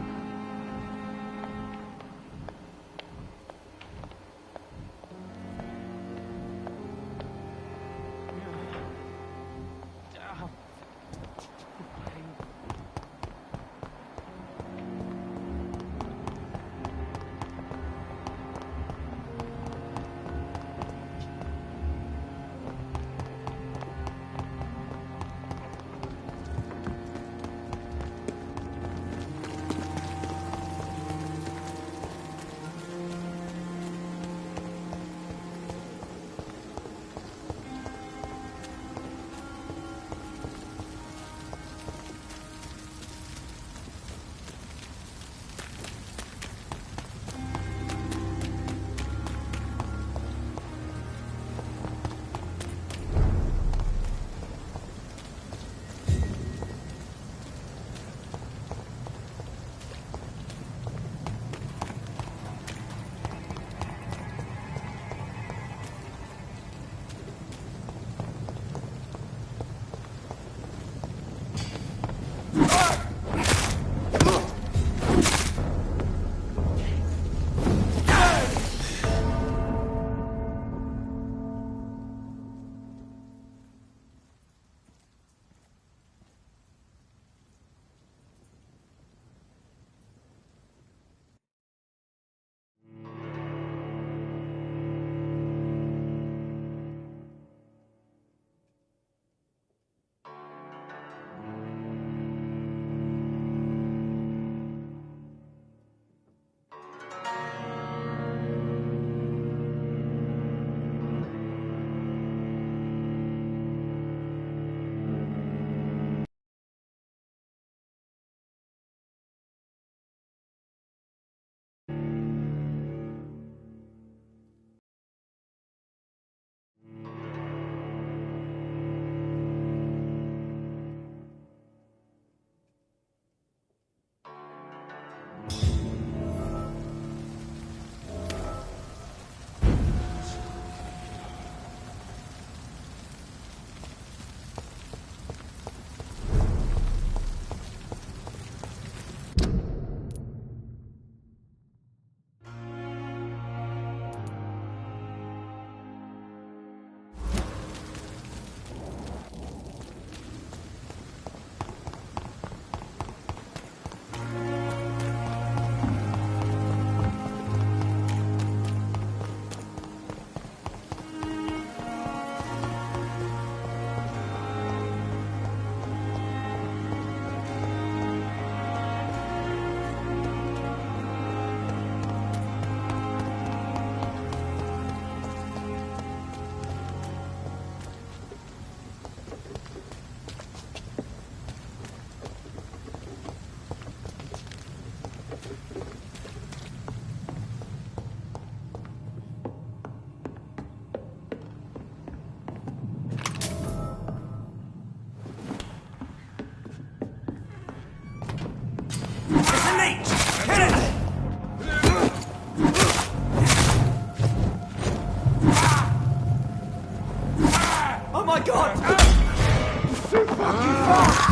Oh my god! So fucking fast!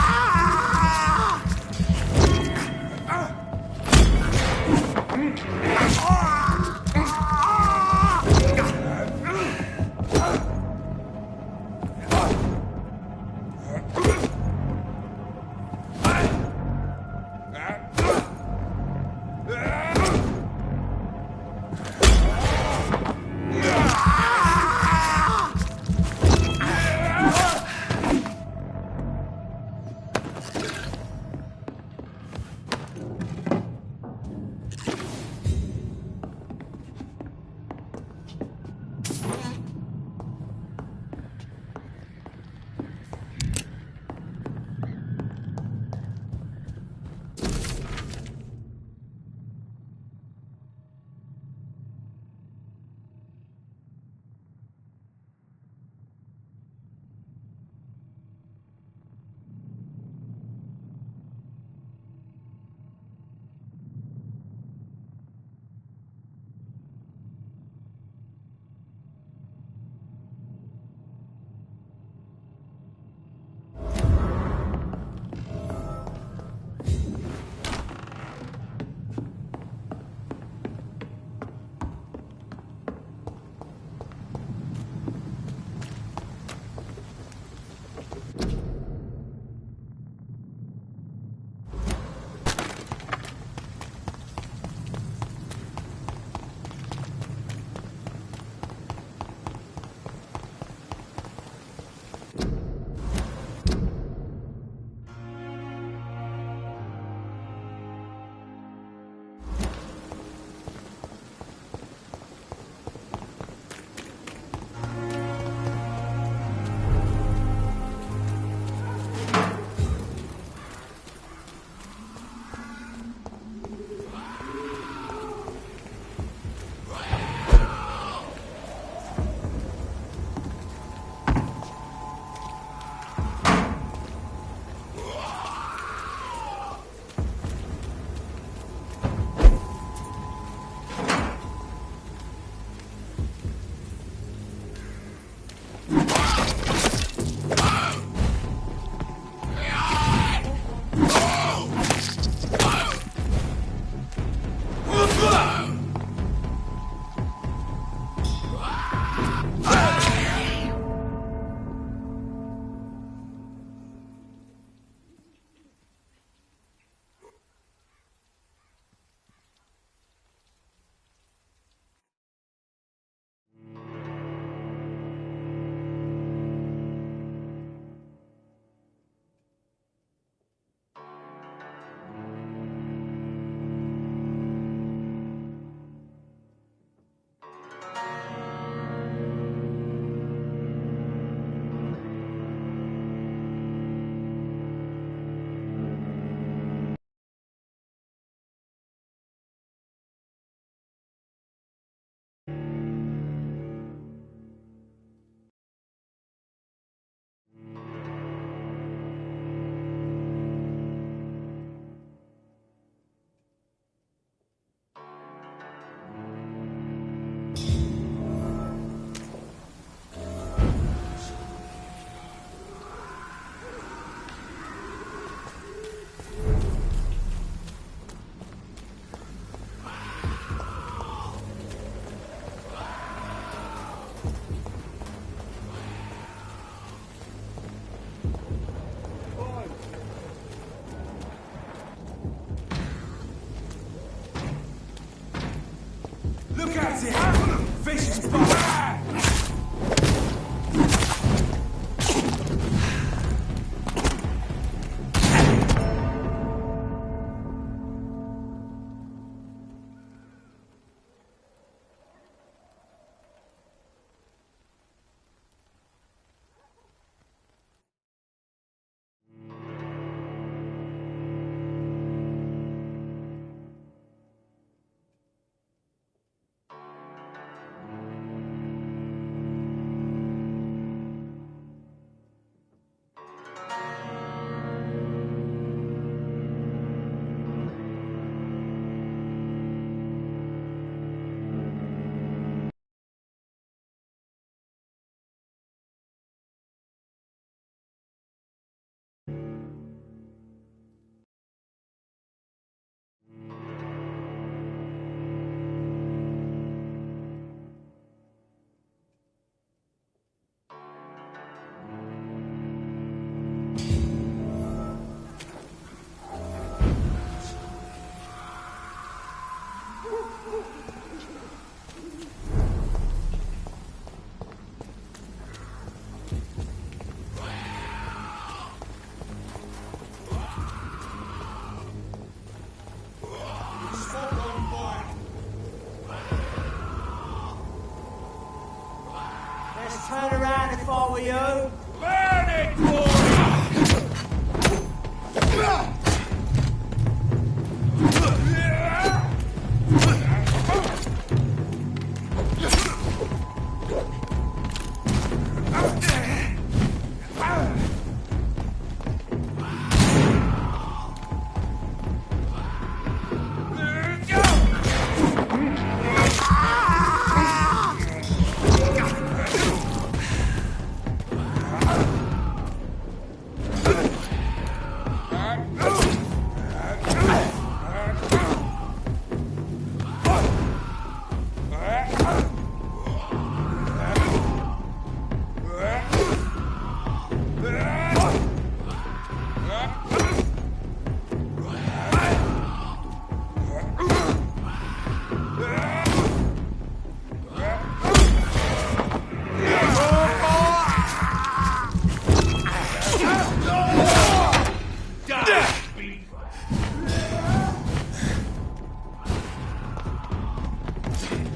That's it! Vicious bastard! Turn around if I were you. Burn it, boy!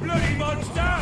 Bloody monster!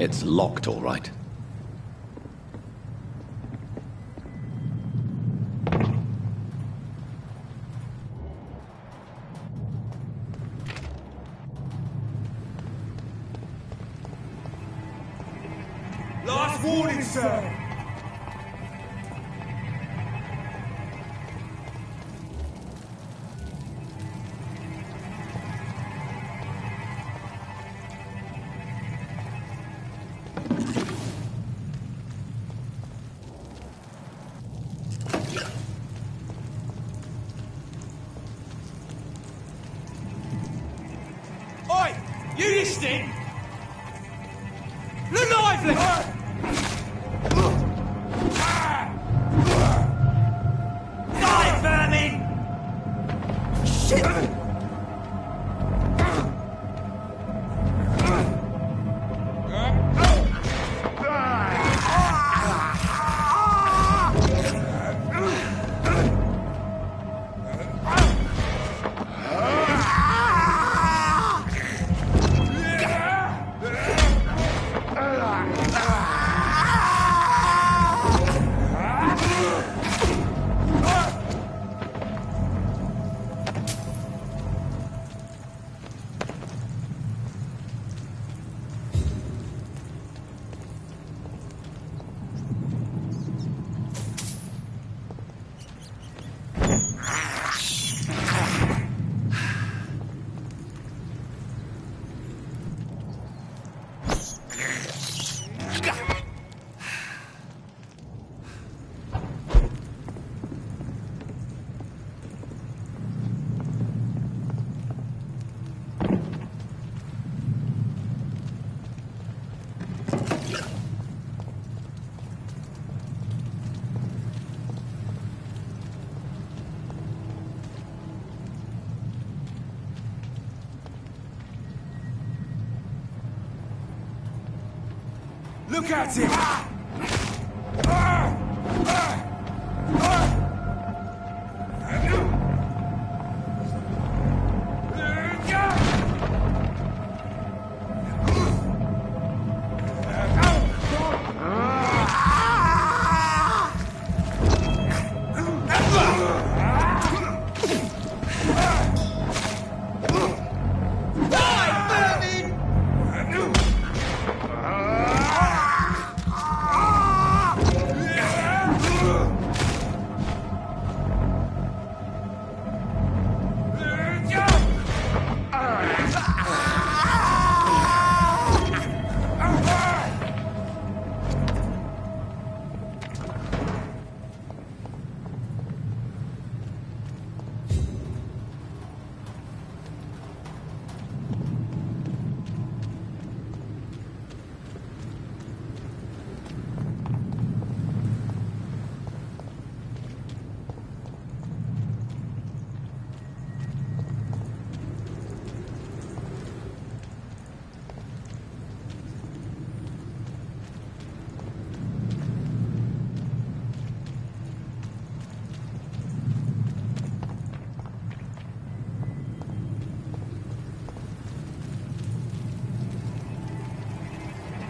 It's locked, all right. Last warning, sir! Oi! You listening? Look lively! Die, vermin! Shit! Look at him!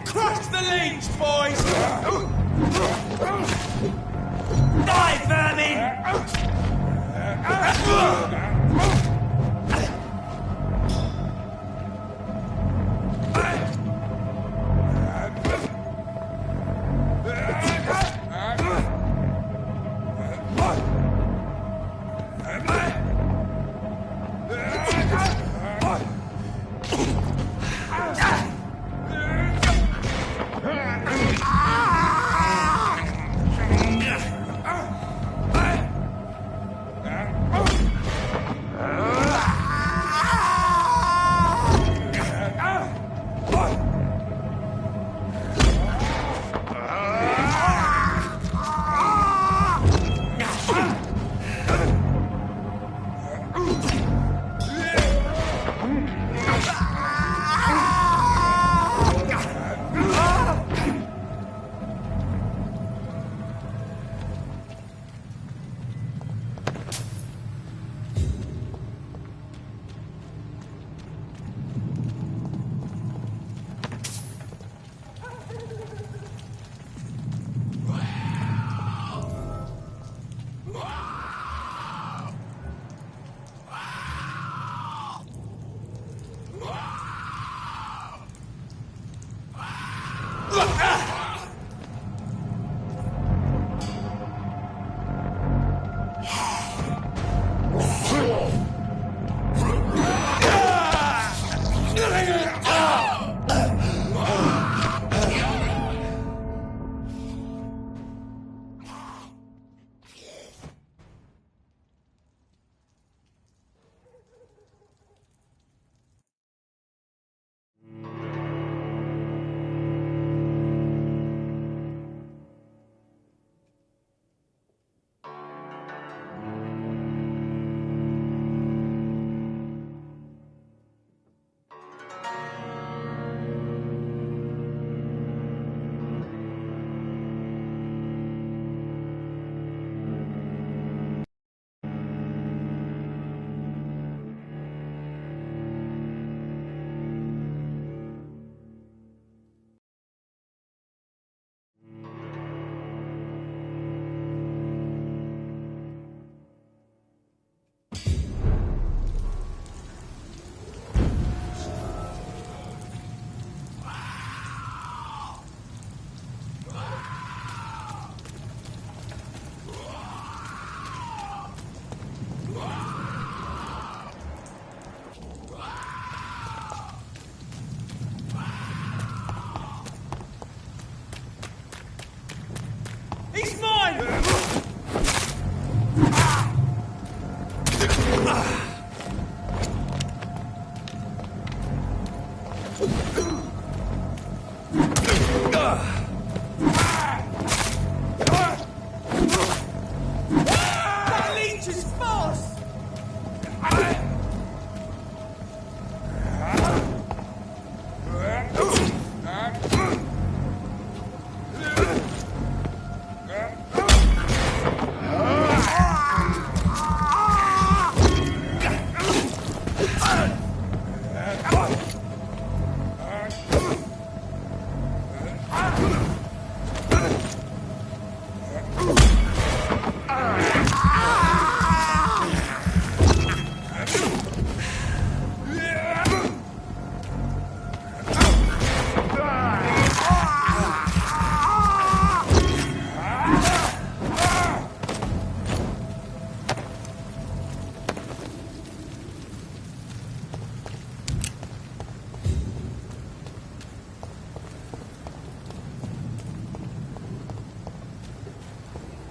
Crush the leech, boys! Die, vermin! He's mine! That leech is fast!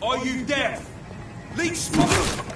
Are you deaf? Leech smoke!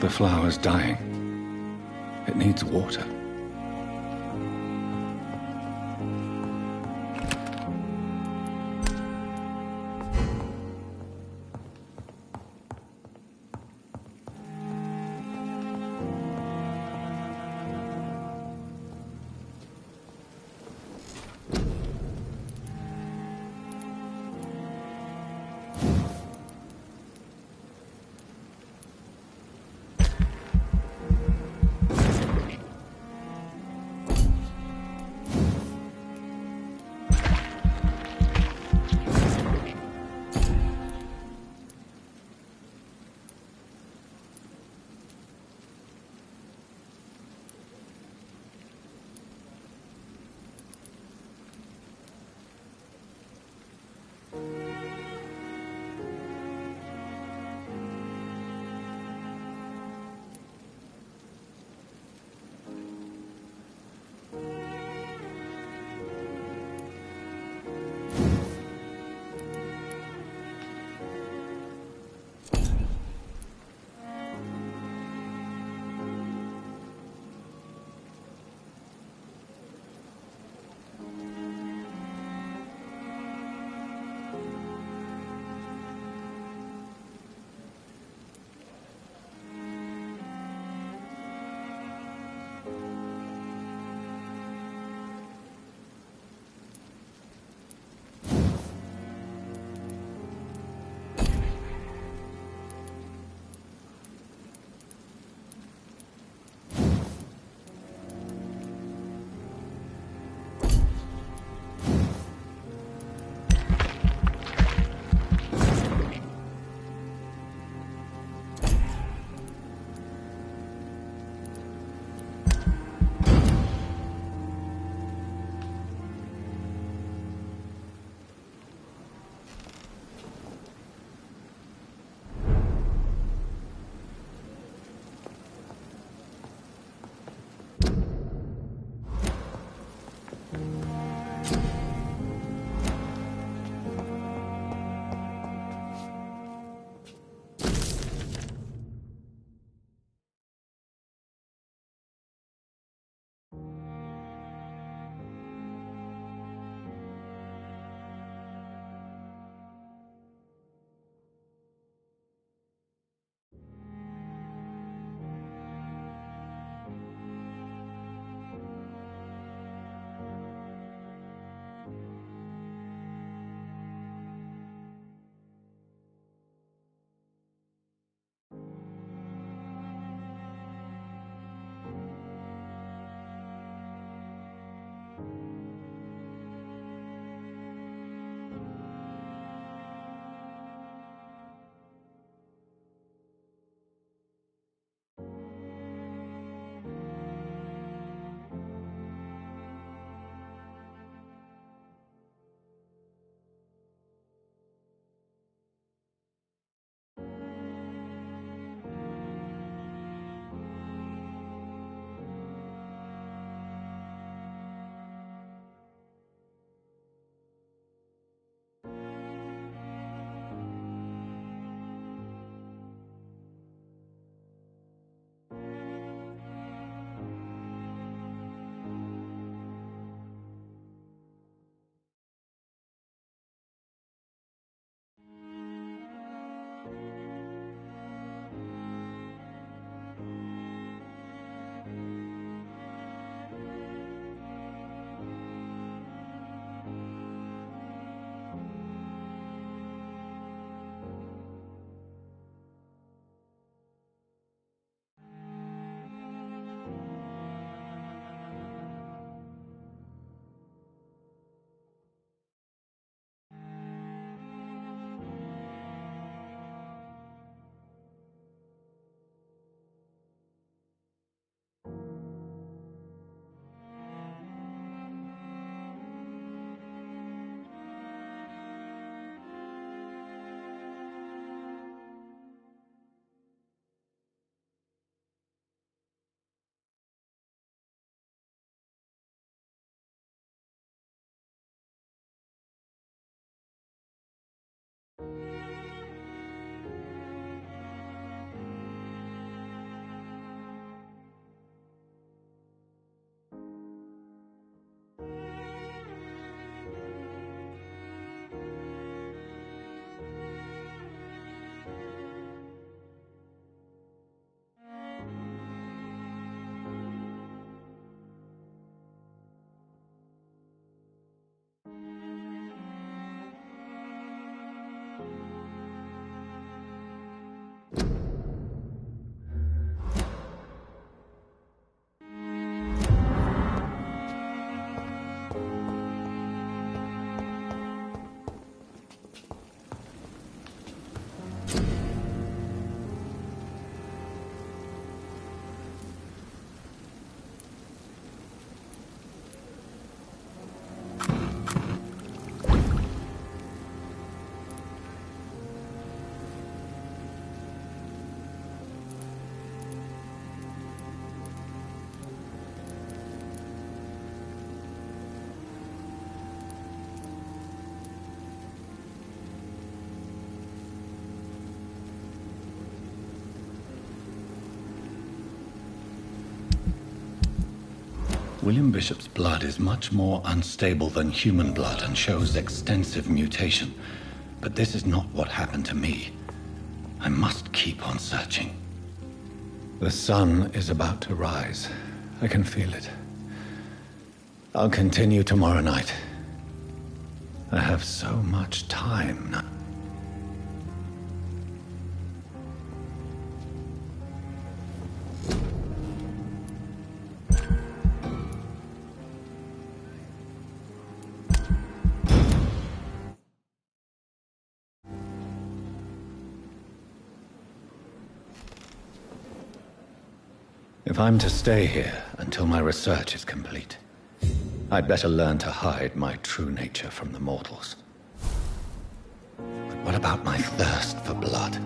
The flower's dying. It needs water. William Bishop's blood is much more unstable than human blood and shows extensive mutation. But this is not what happened to me. I must keep on searching. The sun is about to rise. I can feel it. I'll continue tomorrow night. I have so much time now. If I'm to stay here until my research is complete, I'd better learn to hide my true nature from the mortals. But what about my thirst for blood?